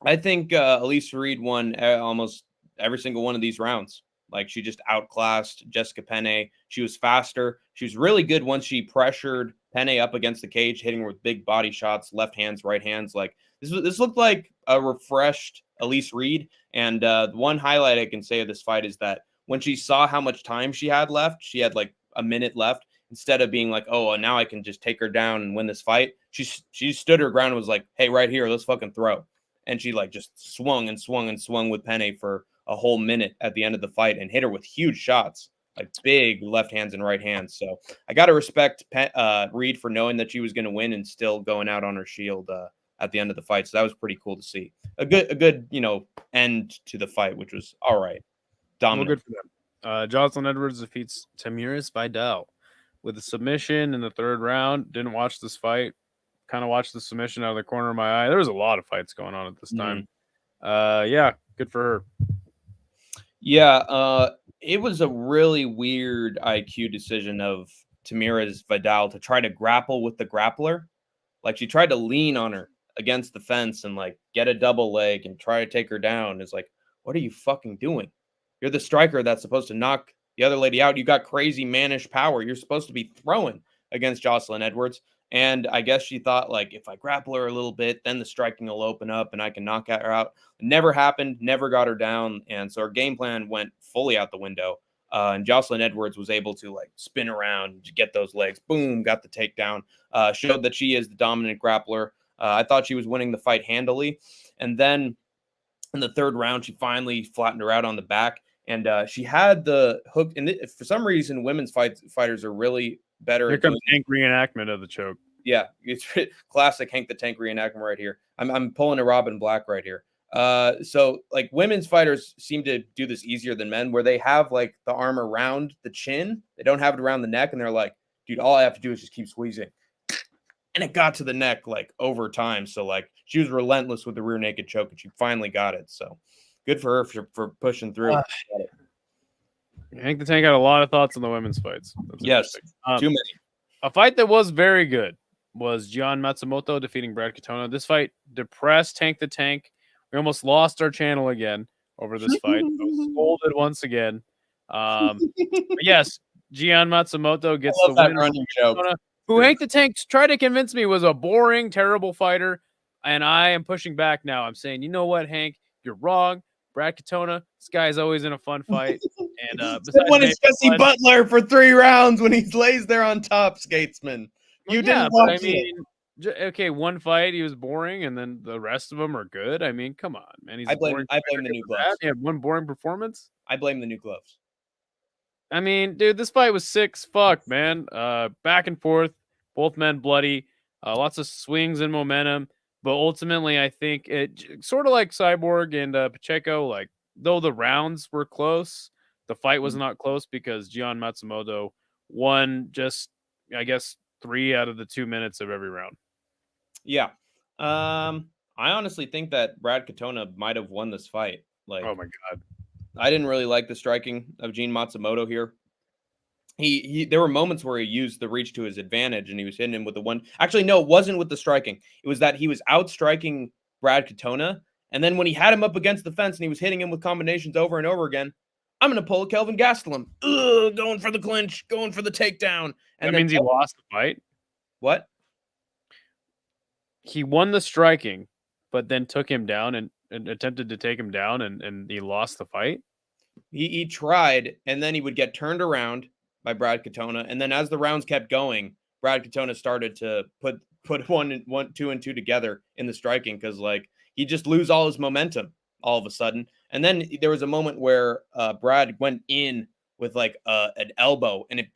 I think Elise Reed won almost every single one of these rounds. Like, she just outclassed Jessica Penne. She was faster. She was really good once she pressured Penne up against the cage, hitting her with big body shots, left hands, right hands. Like, this looked like a refreshed Elise Reed. And the one highlight I can say of this fight is that when she saw how much time she had left, she had like a minute left. Instead of being like, oh, now I can just take her down and win this fight, she stood her ground and was like, hey, right here, let's fucking throw. And she like just swung and swung and swung with Penne for a whole minute at the end of the fight and hit her with huge shots, like big left hands and right hands. So I got to respect Reed for knowing that she was going to win and still going out on her shield at the end of the fight. So that was pretty cool to see. A good end to the fight, which was all right. Dominant. Well, good for them. Jocelyn Edwards defeats Tamiris Vidal with a submission in the 3rd round. Didn't watch this fight. Kind of watched the submission out of the corner of my eye. There was a lot of fights going on at this time. Yeah, good for her. Yeah, it was a really weird IQ decision of Tamiris Vidal to try to grapple with the grappler. Like, she tried to lean on her against the fence and like get a double leg and try to take her down. It's like, what are you fucking doing? You're the striker that's supposed to knock the other lady out. You got crazy mannish power. You're supposed to be throwing against Jocelyn Edwards. And I guess she thought, like, if I grapple her a little bit, then the striking will open up and I can knock her out. It never happened, never got her down. And so her game plan went fully out the window. And Jocelyn Edwards was able to, like, spin around to get those legs. Boom, got the takedown. Showed that she is the dominant grappler. I thought she was winning the fight handily. And then in the 3rd round, she finally flattened her out on the back. And she had the hook. And for some reason, women's fighters are really better. Here comes Hank reenactment of the choke. Yeah, it's classic Hank the Tank reenactment right here. I'm pulling a Robin Black right here. So like women's fighters seem to do this easier than men, where they have like the arm around the chin. They don't have it around the neck, and they're like, dude, all I have to do is just keep squeezing. And it got to the neck like over time. So like she was relentless with the rear naked choke, and she finally got it. So good for her for pushing through. Hank the Tank had a lot of thoughts on the women's fights. Yes, too many. A fight that was very good was Gian Matsumoto defeating Brad Katona. This fight depressed Hank the Tank. We almost lost our channel again over this fight. I was scolded once again. But yes, Gian Matsumoto gets the win. who Hank the Tank tried to convince me was a boring, terrible fighter, and I am pushing back now. I'm saying, you know what, Hank, you're wrong. Brad Katona, this guy is always in a fun fight. And besides Someone is Jesse Blood, Butler for 3 rounds when he lays there on top, Skatesman. You didn't but watch I mean, okay, one fight he was boring, and then the rest of them are good. I mean, come on, man. He's I a blame boring the fighter new for that. gloves. He had one boring performance. I blame the new gloves. I mean, dude, this fight was sick as fuck, man. Back and forth, both men bloody, lots of swings and momentum. But ultimately, I think it sort of like Cyborg and Pacheco, like though the rounds were close, the fight was not close because Gian Matsumoto won just, I guess, 3 out of the 2 minutes of every round. Yeah. I honestly think that Brad Katona might have won this fight. Like, Oh my god. I didn't really like the striking of Gene Matsumoto here. There were moments where he used the reach to his advantage and he was hitting him with the one. Actually, no, it wasn't with the striking. It was that he was outstriking Brad Katona. And then when he had him up against the fence and he was hitting him with combinations over and over again, I'm going to pull a Kelvin Gastelum. Ugh, going for the clinch, going for the takedown. And That means he lost the fight? What? He won the striking, but then took him down and attempted to take him down, and he lost the fight? He tried, and then he would get turned around by Brad Katona. And then as the rounds kept going, Brad Katona started to put two and two together in the striking because like he just lose all his momentum all of a sudden. And then there was a moment where Brad went in with like an elbow and it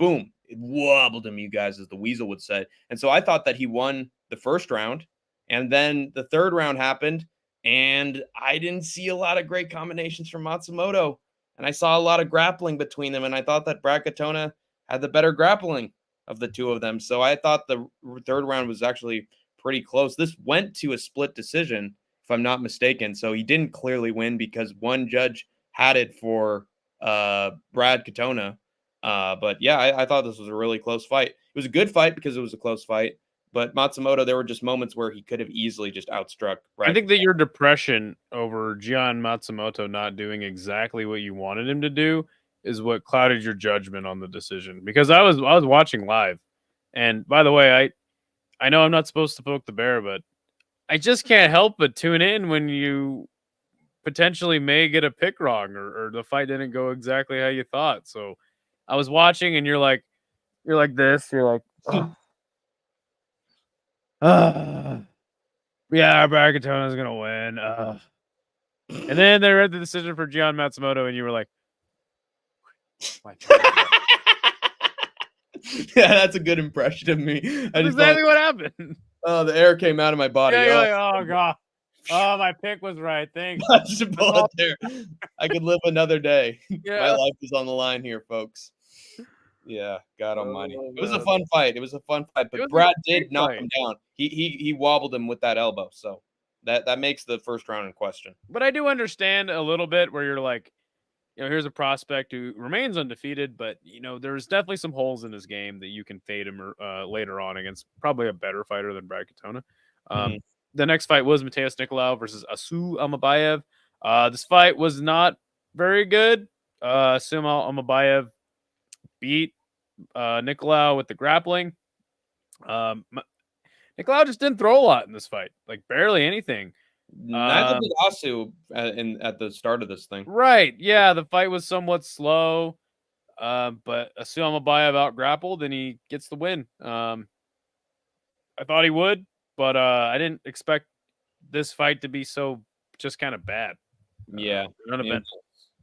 wobbled him, you guys, as the Weasel would say. And so I thought that he won the first round. And then the third round happened and I didn't see a lot of great combinations from Matsumoto. And I saw a lot of grappling between them. And I thought that Brad Katona had the better grappling of the two of them. So I thought the third round was actually pretty close. This went to a split decision, if I'm not mistaken. So he didn't clearly win because one judge had it for Brad Katona. But yeah, I thought this was a really close fight. It was a good fight because it was a close fight. But Matsumoto, there were just moments where he could have easily just outstruck Brad. I think that your depression over Gian Matsumoto not doing exactly what you wanted him to do is what clouded your judgment on the decision. Because I was watching live, and by the way, I know I'm not supposed to poke the bear, but I just can't help but tune in when you potentially may get a pick wrong or the fight didn't go exactly how you thought. So I was watching, and you're like this, you're like. Yeah, Brad Katona's gonna win. And then they read the decision for Gian Matsumoto, and you were like, my yeah, that's a good impression of me. That's exactly what happened. Oh, the air came out of my body. Yeah, like, oh god. Oh, my pick was right. Thanks. Just pull it there. I could live another day. Yeah. My life is on the line here, folks. Yeah, God Almighty. It was a fun fight. But Brad did knock him down. He wobbled him with that elbow. So that makes the first round in question. But I do understand a little bit where you're like, here's a prospect who remains undefeated, but there's definitely some holes in his game that you can fade him later on against probably a better fighter than Brad Katona. The next fight was Mateus Nicolau versus Asu Amabayev. This fight was not very good. Asu Amabayev beat Nicolau with the grappling. Nicolau just didn't throw a lot in this fight, like barely anything. Neither did Asu at the start of this thing. Right. Yeah, the fight was somewhat slow, but Asu Amabayev out grappled and he gets the win. I thought he would, but I didn't expect this fight to be so just kind of bad. Yeah,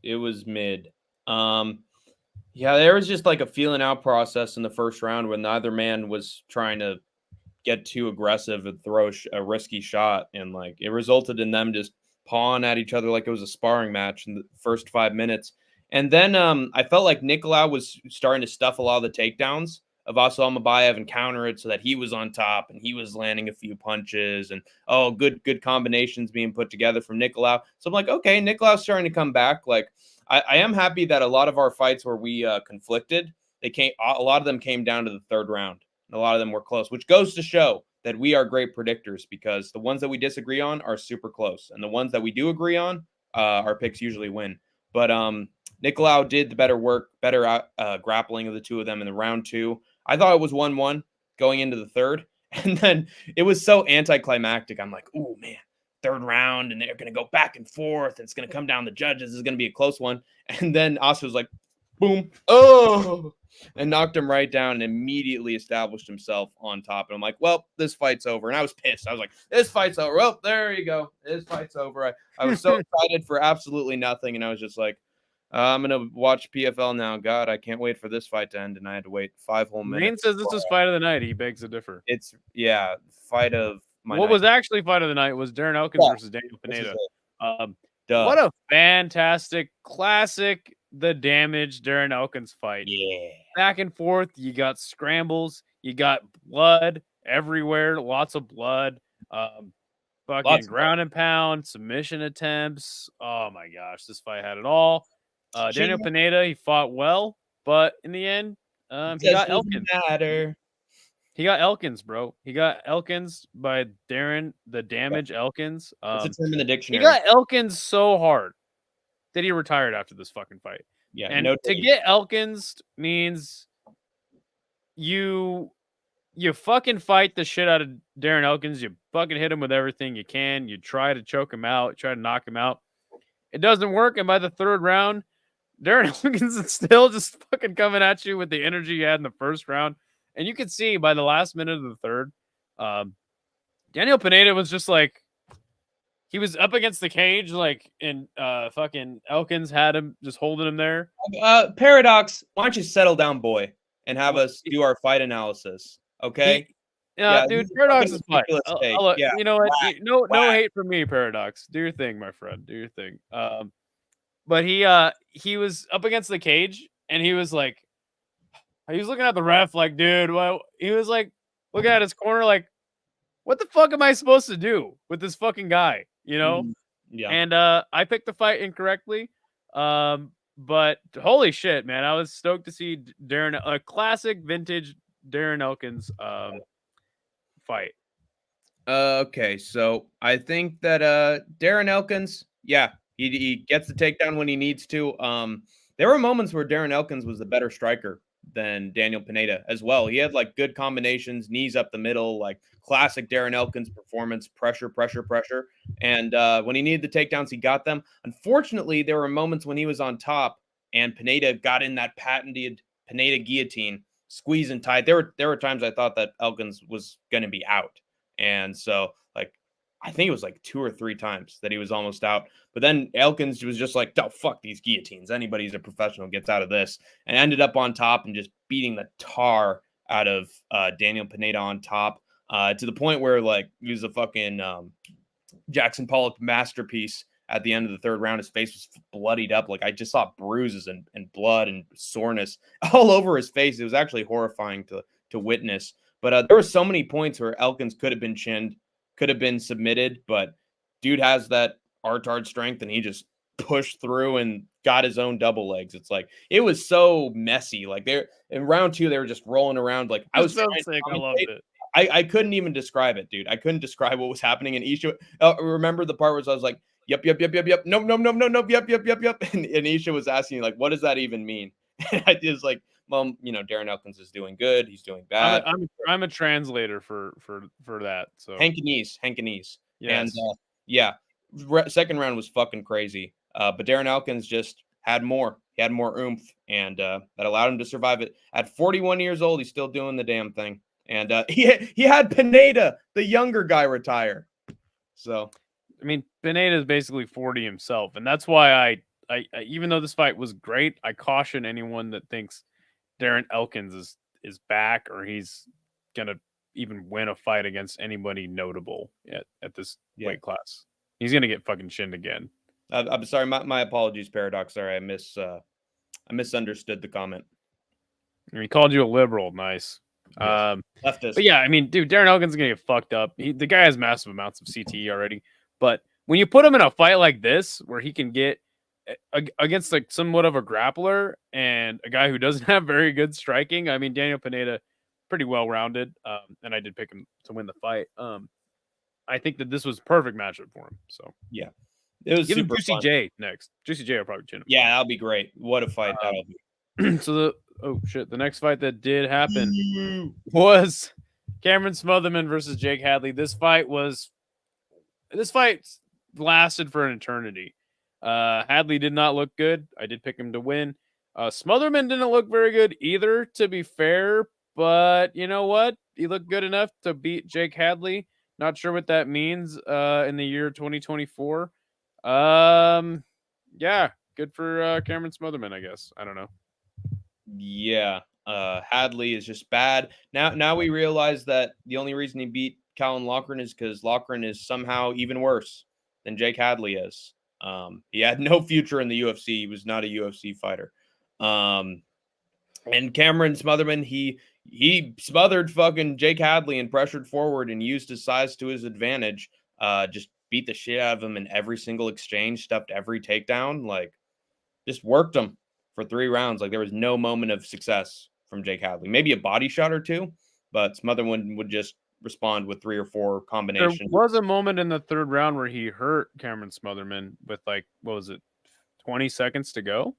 it was mid. Yeah, there was just like a feeling out process in the first round when neither man was trying to get too aggressive and throw a risky shot, and like it resulted in them just pawing at each other like it was a sparring match in the first 5 minutes. And then I felt like Nicolau was starting to stuff a lot of the takedowns of Asu Amabayev and counter it so that he was on top and he was landing a few punches and good combinations being put together from Nicolau. So I'm like, okay, Nicolau's starting to come back. Like I am happy that a lot of our fights where we conflicted, a lot of them came down to the third round. And a lot of them were close, which goes to show that we are great predictors because the ones that we disagree on are super close. And the ones that we do agree on, our picks usually win. But Nicolau did the better work, better grappling of the two of them in the round 2. I thought it was 1-1. going into the third. And then it was so anticlimactic. I'm like, oh man, third round, and they're going to go back and forth. And it's going to come down the judges. It's going to be a close one. And then Oscar was like, boom, oh, and knocked him right down and immediately established himself on top. And I'm like, well, this fight's over. And I was pissed. I was like, this fight's over. Well, there you go. This fight's over. I was so excited for absolutely nothing. And I was just like, I'm going to watch PFL now. God, I can't wait for this fight to end. And I had to wait 5 whole minutes. Rain says this is fight of the night. He begs to differ. It's, yeah, fight of my What night. was actually fight of the night was Darren Elkins versus Daniel Pineda. What a fantastic, classic, the damage Darren Elkins fight. Yeah. Back and forth. You got scrambles. You got blood everywhere. Lots of blood. Fucking ground and pound, submission attempts. Oh my gosh, this fight had it all. Daniel Pineda, he fought well, but in the end, he got Elkins. He got Elkins, bro. He got Elkins by Darren the Damage Elkins. It's a term in the dictionary. He got Elkins so hard that he retired after this fucking fight. Yeah, and to get Elkins means you fucking fight the shit out of Darren Elkins. You fucking hit him with everything you can. You try to choke him out, try to knock him out. It doesn't work, and by the third round, Darren Elkins is still just fucking coming at you with the energy you had in the first round. And you could see by the last minute of the third, Daniel Pineda was just like, he was up against the cage, like, and fucking Elkins had him just holding him there. Paradox, why don't you settle down, boy, and have us do our fight analysis, okay? Yeah, dude, Paradox is fine. Yeah. You know what? No hate from me, Paradox. Do your thing, my friend. Do your thing. But he was up against the cage, and he was like, he was looking at the ref like, dude, well, he was like looking at his corner like, what the fuck am I supposed to do with this fucking guy? You know? Yeah. And I picked the fight incorrectly. But holy shit, man, I was stoked to see a classic vintage Darren Elkins fight. Okay, so I think that Darren Elkins, yeah, he gets the takedown when he needs to. There were moments where Darren Elkins was the better striker than Daniel Pineda as well. He had like good combinations, knees up the middle, like classic Darren Elkins performance, pressure. And when he needed the takedowns, he got them. Unfortunately, there were moments when he was on top and Pineda got in that patented Pineda guillotine, squeezing tight. There were times I thought that Elkins was going to be out. And so, like, I think it was like 2 or 3 times that he was almost out. But then Elkins was just like, oh, fuck these guillotines. Anybody who's a professional gets out of this. And ended up on top and just beating the tar out of Daniel Pineda on top to the point where, like, he was a fucking Jackson Pollock masterpiece at the end of the third round. His face was bloodied up. Like, I just saw bruises and blood and soreness all over his face. It was actually horrifying to witness. But there were so many points where Elkins could have been chinned, could have been submitted, but dude has that artard strength and he just pushed through and got his own double legs. It's like, it was so messy. Like, in round 2, they were just rolling around. Like, I was so sick. I loved it. I couldn't even describe it, dude. I couldn't describe what was happening. And Isha, remember the part where I was like, yep. No. Yep. And Isha was asking, like, what does that even mean? And I just like, well, you know, Darren Elkins is doing good. He's doing bad. I'm a translator for that. So Hankanese. Yes. And yeah, second round was fucking crazy. But Darren Elkins just had more. He had more oomph, and that allowed him to survive it. At 41 years old, he's still doing the damn thing. And he had Pineda, the younger guy, retire. So, I mean, Pineda is basically 40 himself, and that's why I even though this fight was great, I caution anyone that thinks Darren Elkins is back or he's gonna even win a fight against anybody notable at this weight class. He's gonna get fucking shinned again. I'm sorry, my apologies, Paradox. Sorry, I misunderstood the comment. He called you a liberal. Nice. Yes. Leftist. But yeah, I mean, dude, Darren Elkins is gonna get fucked up. The guy has massive amounts of CTE already. But when you put him in a fight like this, where he can get against like somewhat of a grappler and a guy who doesn't have very good striking, I mean, Daniel Pineda, pretty well rounded, and I did pick him to win the fight. I think that this was a perfect matchup for him. So yeah, it was give him super Juicy fun. J next. Juicy J will probably chin him. Yeah, that'll be great. What a fight that'll be. So the next fight that did happen was Cameron Smotherman versus Jake Hadley. This fight lasted for an eternity. Hadley did not look good. I did pick him to win. Smotherman didn't look very good either, to be fair. But you know what? He looked good enough to beat Jake Hadley. Not sure what that means in the year 2024. Yeah, good for Cameron Smotherman, I guess. I don't know. Yeah, Hadley is just bad. Now we realize that the only reason he beat Callan Loughran is because Loughran is somehow even worse than Jake Hadley is. He had no future in the UFC. He was not a UFC fighter. And Cameron Smotherman, he smothered fucking Jake Hadley and pressured forward and used his size to his advantage. Just beat the shit out of him in every single exchange, stuffed every takedown, like just worked him for 3 rounds. Like there was no moment of success from Jake Hadley. Maybe a body shot or two, but Smotherman would just respond with 3 or 4 combinations. There was a moment in the 3rd round where he hurt Cameron Smotherman with like, what was it, 20 seconds to go?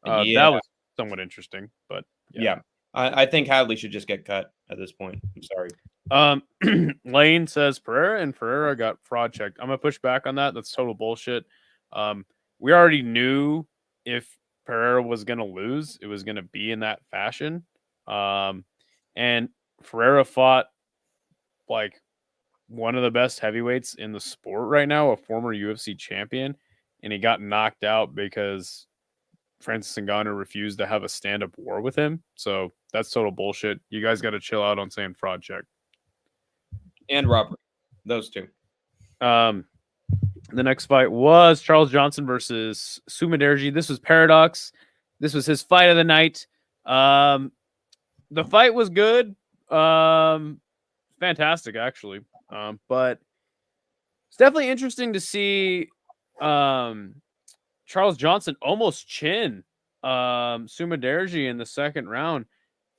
That was somewhat interesting, but yeah. I think Hadley should just get cut at this point. I'm sorry. Lane says Pereira got fraud checked. I'm gonna push back on that. That's total bullshit. We already knew if Pereira was gonna lose, it was gonna be in that fashion. And Pereira fought like one of the best heavyweights in the sport right now, a former UFC champion, and he got knocked out because Francis Ngannou refused to have a stand-up war with him. So that's total bullshit. You guys got to chill out on saying fraud check. And robbery. Those two. The next fight was Charles Johnson versus Sumaderji. This was Paradox. This was his fight of the night. The fight was good. Fantastic, actually. But it's definitely interesting to see Charles Johnson almost chin Sumaderji in the 2nd round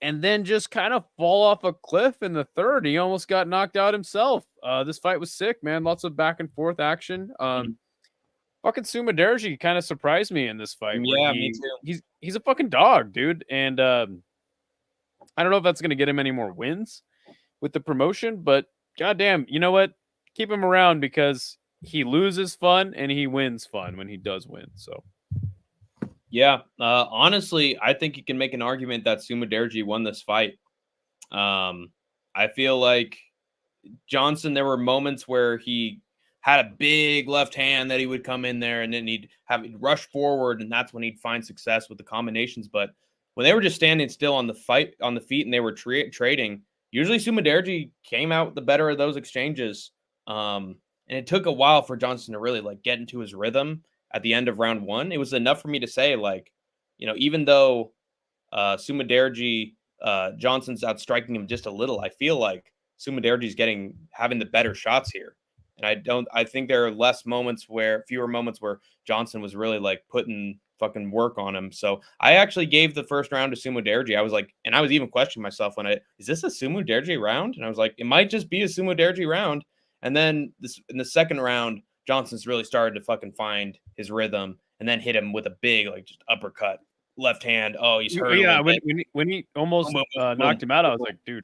and then just kind of fall off a cliff in the 3rd. He almost got knocked out himself. This fight was sick, man. Lots of back and forth action. Fucking Sumaderji kind of surprised me in this fight. Yeah, me too. He's a fucking dog, dude. And I don't know if that's going to get him any more wins with the promotion, but goddamn, you know what? Keep him around because he loses fun and he wins fun when he does win. So, yeah, honestly, I think you can make an argument that Sumaderji won this fight. I feel like Johnson, there were moments where he had a big left hand that he would come in there and then he'd rush forward, and that's when he'd find success with the combinations. But when they were just standing still on the feet and they were trading, usually Sumaderji came out the better of those exchanges. And it took a while for Johnson to really like get into his rhythm at the end of round 1. It was enough for me to say, like, you know, even though Sumaderji, Johnson's outstriking him just a little, I feel like Sumaderji's having the better shots here. And I think there are fewer moments where Johnson was really like putting fucking work on him. So I actually gave the 1st round to Sumaderji. I was like, and I was even questioning myself is this a Sumaderji round? And I was like, it might just be a Sumaderji round. And then in the 2nd round, Johnson's really started to fucking find his rhythm and then hit him with a big, like, just uppercut, left hand. Oh, he's hurt. Yeah, when he almost knocked him out, I was like, dude,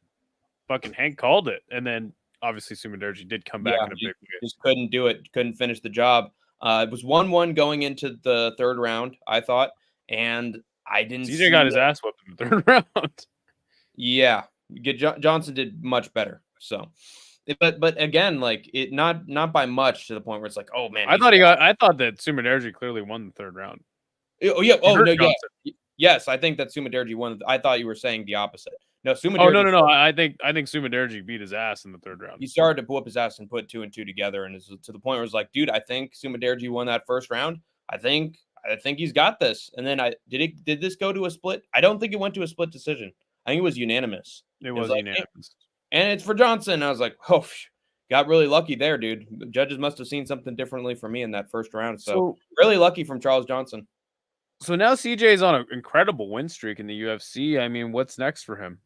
fucking Hank called it. And then obviously Sumaderji did come back in a big way. Just couldn't do it. Couldn't finish the job. It was 1-1 going into the 3rd round, I thought. And I didn't CJ got his ass whooped in the 3rd round. Yeah. Johnson did much better. So... But again, like it not by much to the point where it's like, oh man. I thought that Sumaderji clearly won the 3rd round. Oh yeah. Oh no. Yeah. Yes, I think that Sumaderji won. I thought you were saying the opposite. No, Sumaderji. Oh no. I think Sumaderji beat his ass in the 3rd round. He started to whoop his ass and put 2 and 2 together, and it's to the point where it's like, dude, I think Sumaderji won that 1st round. I think he's got this. And then did this go to a split? I don't think it went to a split decision. I think it was unanimous. It was unanimous. And it's for Johnson. I was like, oh, got really lucky there, dude. The judges must have seen something differently from me in that 1st round. So really lucky from Charles Johnson. So now CJ is on an incredible win streak in the UFC. I mean, what's next for him?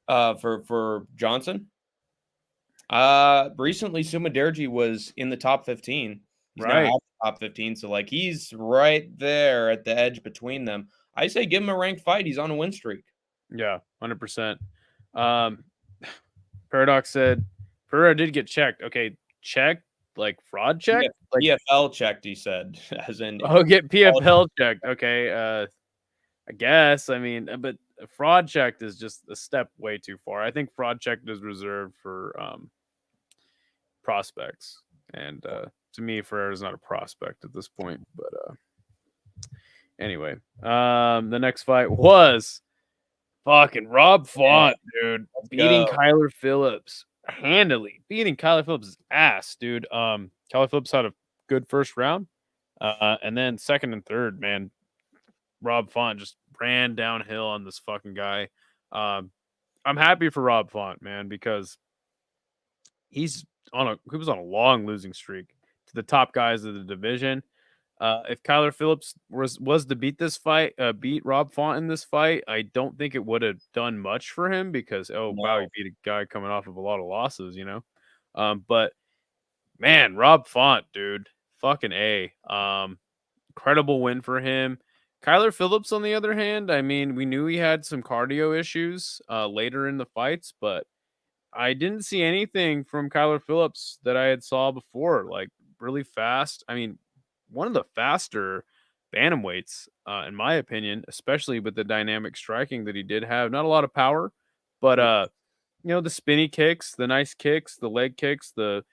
For Johnson? Recently, Sumaderji was in the top 15. He's right. Now out the top 15. So, like, he's right there at the edge between them. I say give him a ranked fight. He's on a win streak. Yeah, 100%. Paradox said Pereira did get checked. Okay, checked like fraud checked. Like PFL checked, he said, as in get PFL checked. Okay, I guess. I mean, but fraud checked is just a step way too far. I think fraud checked is reserved for prospects, and to me, Ferreira's not a prospect at this point. But anyway, the next fight was fucking Rob Font, dude, beating go. Kyler Phillips handily, beating Kyler Phillips' ass, dude. Kyler Phillips had a good first round, and then second and third, man, Rob Font just ran downhill on this fucking guy. I'm happy for Rob Font, man, because he was on a long losing streak to the top guys of the division. If Kyler Phillips was to beat this fight, beat Rob Font in this fight, I don't think it would have done much for him because wow, he beat a guy coming off of a lot of losses, you know. But man, Rob Font, dude, fucking A. Incredible win for him. Kyler Phillips, on the other hand, I mean, we knew he had some cardio issues later in the fights, but I didn't see anything from Kyler Phillips that I had saw before, like really fast. I mean, one of the faster bantamweights, in my opinion, especially with the dynamic striking that he did have. Not a lot of power, but the spinny kicks, the nice kicks, the leg kicks, the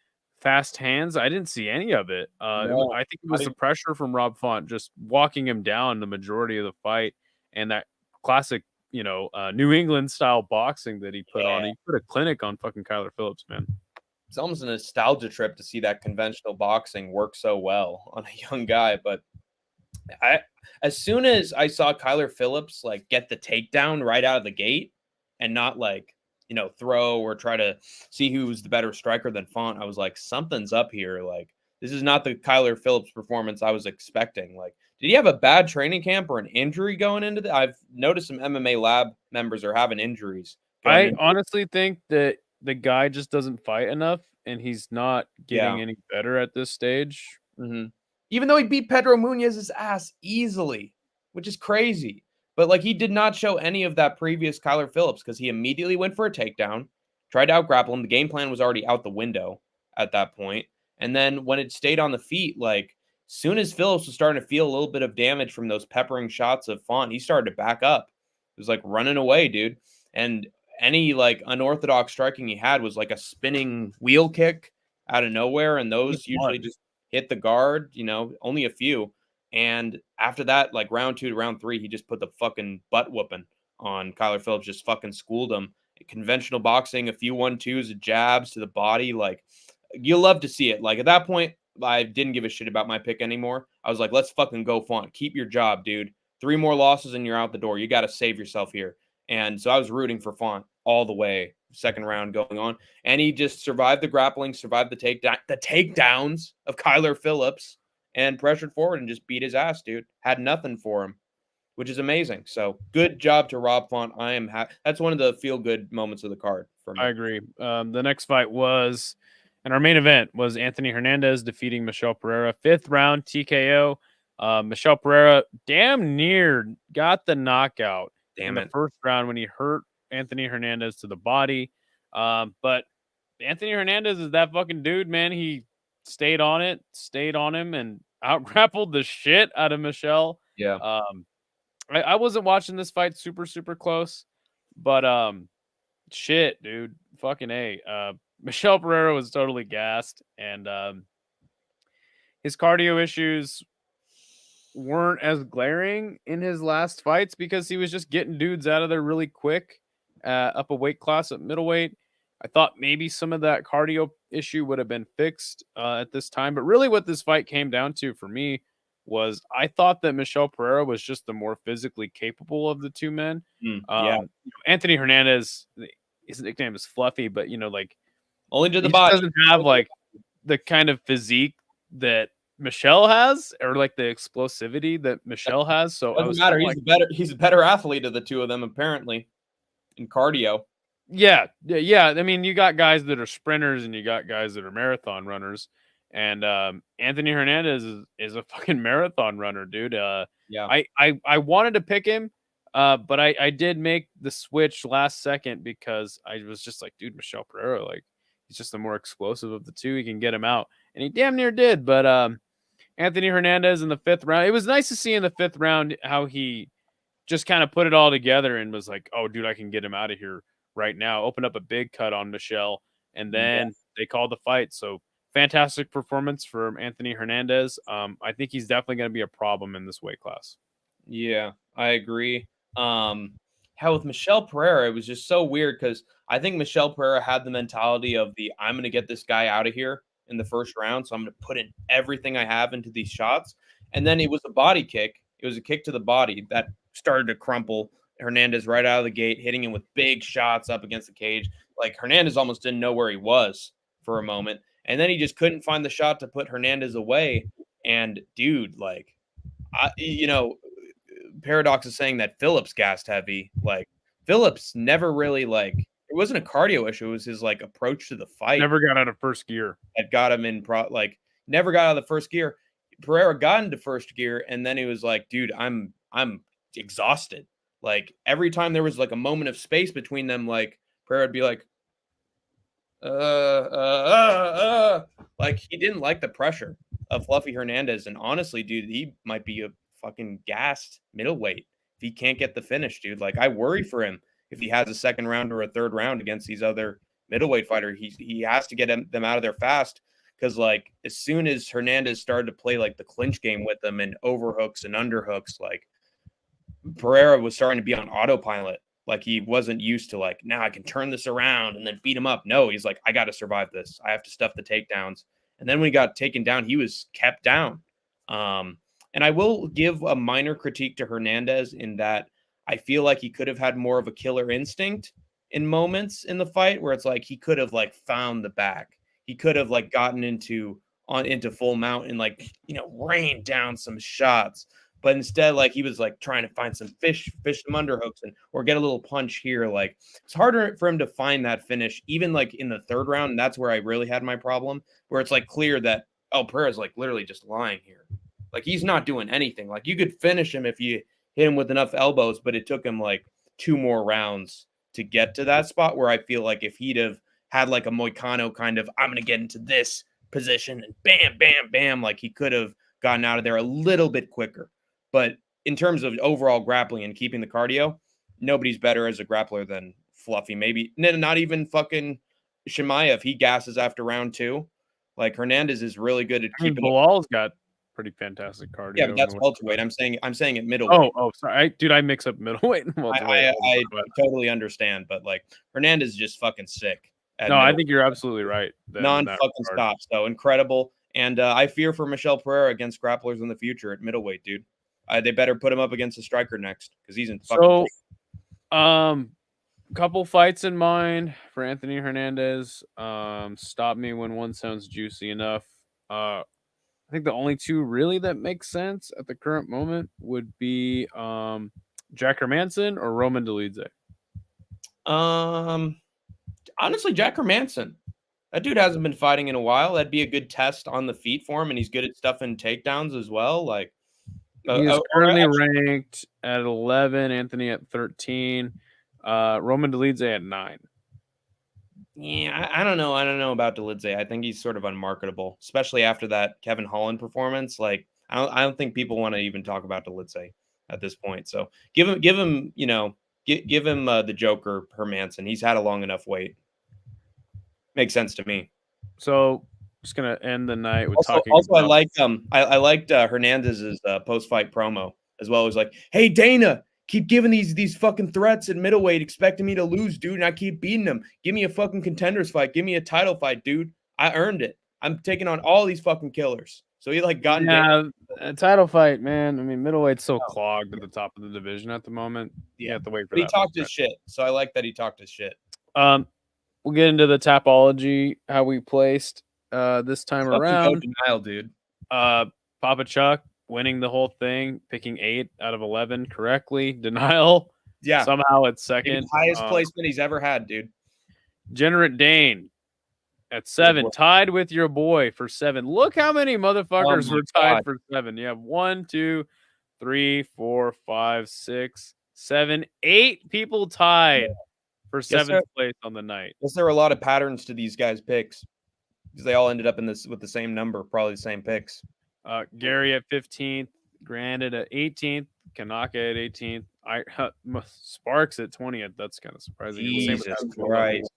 fast hands. I didn't see any of it. No, I think it was the pressure from Rob Font just walking him down the majority of the fight, and that classic, New England style boxing that he put on. He put a clinic on fucking Kyler Phillips, man. It's almost a nostalgia trip to see that conventional boxing work so well on a young guy. But as soon as I saw Kyler Phillips like get the takedown right out of the gate and not like, throw or try to see who's the better striker than Font, I was like, something's up here. Like, this is not the Kyler Phillips performance I was expecting. Like, did he have a bad training camp or an injury going into that? I've noticed some MMA lab members are having injuries. I honestly think that the guy just doesn't fight enough, and he's not getting any better at this stage. Mm-hmm. Even though he beat Pedro Munez's ass easily, which is crazy. But like, he did not show any of that previous Kyler Phillips because he immediately went for a takedown, tried to out-grapple him. The game plan was already out the window at that point. And then when it stayed on the feet, like, soon as Phillips was starting to feel a little bit of damage from those peppering shots of Font, he started to back up. It was like running away, dude. And any like unorthodox striking he had was like a spinning wheel kick out of nowhere. And those usually just hit the guard, only a few. And after that, like round 2 to round 3, he just put the fucking butt whooping on Kyler Phillips, just fucking schooled him. Conventional boxing, a few 1-2s, jabs to the body. Like, you'll love to see it. Like, at that point, I didn't give a shit about my pick anymore. I was like, let's fucking go, Font. Keep your job, dude. 3 more losses and you're out the door. You got to save yourself here. And so I was rooting for Font all the way, second round going on. And he just survived the grappling, survived the takedowns of Kyler Phillips, and pressured forward and just beat his ass, dude. Had nothing for him, which is amazing. So good job to Rob Font. I am happy. That's one of the feel-good moments of the card for me. I agree. The next fight was, and our main event was Anthony Hernandez defeating Michel Pereira. 5th round TKO. Michel Pereira damn near got the knockout in the first round when he hurt Anthony Hernandez to the body. But Anthony Hernandez is that fucking dude, man. He stayed on him, and out-grappled the shit out of Michel. Yeah. I wasn't watching this fight super, super close, but shit, dude. Fucking A. Michel Pereira was totally gassed, and his cardio issues weren't as glaring in his last fights because he was just getting dudes out of there really quick, up a weight class at middleweight. I thought maybe some of that cardio issue would have been fixed at this time. But really what this fight came down to for me was I thought that Michel Pereira was just the more physically capable of the two men. Anthony Hernandez, his nickname is Fluffy, but, like, only to the body. Doesn't have, like, the kind of physique that Michel has, or, like, the explosivity that Michel has. So doesn't matter. He's a better athlete of the two of them, apparently, in cardio. Yeah. I mean, you got guys that are sprinters and you got guys that are marathon runners. And Anthony Hernandez is a fucking marathon runner, dude. I wanted to pick him But I did make the switch last second because I was just like, dude, Michel Pereira, like he's just the more explosive of the two. He can get him out, and he damn near did. But Anthony Hernandez in the 5th round. It was nice to see in the 5th round how he just kind of put it all together and was like, oh, dude, I can get him out of here right now. Opened up a big cut on Michel, and then they called the fight. So fantastic performance from Anthony Hernandez. I think he's definitely going to be a problem in this weight class. Yeah, I agree. How with Michel Pereira, it was just so weird because I think Michel Pereira had the mentality of I'm going to get this guy out of here in the first round, so I'm going to put in everything I have into these shots. And then it was a body kick. It was a kick to the body that started to crumple Hernandez right out of the gate, hitting him with big shots up against the cage. Like Hernandez almost didn't know where he was for a moment. And then he just couldn't find the shot to put Hernandez away. And dude, like, Paradox is saying that Phillips gassed heavy. Like Phillips never really it wasn't a cardio issue. It was his approach to the fight. Never got out of first gear. That got him in never got out of the first gear. Pereira got into first gear, and then he was like, dude, I'm exhausted. Like every time there was a moment of space between them, like Pereira would be like, like he didn't like the pressure of Fluffy Hernandez. And honestly, dude, he might be a fucking gassed middleweight if he can't get the finish, dude. Like I worry for him if he has a second round or a third round against these other middleweight fighters. He has to get them out of there fast, because as soon as Hernandez started to play the clinch game with them and overhooks and underhooks, Pereira was starting to be on autopilot. He wasn't used to now I can turn this around and then beat him up. No, he's like, I got to survive this. I have to stuff the takedowns. And then when he got taken down, he was kept down. And I will give a minor critique to Hernandez in that I feel like he could have had more of a killer instinct in moments in the fight where it's he could have found the back. He could have gotten into full mount and rained down some shots. But instead, he was trying to find some fish some underhooks or get a little punch here. It's harder for him to find that finish, even in the 3rd round. And that's where I really had my problem, where it's clear that, oh, Pereira's literally just lying here. He's not doing anything. You could finish him if you hit him with enough elbows, but it took him 2 more rounds to get to that spot where I feel if he'd have had a Moicano kind of, I'm going to get into this position and bam, bam, bam, he could have gotten out of there a little bit quicker. But in terms of overall grappling and keeping the cardio, nobody's better as a grappler than Fluffy. Maybe not even fucking Chimaev. He gasses after round 2. Hernandez is really good at keeping. Bilal's got pretty fantastic cardio. Yeah, but that's welterweight. I'm saying it middleweight. Oh, sorry, dude. I mix up middleweight and welterweight. I totally understand, but Hernandez is just fucking sick. No, I think you're absolutely right. Non-fucking stop. So incredible. And I fear for Michel Pereira against grapplers in the future at middleweight, dude. They better put him up against a striker next, because he's in fucking. So, couple fights in mind for Anthony Hernandez. Stop me when one sounds juicy enough. I think the only 2 really that make sense at the current moment would be Jack Hermanson or Roman Dolidze. Honestly, Jack Hermanson. That dude hasn't been fighting in a while. That'd be a good test on the feet for him, and he's good at stuffing takedowns as well. He is currently ranked at 11, Anthony at 13, Roman Dolidze at 9. Yeah, I don't know. I don't know about Dolidze. I think he's sort of unmarketable, especially after that Kevin Holland performance. I don't think people want to even talk about Dolidze at this point. So give him, give him the Joker Hermanson. He's had a long enough wait. Makes sense to me. So just gonna end the night with talking. Also, I liked Hernandez's post-fight promo as well. It was hey Dana, keep giving these fucking threats at middleweight, expecting me to lose, dude, and I keep beating them. Give me a fucking contenders fight. Give me a title fight, dude. I earned it. I'm taking on all these fucking killers. So he a title fight, man. I mean, middleweight's so clogged at the top of the division at the moment. You have to wait for that. He talked his shit, so I like that he talked his shit. We'll get into the topology, how we placed this time around. Denial, dude. Papa Chuck winning the whole thing, picking 8 out of 11 correctly. Denial, somehow at second. Highest placement he's ever had, dude. Generate Dane at 7, tied with your boy for 7. Look how many motherfuckers were tied for 7. You have 1, 2, 3, 4, 5, 6, 7, 8 people tied for Yes, 7th place on the night. Guess there were a lot of patterns to these guys' picks because they all ended up in this with the same number, probably the same picks. Gary at 15th, Grandin at 18th, Kanaka at 18th, Sparks at 20th. That's kind of surprising. Jesus Christ.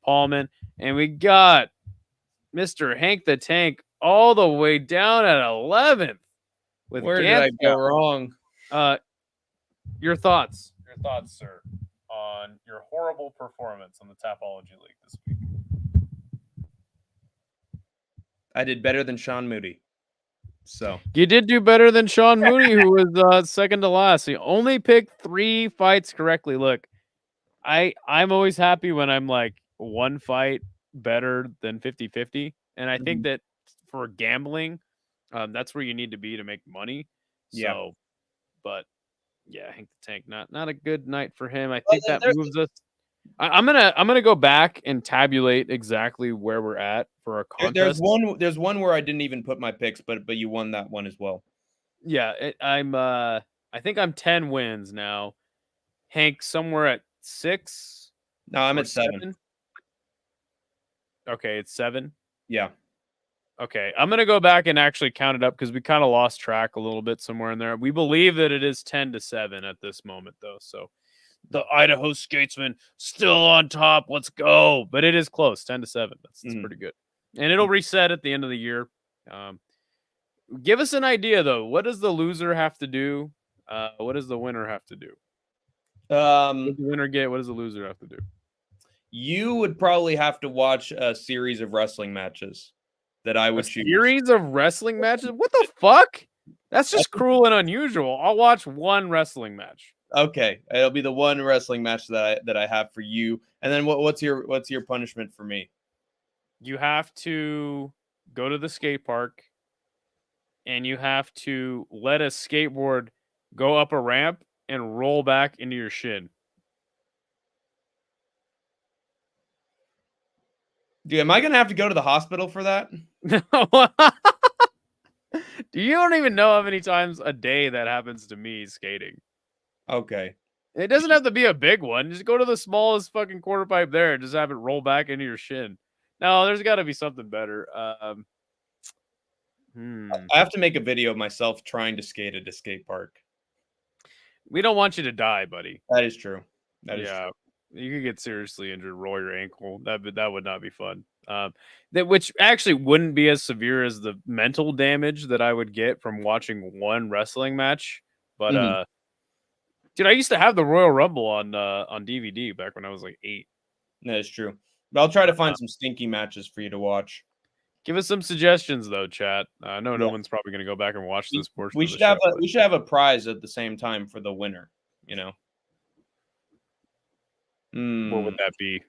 Paulman, and we got Mr. Hank the Tank all the way down at 11th. Where did I go wrong? Your thoughts, sir, on your horrible performance on the Tapology League this week. I did better than Sean Moody. So you did do better than Sean Moody, who was second to last. He only picked 3 fights correctly. Look, I'm always happy when I'm like one fight better than 50-50. And I think that for gambling, that's where you need to be to make money. So, but yeah, Hank the Tank, not a good night for him. I think that moves us. I'm gonna go back and tabulate exactly where we're at for our contest. There's one where I didn't even put my picks, but you won that one as well. Yeah, I think I'm 10 wins now. Hank somewhere at 6. No, I'm at 7. Okay, it's 7. Yeah. Okay, I'm gonna go back and actually count it up because we kind of lost track a little bit somewhere in there. We believe that it is 10-7 at this moment, though. So the Idaho Skatesman still on top. Let's go! But it is close, 10-7. That's pretty good, and it'll reset at the end of the year. Give us an idea, though. What does the loser have to do? What does the winner have to do? What does the winner get? What does the loser have to do? You would probably have to watch a series of wrestling matches that I would choose. Series of wrestling matches? What the fuck? That's just cruel and unusual. I'll watch one wrestling match. Okay, it'll be the one wrestling match that I have for you. And then what's your punishment for me? You have to go to the skate park and you have to let a skateboard go up a ramp and roll back into your shin. Dude, am I gonna have to go to the hospital for that? You don't even know how many times a day that happens to me skating. Okay. It doesn't have to be a big one. Just go to the smallest fucking quarter pipe there and just have it roll back into your shin. No, there's got to be something better. I have to make a video of myself trying to skate at a skate park. We don't want you to die, buddy. That is true. That is true. You could get seriously injured, roll your ankle. That would not be fun. Which actually wouldn't be as severe as the mental damage that I would get from watching one wrestling match. But dude, I used to have the Royal Rumble on DVD back when I was like 8. That is true. But I'll try to find some stinky matches for you to watch. Give us some suggestions, though, chat. I know no one's probably going to go back and watch this portion. We should have a prize at the same time for the winner. You know. What would that be?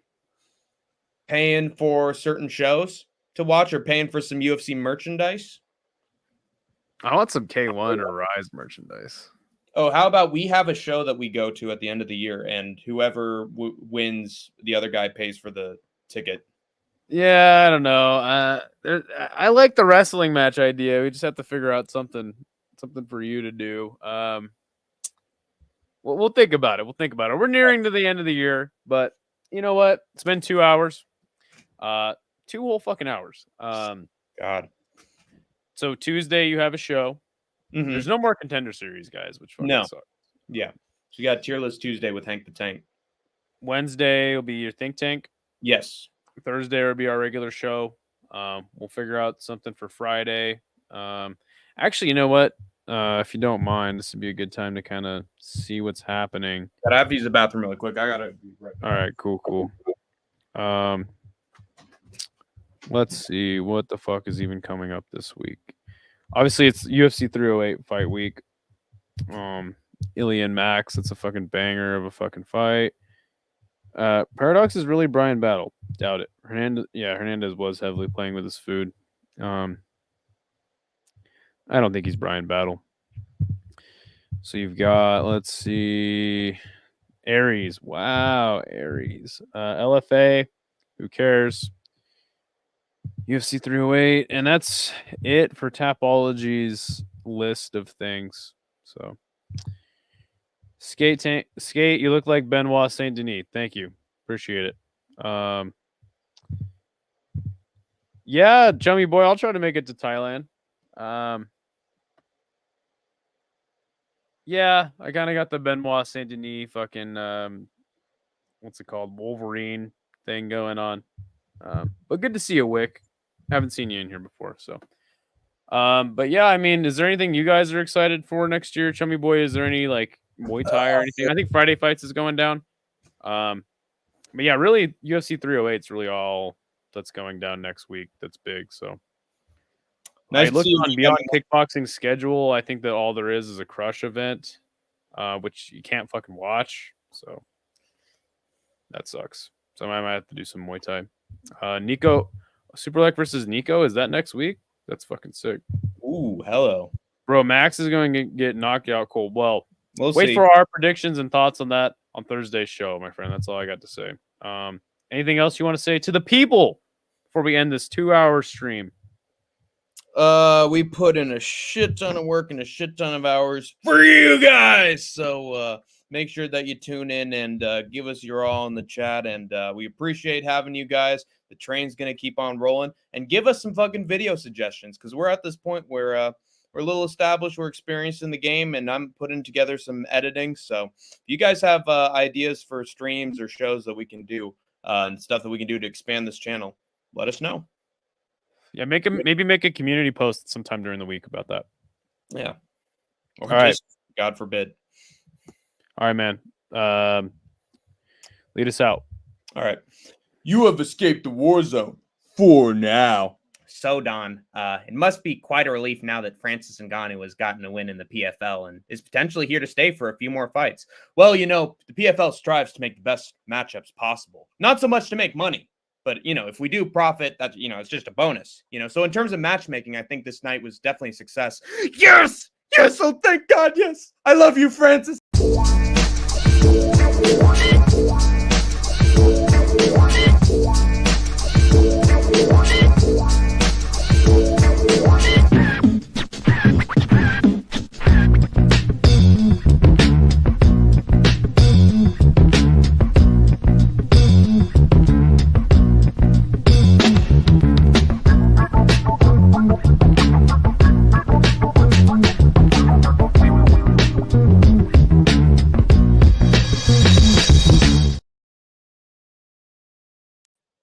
Paying for certain shows to watch or paying for some UFC merchandise? I want some K1 or Rise merchandise. Oh, how about we have a show that we go to at the end of the year, and whoever wins, the other guy pays for the ticket. Yeah, I don't know. I like the wrestling match idea. We just have to figure out something for you to do. We'll think about it. We're nearing to the end of the year, but you know what? It's been 2 hours. 2 whole fucking hours. God. So Tuesday you have a show. Mm-hmm. There's no more Contender Series, guys, which fucking sucks. Yeah. So you got Tier List Tuesday with Hank the Tank. Wednesday will be your Think Tank. Yes. Thursday will be our regular show. We'll figure out something for Friday. Actually, you know what? If you don't mind, this would be a good time to kind of see what's happening. I have to use the bathroom really quick. I gotta be right back. All right, cool. Let's see what the fuck is even coming up this week. Obviously, it's UFC 308 fight week. Ilian Max, it's a fucking banger of a fucking fight. Paradox is really Brian Battle. Doubt it. Hernandez was heavily playing with his food. I don't think he's Brian Battle. So you've got, let's see, Aries. Wow, Aries. LFA, who cares? UFC 308, and that's it for Tapology's list of things. So Skate, you look like Benoit Saint Denis. Thank you. Appreciate it. Yeah, chummy boy, I'll try to make it to Thailand. Yeah, I kind of got the Benoit Saint Denis fucking what's it called, Wolverine thing going on. But good to see you, Wick. Haven't seen you in here before, so. But yeah, I mean, is there anything you guys are excited for next year, chummy boy? Is there any like Muay Thai or anything? I think Friday Fights is going down. But yeah, really, UFC 308 is really all that's going down next week. That's big. So Nice I to looked see you, on Beyond Kickboxing schedule. I think that all there is a Crush event, which you can't fucking watch. So that sucks. So I might have to do some Muay Thai. Nico, Superlek versus Nico. Is that next week? That's fucking sick. Ooh, hello. Bro, Max is going to get knocked out cold. Well, We'll wait see. for our predictions and thoughts on that on Thursday's show, my friend. That's all I got to say. Anything else you want to say to the people before we end this 2-hour stream? We put in a shit ton of work and a shit ton of hours for you guys. So make sure that you tune in and give us your all in the chat. And we appreciate having you guys. The train's going to keep on rolling. And give us some fucking video suggestions, because we're at this point where we're a little established. We're experienced in the game, and I'm putting together some editing. So if you guys have ideas for streams or shows that we can do and stuff that we can do to expand this channel, let us know. Yeah, maybe make a community post sometime during the week about that. Yeah. Or All right. just, God forbid. All right, man. Lead us out. All right. You have escaped the war zone for now. So, Don, it must be quite a relief now that Francis Ngannou has gotten a win in the PFL and is potentially here to stay for a few more fights. Well, you know, the PFL strives to make the best matchups possible. Not so much to make money, but, you know, if we do profit, that's, you know, it's just a bonus, you know. So in terms of matchmaking, I think this night was definitely a success. Yes! Yes! Oh, thank God, yes! I love you, Francis!